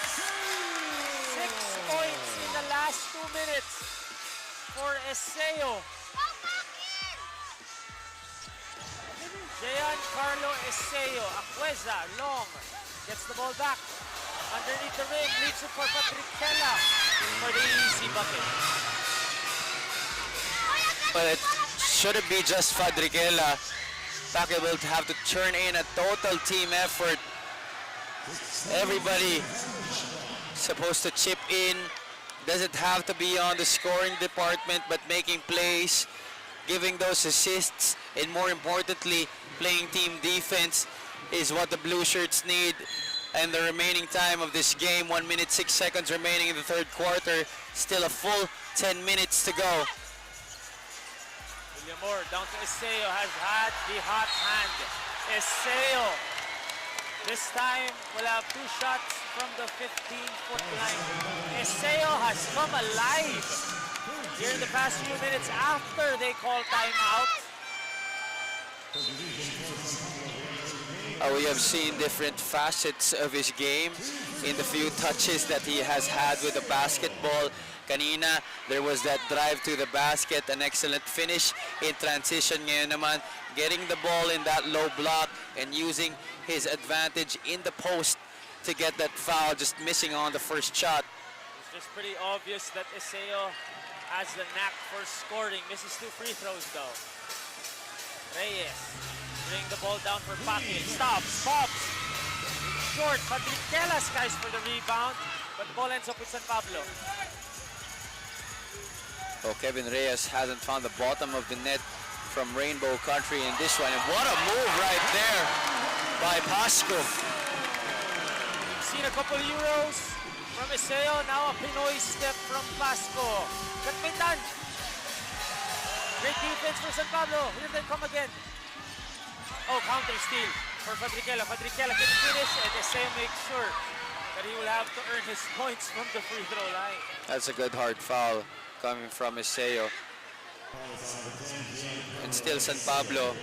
S8: 6 points in the last 2 minutes for Iseo. Giancarlo Iseo, Acueza, long, gets the ball back. Underneath the rim, leaves it for Patrickella for the easy bucket.
S3: But it shouldn't be just Fadriquela. Pakil will have to turn in a total team effort. Everybody supposed to chip in. Doesn't have to be on the scoring department, but making plays, giving those assists, and more importantly, playing team defense is what the blue shirts need. And the remaining time of this game, 1 minute 6 seconds remaining in the third quarter, still a full 10 minutes to go.
S8: Villamor down to Iseo, has had the hot hand. Iseo, this time will have 2 shots from the 15-foot line. Iseo has come alive here in the past few minutes after they call timeout.
S3: We have seen different facets of his game in the few touches that he has had with the basketball. Kanina, there was that drive to the basket, an excellent finish in transition. Ngayon naman, getting the ball in that low block and using his advantage in the post to get that foul, just missing on the first shot.
S8: It's just pretty obvious that Iseo has the knack for scoring. Misses 2 free throws though. Reyes bring the ball down for Pakil. Stops, pops. Short, Patrickella skies for the rebound, but the ball ends up with San Pablo.
S3: Oh, Kevin Reyes hasn't found the bottom of the net from Rainbow Country in this one. And what a move right there by Pasco.
S8: We've seen a couple Euros from Iseo, now a Pinoy step from Pasco. Gatmaytan. Great defense for San Pablo. Here they come again. Oh, counter steal for Fadriquella. Fadriquella can finish, and Iseo makes sure that he will have to earn his points from the free throw line.
S3: That's a good hard foul coming from Iseo. And still San Pablo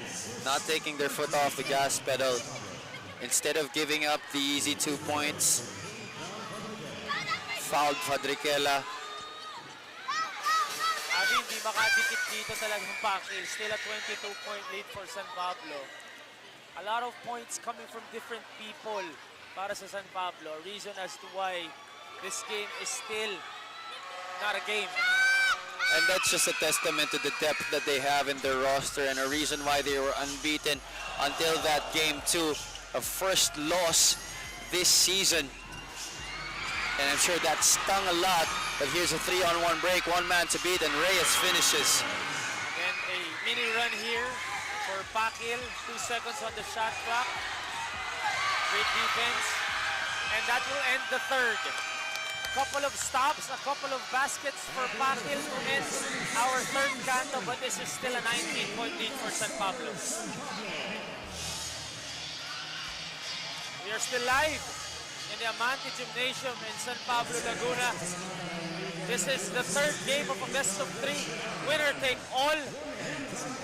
S3: not taking their foot off the gas pedal. Instead of giving up the easy 2 points, fouled Fadriquella.
S8: Hindi makadikit dito talagang Pakil. Still a 22-point lead for San Pablo. A lot of points coming from different people para sa San Pablo. A reason as to why this game is still not a game.
S3: And that's just a testament to the depth that they have in their roster, and a reason why they were unbeaten until that game 2, a first loss this season. And I'm sure that stung a lot, but here's a 3-on-1 break, 1 man to beat, and Reyes finishes.
S8: Again, a mini run here for Pakil. 2 seconds on the shot clock. Great defense. And that will end the third. A couple of stops, a couple of baskets for Pakil to end our third canto, but this is still a 19-point lead for San Pablo. We are still live in the Amante Gymnasium in San Pablo, Laguna. This is the third game of a best of 3. Winner take all.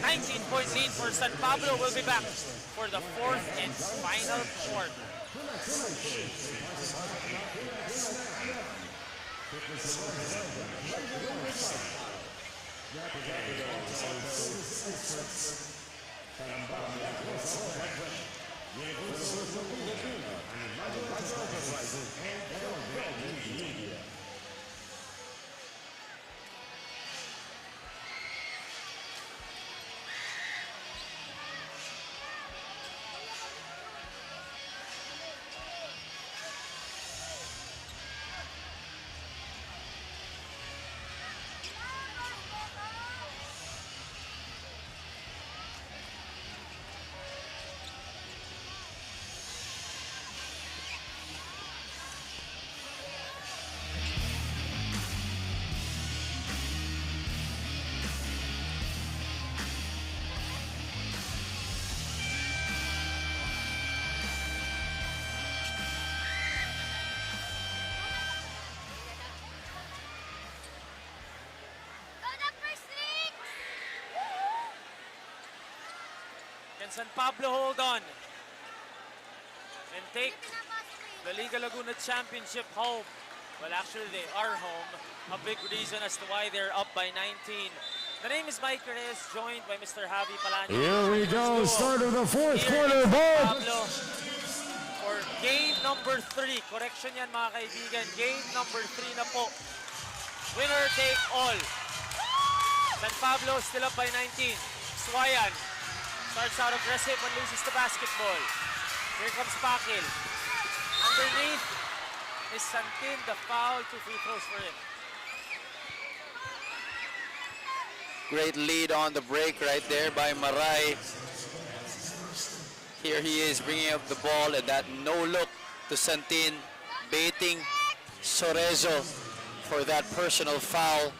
S8: 19-point lead for San Pablo. Will be back for the 4th and final quarter. Can San Pablo hold on and take the Liga Laguna Championship home? Well, actually, they are home. A big reason as to why they're up by 19. The name is Mike Reyes, joined by Mr. Javi Palani.
S6: Here we go, start of the fourth
S8: Here
S6: quarter
S8: is
S6: ball.
S8: Pablo for game number 3. Correction yan mga kaibigan. Game number 3 na po. Winner take all. San Pablo still up by 19. Swayan starts out aggressive and loses the basketball. Here comes Pakil. Underneath is Santin, the foul. 2 free throws for him.
S3: Great lead on the break right there by Maray. Here he is bringing up the ball and that no look to Santin, baiting Sorezo for that personal foul.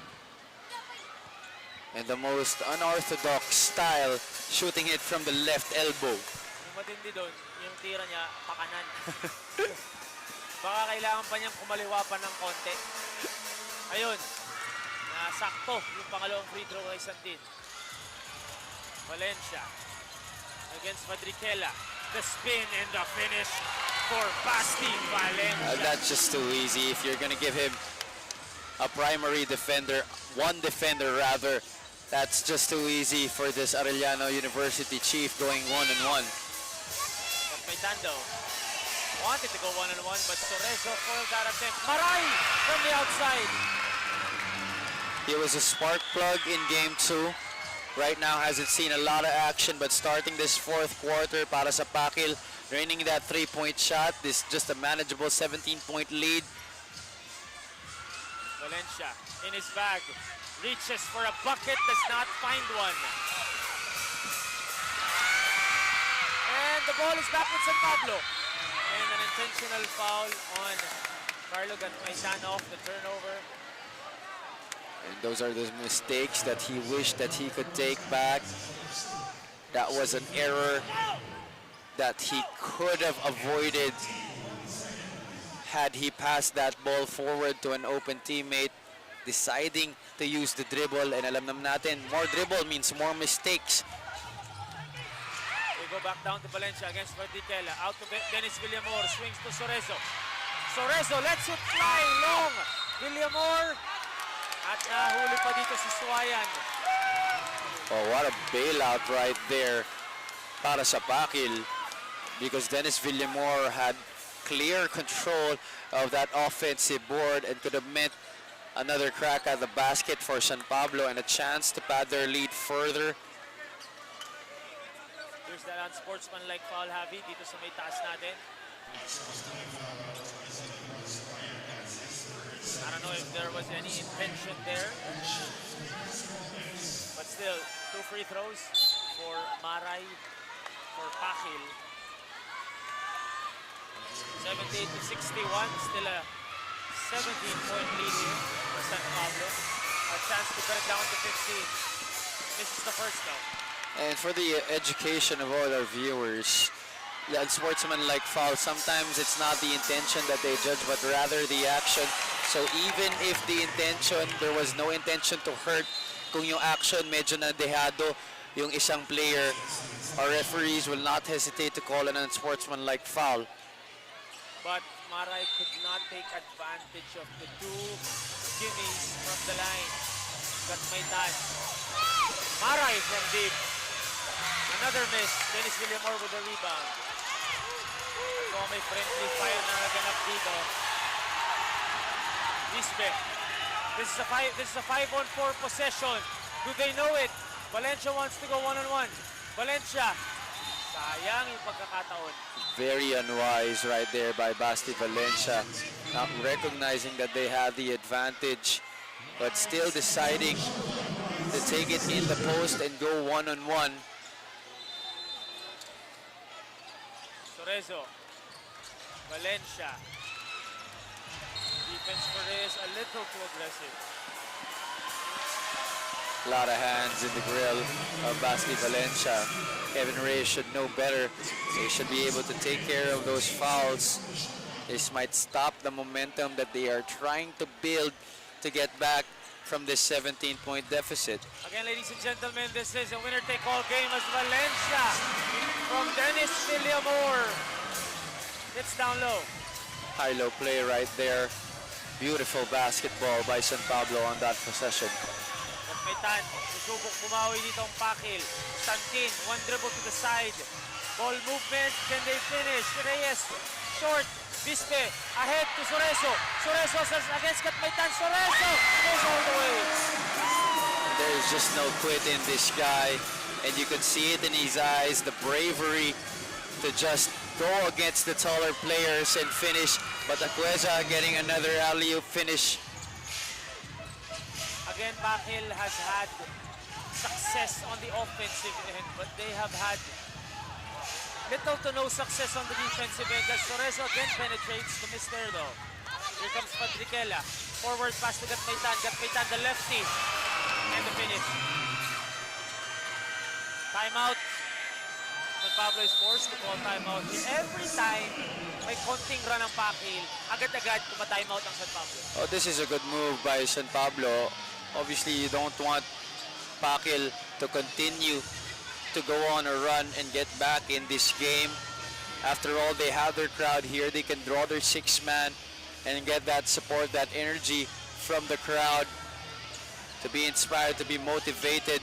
S3: And the most unorthodox style, shooting it from the left elbow.
S8: Yung matindi doon, yung tira niya, pakanan. Baka kailangan pa niyang kumaliwa pa ng konti. Ayun, nasakto yung pangalawang free throw kay Santin. Valencia against Madriquela. The spin and the finish for Basti Valencia.
S3: That's just too easy. If you're going to give him a primary defender, one defender rather, that's just too easy for this Arellano University Chief going one-on-one.
S8: Campetando wanted to go one-on-one, but Sorezo foiled that attempt. Maray from the outside.
S3: He was a spark plug in game 2. Right now hasn't seen a lot of action, but starting this fourth quarter para sa Pakil, draining that 3-point shot. This just a manageable 17-point lead.
S8: Valencia in his bag, reaches for a bucket, does not find one. And the ball is back with San Pablo. And an intentional foul on Carlo Gatmaitan off the turnover.
S3: And those are the mistakes that he wished that he could take back. That was an error that he could have avoided had he passed that ball forward to an open teammate, deciding to use the dribble. And alam naman natin, more dribble means more mistakes.
S8: We go back down to Valencia against Madriquela. Out to Dennis Villamor, swings to Sorezo. Sorezo lets it fly long. Villamor. At nahuli pa dito si Swayan.
S3: Oh, what a bailout right there para sa Pakil, because Dennis Villamor had clear control of that offensive board and could have meant another crack at the basket for San Pablo and a chance to pad their lead further.
S8: Here's that unsportsmanlike foul, Javi, dito sa may taas natin. I don't know if there was any intention there. But still, 2 free throws for Maray, for Pakil. 78-61, still a 17-point lead here for San Pablo. A chance to cut it down to 15. This is the first though.
S3: And for the education of all our viewers, the unsportsmanlike foul, sometimes it's not the intention that they judge, but rather the action. So even if the intention, there was no intention to hurt, kung yung action medyo na dehado yung isang player, our referees will not hesitate to call an unsportsmanlike foul.
S8: But Maray could not take advantage of the 2 gimmies from the line. Got my touch. Maray from deep. Another miss. Dennis Villamor with the rebound. Ito may friendly fire na naganap dito. Isbe. This is a 5-on-4 possession. Do they know it? Valencia wants to go one-on-one. Valencia. Sayang yung pagkakataon.
S3: Very unwise right there by Basti Valencia, not recognizing that they had the advantage, but still deciding to take it in the post and go one-on-one.
S8: Sorezo. Valencia. Defense for this a little too aggressive.
S3: A lot of hands in the grill of Basti Valencia. Kevin Reyes should know better. They should be able to take care of those fouls. This might stop the momentum that they are trying to build to get back from this 17-point deficit.
S8: Again, ladies and gentlemen, this is a winner-take-all game as Valencia from Dennis Villamor. It's down low.
S3: High-low play right there. Beautiful basketball by San Pablo on that possession.
S8: Maitan, susubok pumawi dito ang Pakil. Stankin, one dribble to the side. Ball movement, can they finish? Reyes, short. Bispe, ahead to Soreso. Soreso against Maitan. Soreso goes all the way.
S3: There's just no quit in this guy. And you could see it in his eyes, the bravery to just go against the taller players and finish. But Acueza getting another alley-oop finish.
S8: Again, Pakil has had success on the offensive end, but they have had little to no success on the defensive end. As Soreso again penetrates, the miss there though. Here comes Patriquela. Forward pass to Gatmaitan. Gatmaitan, the lefty. And the finish. Timeout. San Pablo is forced to call timeout here. Every time may konting run ang Pakil, agad-agad kuma-timeout ang San Pablo.
S3: Oh, this is a good move by San Pablo. Obviously, you don't want Pakil to continue to go on a run and get back in this game. After all, they have their crowd here. They can draw their six-man and get that support, that energy from the crowd to be inspired, to be motivated,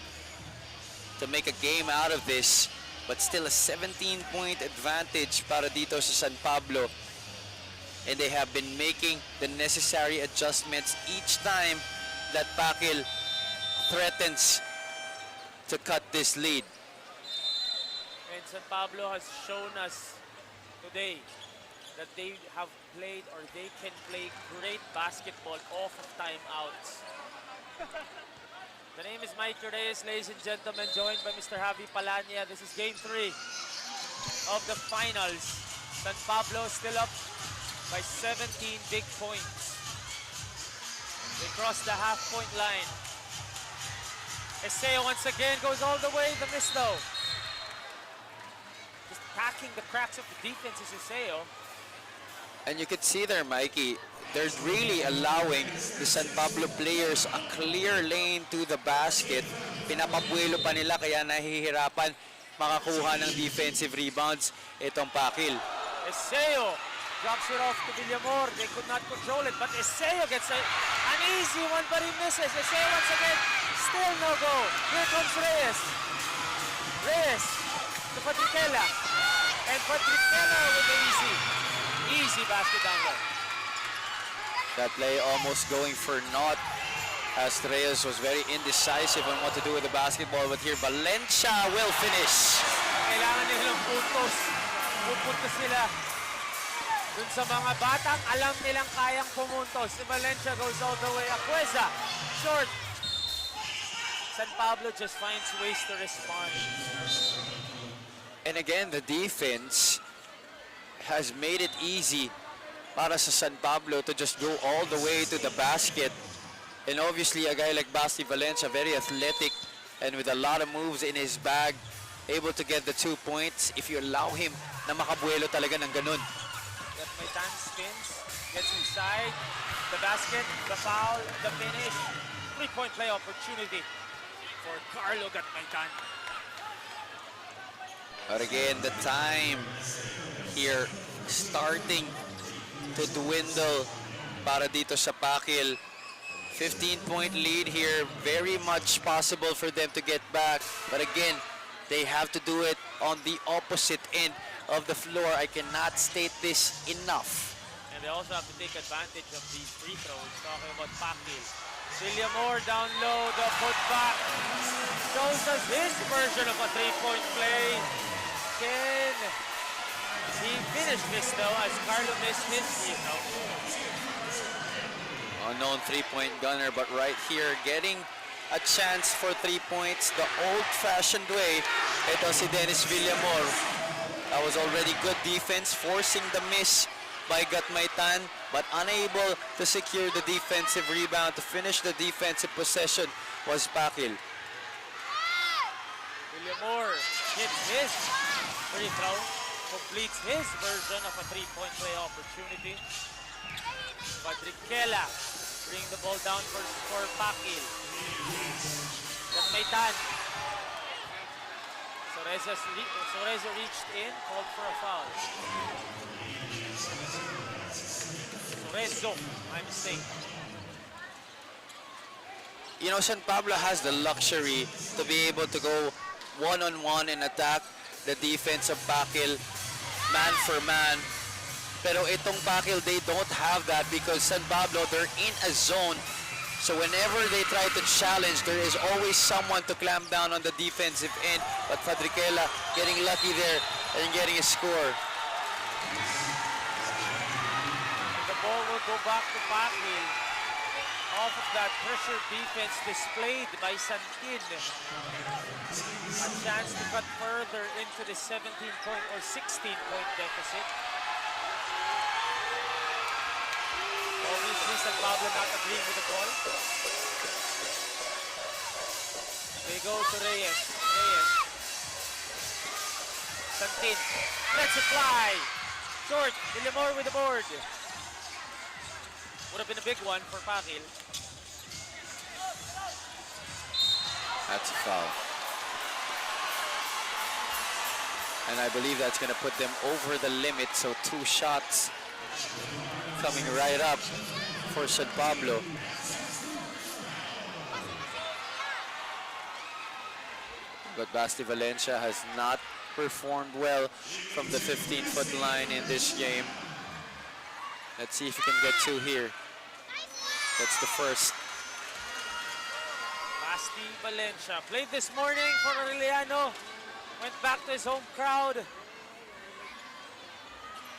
S3: to make a game out of this. But still a 17-point advantage para dito sa San Pablo. And they have been making the necessary adjustments each time that Pakil threatens to cut this lead.
S8: And San Pablo has shown us today that they have played, or they can play great basketball off of timeouts. The name is Mike Reyes, ladies and gentlemen, joined by Mr. Javi Palanya. This is game 3 of the finals. San Pablo still up by 17 big points. They cross the half-point line. Eseo once again goes all the way, the miss though. Just packing the cracks of the defense is Eseo.
S3: And you could see there, Mikey, they're really allowing the San Pablo players a clear lane to the basket. Pinapabuelo pa nila kaya nahihirapan makakuha ng defensive rebounds itong Pakil.
S8: Eseo drops it off to Villamor. They could not control it, but Eseo gets an easy one, but he misses. Eseo once again, still no go. Here comes Reyes. Reyes to Patriquela. And Patriquela with the easy basket down low.
S3: That play almost going for naught, as Reyes was very indecisive on what to do with the basketball. But here, Valencia will finish.
S8: Kailangan nilang puntos. Pupuntos sila dun sa mga batang alam nilang kayang pumuntos. Si Valencia goes all the way. Acueza, short. San Pablo just finds ways to respond.
S3: And again, the defense has made it easy para sa San Pablo to just go all the way to the basket. And obviously, a guy like Basti Valencia, very athletic and with a lot of moves in his bag, able to get the 2 points if you allow him na makabuelo talaga ng ganun.
S8: Gatmaitan spins, gets inside, the basket, the foul, the finish. 3-point play opportunity for Carlo Gatmaitan.
S3: But again, the time here starting to dwindle para dito sa Pakil. 15-point lead here, very much possible for them to get back. But again, they have to do it on the opposite end of the floor. I cannot state this enough.
S8: And they also have to take advantage of these free throws. Talking about Pakil. Villamor down low, the putback. Shows us his version of a 3-point play. Can he finish this though, as Carlo missed his free throw?
S3: Unknown 3-point gunner, but right here getting a chance for 3 points the old-fashioned way. Ito si Dennis Villamor. That was already good defense, forcing the miss by Gatmaitan, but unable to secure the defensive rebound. To finish the defensive possession was Pakil.
S8: Villamor hits his free throw, completes his version of a 3-point play opportunity. Patriquela bring the ball down for Pakil. Gatmaitan. Soreza reached in, called for a foul. Sorezo, my mistake.
S3: You know, San Pablo has the luxury to be able to go one-on-one and attack the defense of Pakil, man for man. Pero itong Pakil, they don't have that because San Pablo, they're in a zone. So whenever they try to challenge, there is always someone to clamp down on the defensive end. But Fadriquela getting lucky there and getting a score.
S8: The ball will go back to Pakil off of that pressure defense displayed by Santin. A chance to cut further into the 17-point or 16-point deficit. Obviously, San Pablo not agreeing with the call. They go to Reyes. Santin lets it fly. Short, Villamor with the board. Would have been a big one for Pakil.
S3: That's a foul. And I believe that's going to put them over the limit. So 2 shots coming right up for San Pablo. But Basti Valencia has not performed well from the 15-foot line in this game. Let's see if he can get 2 here. That's the first.
S8: Basti Valencia played this morning for Aureliano. Went back to his home crowd.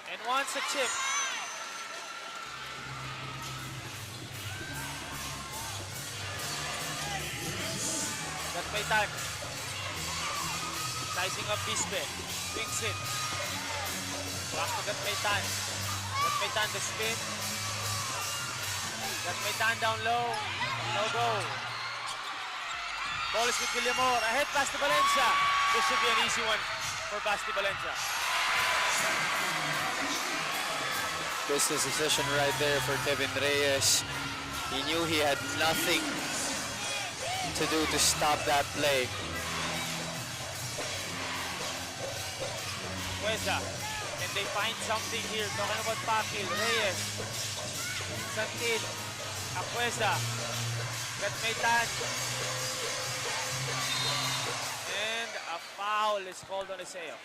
S8: And wants a chip. Gatmaitan. Sizing up Bisbe. Swings it. Back to Gatmaitan. Gatmaitan the spin. Gatmaitan down low. No go. Ball is with Villamor. Ahead Basti Valencia. This should be an easy one for Basti Valencia.
S3: Business decision right there for Kevin Reyes. He knew he had nothing to do to stop that play.
S8: Cueza. Can they find something here? Talking about Pakil. Reyes. Santin. Acueza. Gatmaitan. And a foul is called on Iseo.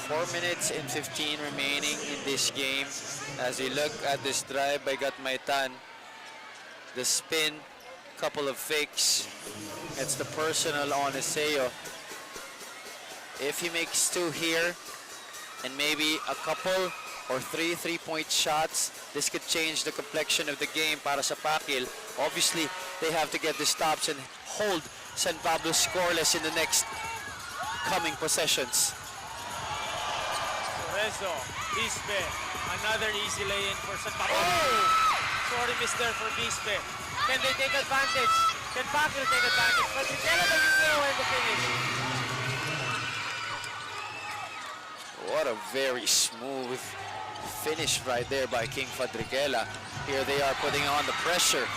S3: Four minutes and 15 remaining in this game. As we look at this drive by Gatmaitan, the spin, couple of fakes. It's the personal on Iseo. If he makes 2 here, and maybe a couple or 3 3-point shots, this could change the complexion of the game para sa Pakil. Obviously, they have to get the stops and hold San Pablo scoreless in the next coming possessions.
S8: Rezo, Bisbe, another easy lay-in for San Pablo. Oh! Sorry, miss there for Bisbe. Can they take advantage? Can Pakil take advantage? But it's never in the finish.
S3: What a very smooth finish right there by King Fadriquela. Here they are putting on the pressure.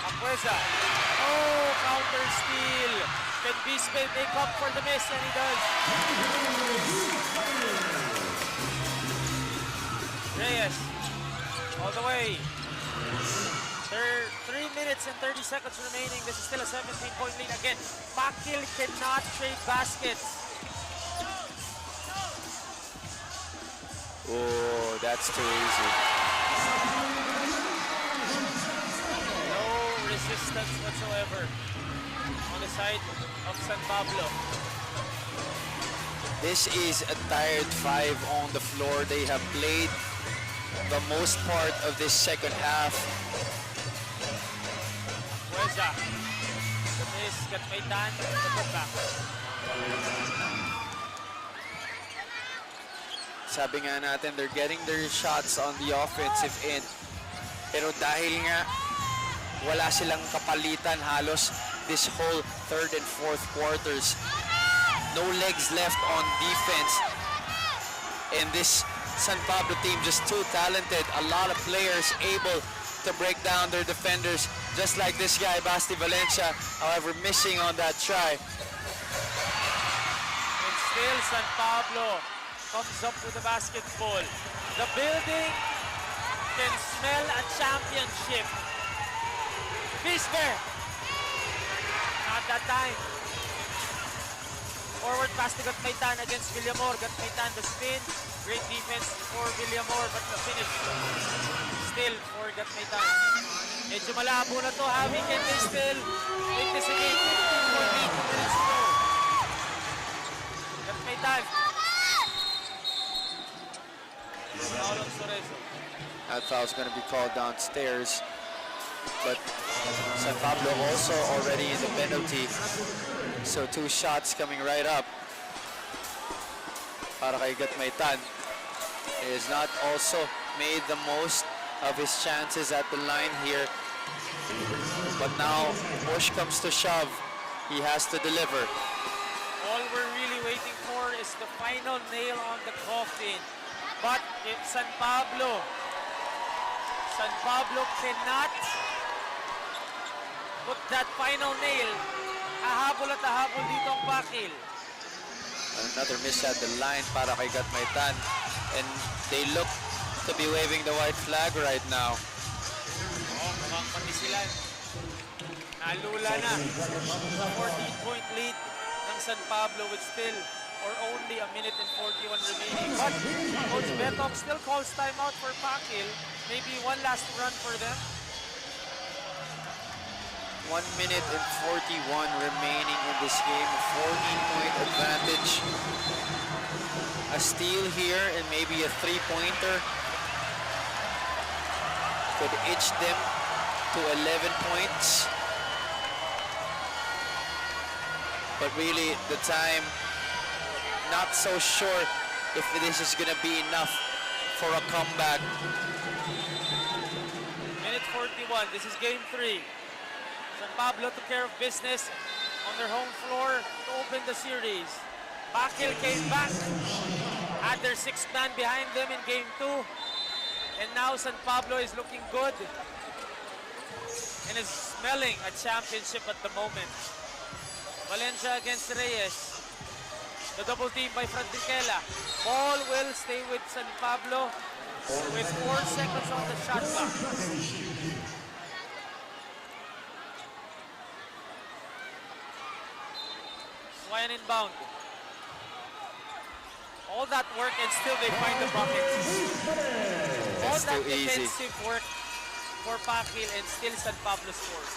S8: Acueza. Oh, counter steal. Can Bisbe make up for the miss? And he does. Reyes. All the way. There are 3 minutes and 30 seconds remaining. This is still a 17-point lead. Again, Pakil cannot trade baskets.
S3: Oh, that's too easy.
S8: No resistance whatsoever on the side of San Pablo.
S3: This is a tired 5 on the floor. They have played the most part of this second half.
S8: Cueza. The miss, Gatmaitan, the putback.
S3: Sabi nga natin, they're getting their shots on the offensive end. Pero dahil nga wala silang kapalitan halos this whole 3rd and 4th quarters, no legs left on defense. And this San Pablo team just too talented. A lot of players able to break down their defenders, just like this guy, Basti Valencia, however, missing on that try.
S8: And still San Pablo comes up with the basketball. The building can smell a championship. Bisber. Not that time. Forward pass to Gatmaitan against Villamor. Gatmaitan the spin. Great defense for Villamor, but the finish still for Gatmaitan. Medyo malabo na to. Javi, can they still make this again? 14 minutes to go. Gatmaitan.
S3: That foul's going to be called downstairs. But San Pablo also already in the penalty. So 2 shots coming right up. Para kay Gatmaitan. He has not also made the most of his chances at the line here. But now, push comes to shove. He has to deliver.
S8: All we're really waiting for is the final nail on the coffin. But if San Pablo cannot put that final nail, hahabol at hahabol dito ang Pakil.
S3: Another miss at the line para kay Gatmaitan. And they look to be waving the white flag right now.
S8: Oh, mukhang pati sila. Nalula na. 14-point lead ng San Pablo with still or only a minute and 41 remaining. But Coach Betong still calls timeout for Pakil. Maybe one last run for them.
S3: 1 minute and 41 remaining in this game. A 14-point advantage. A steal here and maybe a 3-pointer could itch them to 11 points. But really, the time, not so sure if this is going to be enough for a comeback.
S8: Minute 41. This is game 3. San Pablo took care of business on their home floor to open the series. Pakil came back, had their 6th man behind them in game 2. And now San Pablo is looking good and is smelling a championship at the moment. Valencia against Reyes. The double team by Fradriquela. Ball will stay with San Pablo with 4 seconds on the shot clock. Swyan inbound. All that work and still they find the buckets. All
S3: That's
S8: that
S3: too easy.
S8: defensive work for Pakil and still San Pablo scores.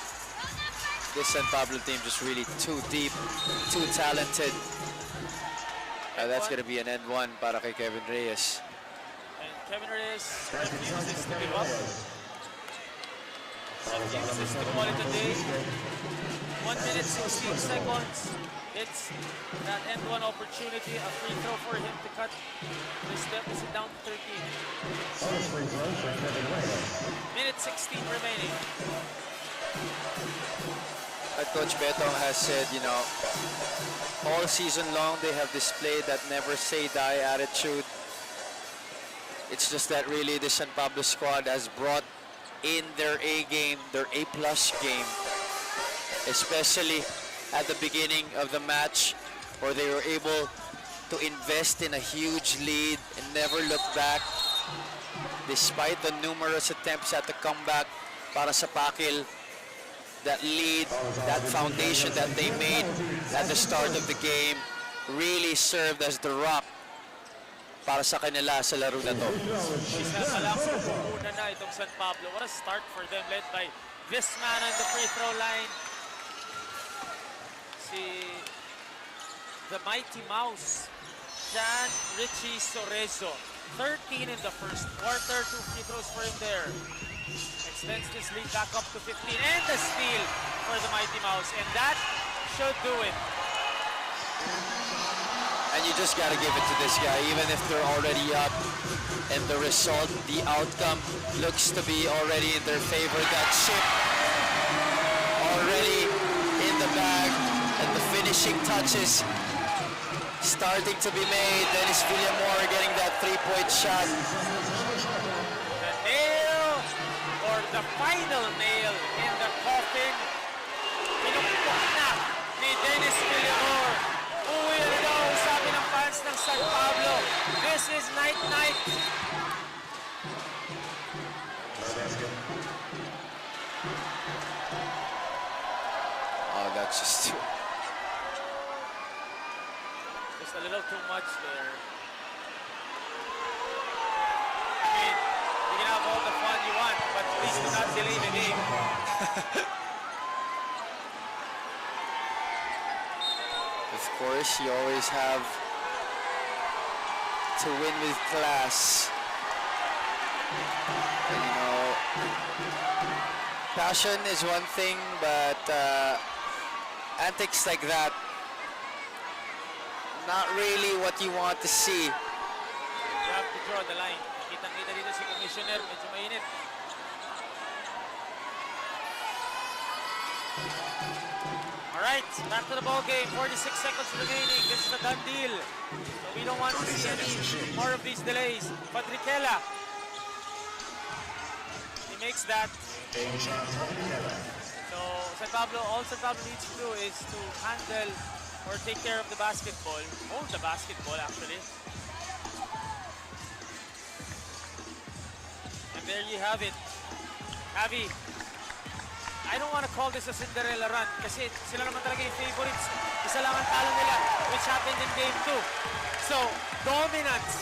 S3: This San Pablo team just really too deep, too talented. That's going to be an end one para kay Kevin Reyes.
S8: And Kevin Reyes refuses to give up. Refuses to call it a day. 1 minute, 16 seconds. It's that end one opportunity, a free throw for him to cut this deficit down to 13. Minute 16 remaining.
S3: But Coach Betong has said, you know, all season long they have displayed that never say die attitude. It's just that really the San Pablo squad has brought in their A game, their A+ game, especially at the beginning of the match where they were able to invest in a huge lead and never look back despite the numerous attempts at the comeback para sa Pakil. That lead, that foundation that they made at the start of the game really served as the rock para sa kanila sa laro na to.
S8: Isa pa lang una na itong San Pablo. What a start for them, led by this man on the free throw line. The Mighty Mouse, Jan Richie Sorezo. 13 in the first quarter, 2 free throws for him there. Extends this lead back up to 15, and the steal for the Mighty Mouse, and that should do it.
S3: And you just got to give it to this guy, even if they're already up. And the result, the outcome, looks to be already in their favor. That chip already in the bag, and the finishing touches starting to be made. Dennis Villamor getting that three-point shot.
S8: The nail or the final nail in the coffin. Pinukpok na ni Dennis Villamor. Uwi na daw, sabi ng fans ng San Pablo. This is night-night.
S3: Oh, that's just too...
S8: Just a little too much there. I mean, you can have all the fun you want, but please do not delay the game.
S3: Of course, you always have to win with class. And, you know, passion is one thing, but antics like that, not really what you want to see.
S8: You have to draw the line. Kitang-kita dito si Commissioner, medyo mainit. Alright, back to the ball game. 46 seconds remaining. This is a done deal. So we don't want to see any more of these delays. Patriquela. He makes that. So San Pablo, all San Pablo needs to do is to handle or take care of the basketball. Hold the basketball actually. And there you have it. Javi. I don't want to call this a Cinderella run kasi sila naman talaga yung favorites. Isa lang ang talo nila, which happened in game 2. So, dominance.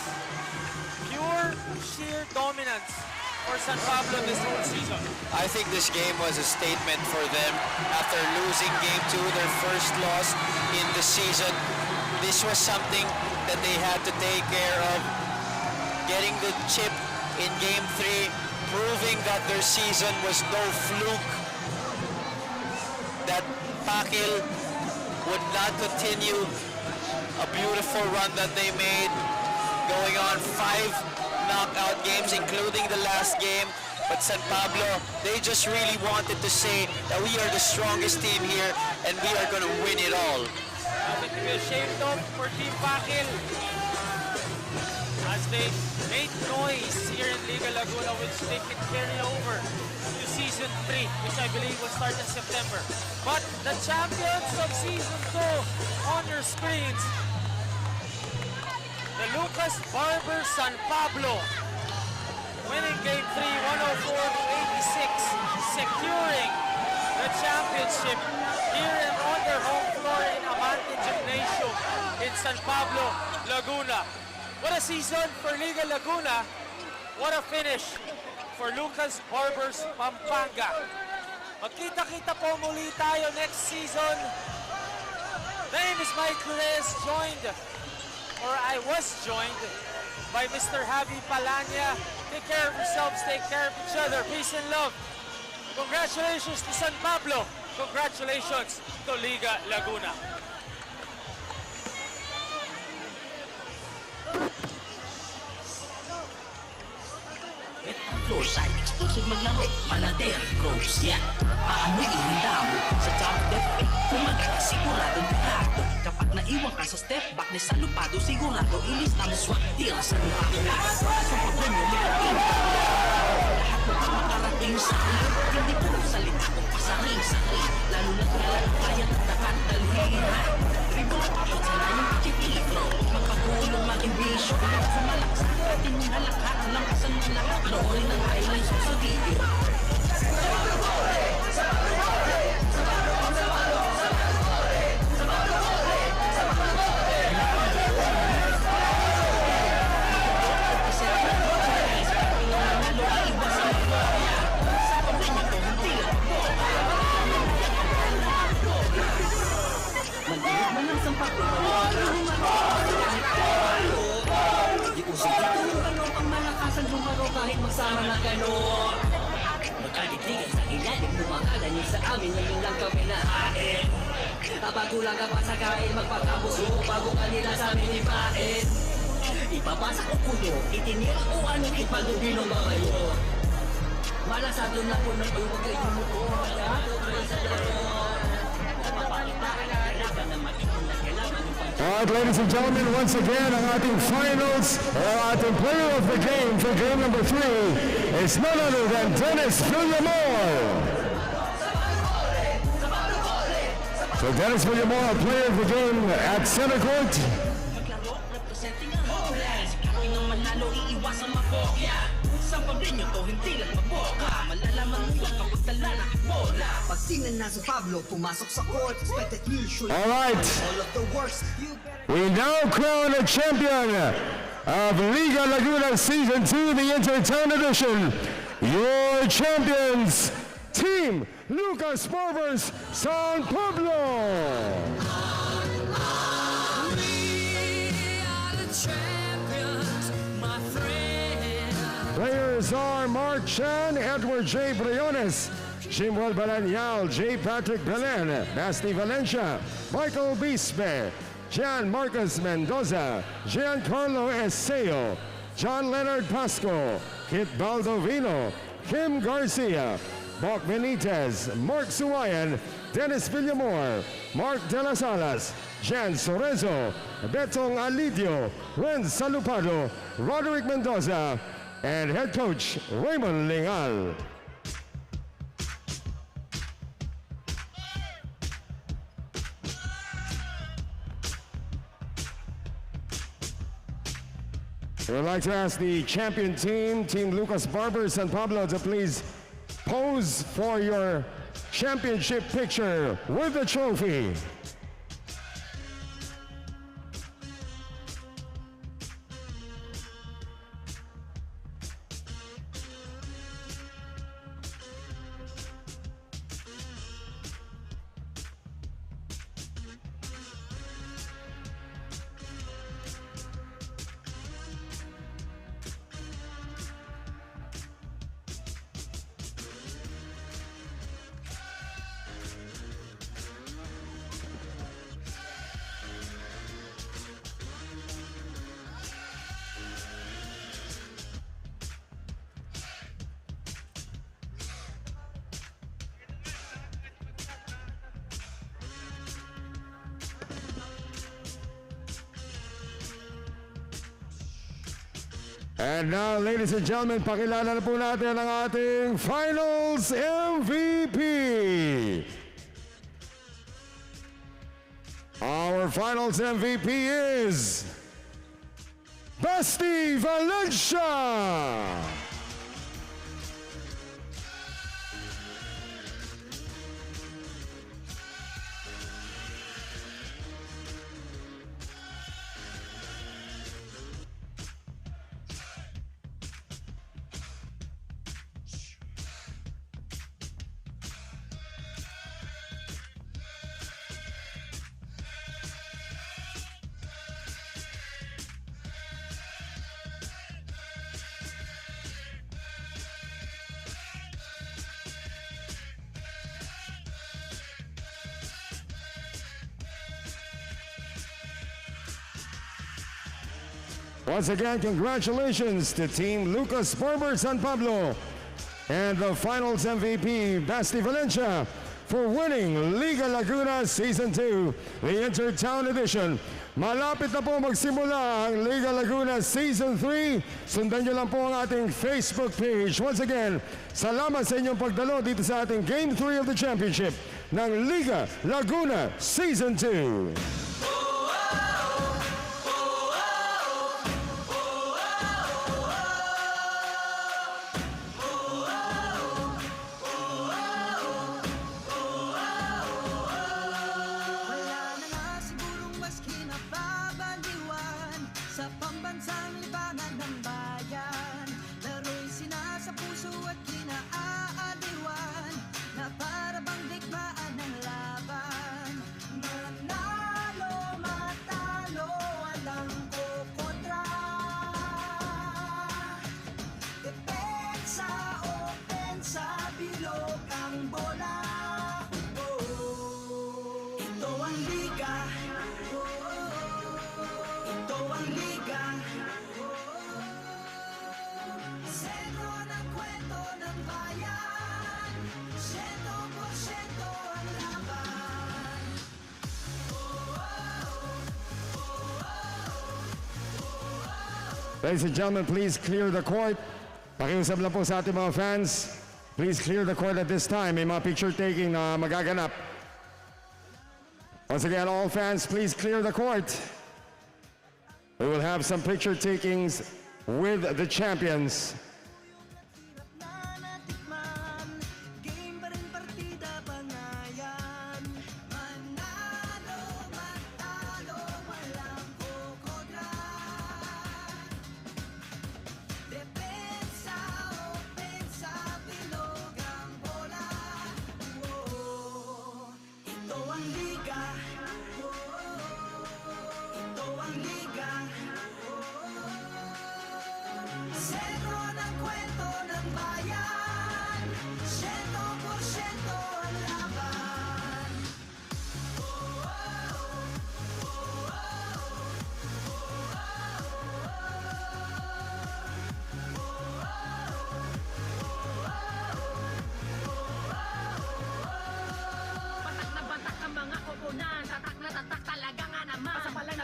S8: Pure, sheer dominance for San Pablo this whole season.
S3: I think this game was a statement for them after losing game 2, their first loss in the season. This was something that they had to take care of. Getting the chip in game 3, proving that their season was no fluke. That Pakil would not continue a beautiful run that they made, going on 5 knockout games, including the last game. But San Pablo, they just really wanted to say that we are the strongest team here and we are going to win it all.
S8: Nothing to be ashamed of for Team Pakil. As they made noise here in Liga Laguna, which they can carry over to Season 3, which I believe will start in September. But the champions of Season 2 on your screens, the Lukkas Barbers San Pablo, winning Game 3, 104-86, securing the championship here and on their home floor in Amante Gymnasium in San Pablo, Laguna. What a season for Liga Laguna. What a finish for Lukkas Barbers Pampanga. Magkita-kita po muli tayo next season. The name is Mike Reyes, I was joined by Mr. Javi Palanya. Take care of yourselves, take care of each other. Peace and love. Congratulations to San Pablo. Congratulations to Liga Laguna.
S9: Floor-side, exclusive maglaro, Panader, Gross, yan. Paano'y ihanda mo sa top def, kung magkakasiguradong pikado. Kapag naiwan ka sa step back na sa lupado, sigurado ilista mo swak deal sa lupa. Sa pagbanyo, may katinta. Lahat mo ang makarating sa akin, hindi puro salita kung pasaring-saring. Lalo na kung alam kaya natakan dalhin. Ribo, abot sa layong kititro, magpagulong maging bisyo. Sumalak sa atin ng halakha, lang kasan ng lahat. Panoorin ang highlights mo sa video. Mag-iit man ang sampak ko. Di ko sige ang malakasan lumaro kahit magsama na gano. Magkaditigan sa ilalim, lumakala niyo sa amin, ngayon lang kami na hain. Bago lang ka pa sa kain, magpapabusok bago kanila sa amin ipain. Ipapasa ko puno, itinira ko anong ipalubin ng mga yun. Malasado na po ng iwag kayo mo ko. Malasado kayo sa laro. Napapakita ka na kailangan na makikita kailangan yung pagkakas.
S6: Alright, ladies and gentlemen, once again, ang ating finals, ang ating player of the game for game number 3 is none other than Dennis Villamor. So Dennis Villamor, player of the game at center court.
S10: Pag tingnan na si Pablo, pumasok sa court, expected usually
S6: Alright,
S10: all of the works. You better
S6: we now crown a champion of Liga Laguna Season 2, the Intertown edition. Your champions, Team Lukkas Barbers San Pablo. Players are Mark Chan, Edward J. Briones, Jimwell Balanyal, J. Patrick Belen, Basti Valencia, Michael Bispe, Jan Marcos Mendoza, Giancarlo Eseo, John Leonard Pasco, Kit Baldovino, Kim Garcia, Bok Benitez, Mark Suwayan, Dennis Villamor, Mark De Las Alas, Jan Sorezo, Betong Alidio, Ren Salupado, Roderick Mendoza, and head coach Raymond Lingal. We would like to ask the champion team, Team Lukkas Barbers San Pablo, to please pose for your championship picture with the trophy. And now, ladies and gentlemen, pakilala na po natin ang ating Finals MVP. Our Finals MVP is Basti Valencia. Once again, congratulations to Team Lukkas Barbers San Pablo and the Finals MVP, Basti Valencia, for winning Liga Laguna Season 2, the Intertown Edition. Malapit na po magsimula ang Liga Laguna Season 3. Sundan nyo lang po ang ating Facebook page. Once again, salamat sa inyong pagdalo dito sa ating Game 3 of the Championship ng Liga Laguna Season 2.
S10: Para bang digmaan ng laban, manalo
S6: Ladies and gentlemen, please clear the court. Pakiusap lang po sa ating mga fans. Please clear the court at this time. May mga picture taking na magaganap. Once again, all fans, please clear the court. We will have some picture takings with the champions.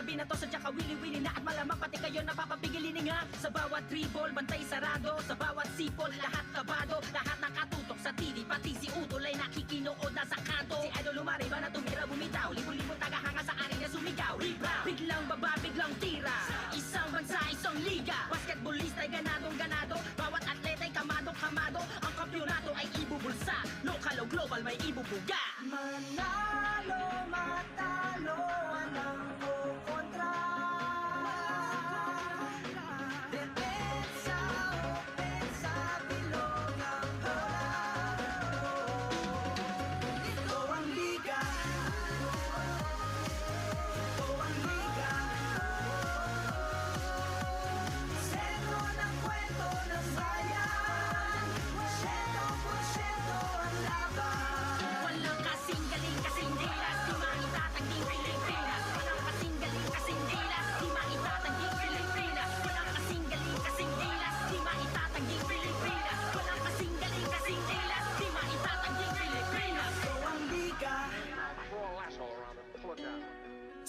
S9: Binato sa tsaka wili-wili na at malamang pati kayo napapapigilin nga. Sa bawat dribble, bantay sarado. Sa bawat sipol, lahat kabado. Lahat nakatutok sa TV, pati si Utol ay nakikinood na sa kanto. Si Idol lumariba na tumira bumitaw. Libo-libo tagahanga sa arin na sumigaw. Rebound, biglang baba, biglang tira. Isang bansa, isang liga. Basketballista ay ganadong-ganado. Bawat atleta ay kamadong-kamado. Ang kampyonato ay ibubulsa. Local o global may ibubuga. Manalo, matalo, walang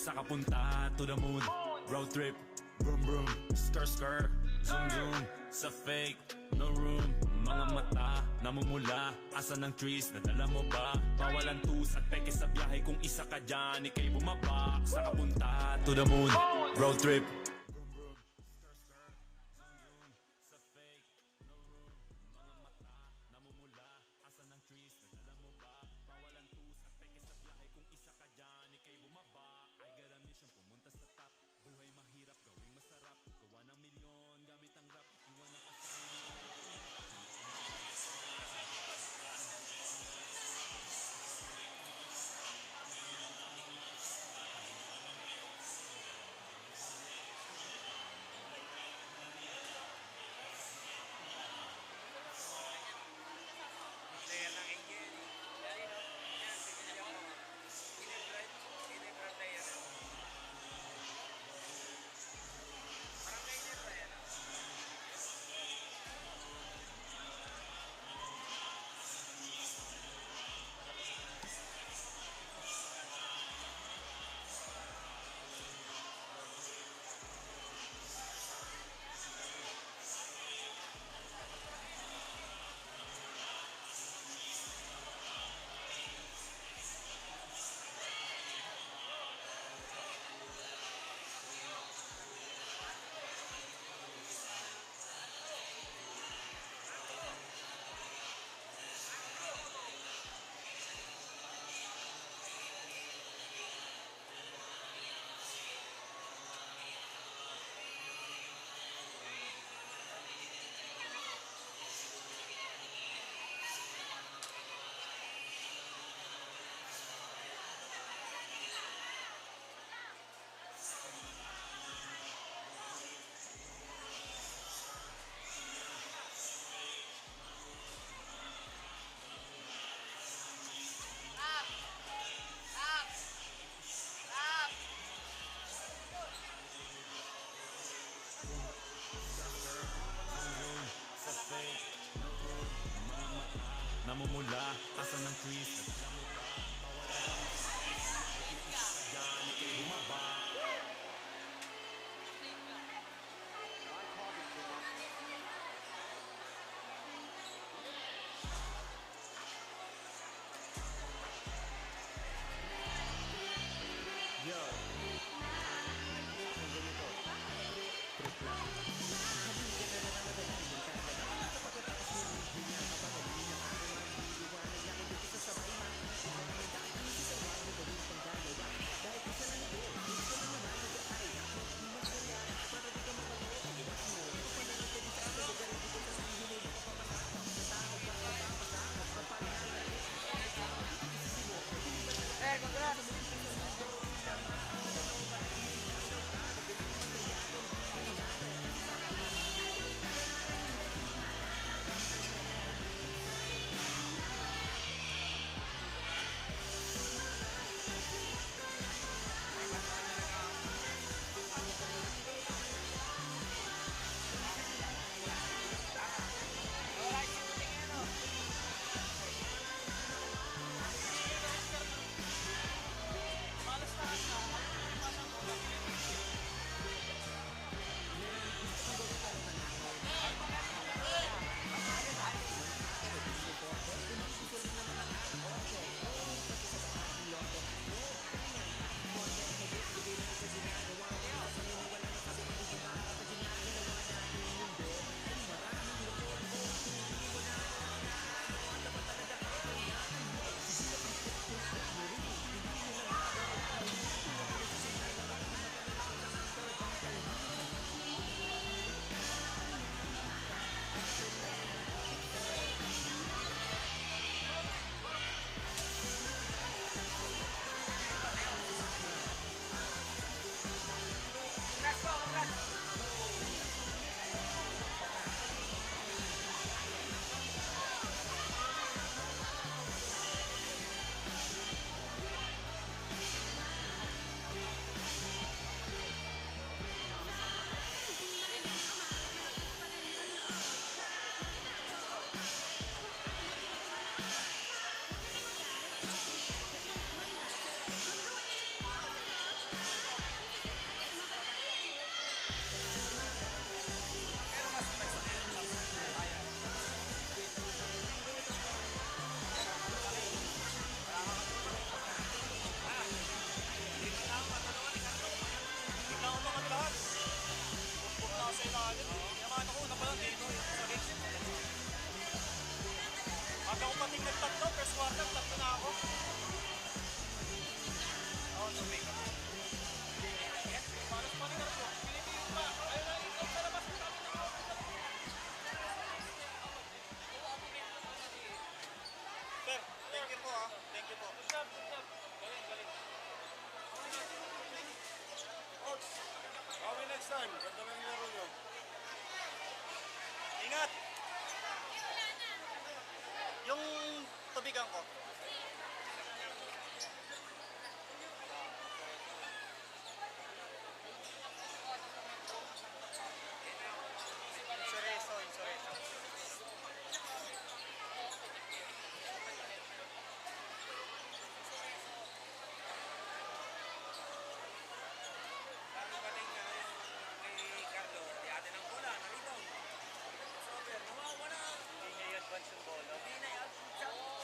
S12: sa kapunta to the moon, road trip, brum brum, skr skr, zoom zoom, sa fake, no room, mga mata, namumula, asa ng trees, nadala mo ba? Bawalan tus at peke sa biyahe kung isa ka dyan, ikay bumaba, sa kapunta to the moon, road trip. Namumula, asa ng trees. Bumaba.
S2: nagtatlo, first quarter, tatlo na ako. Oo, tubig. Paano pa rin ako? Pilipiin pa. Ayun na, ikaw sa labas. Sir, thank you po ah. Thank you po. Good job, good job. Galing, galing. Coach, okay next time. Ganda na nilaro nyo. Ingat! Yung tubigan ko. Insureso, insureso. Hindi niya i-advance yung bola. Hindi na i-advance.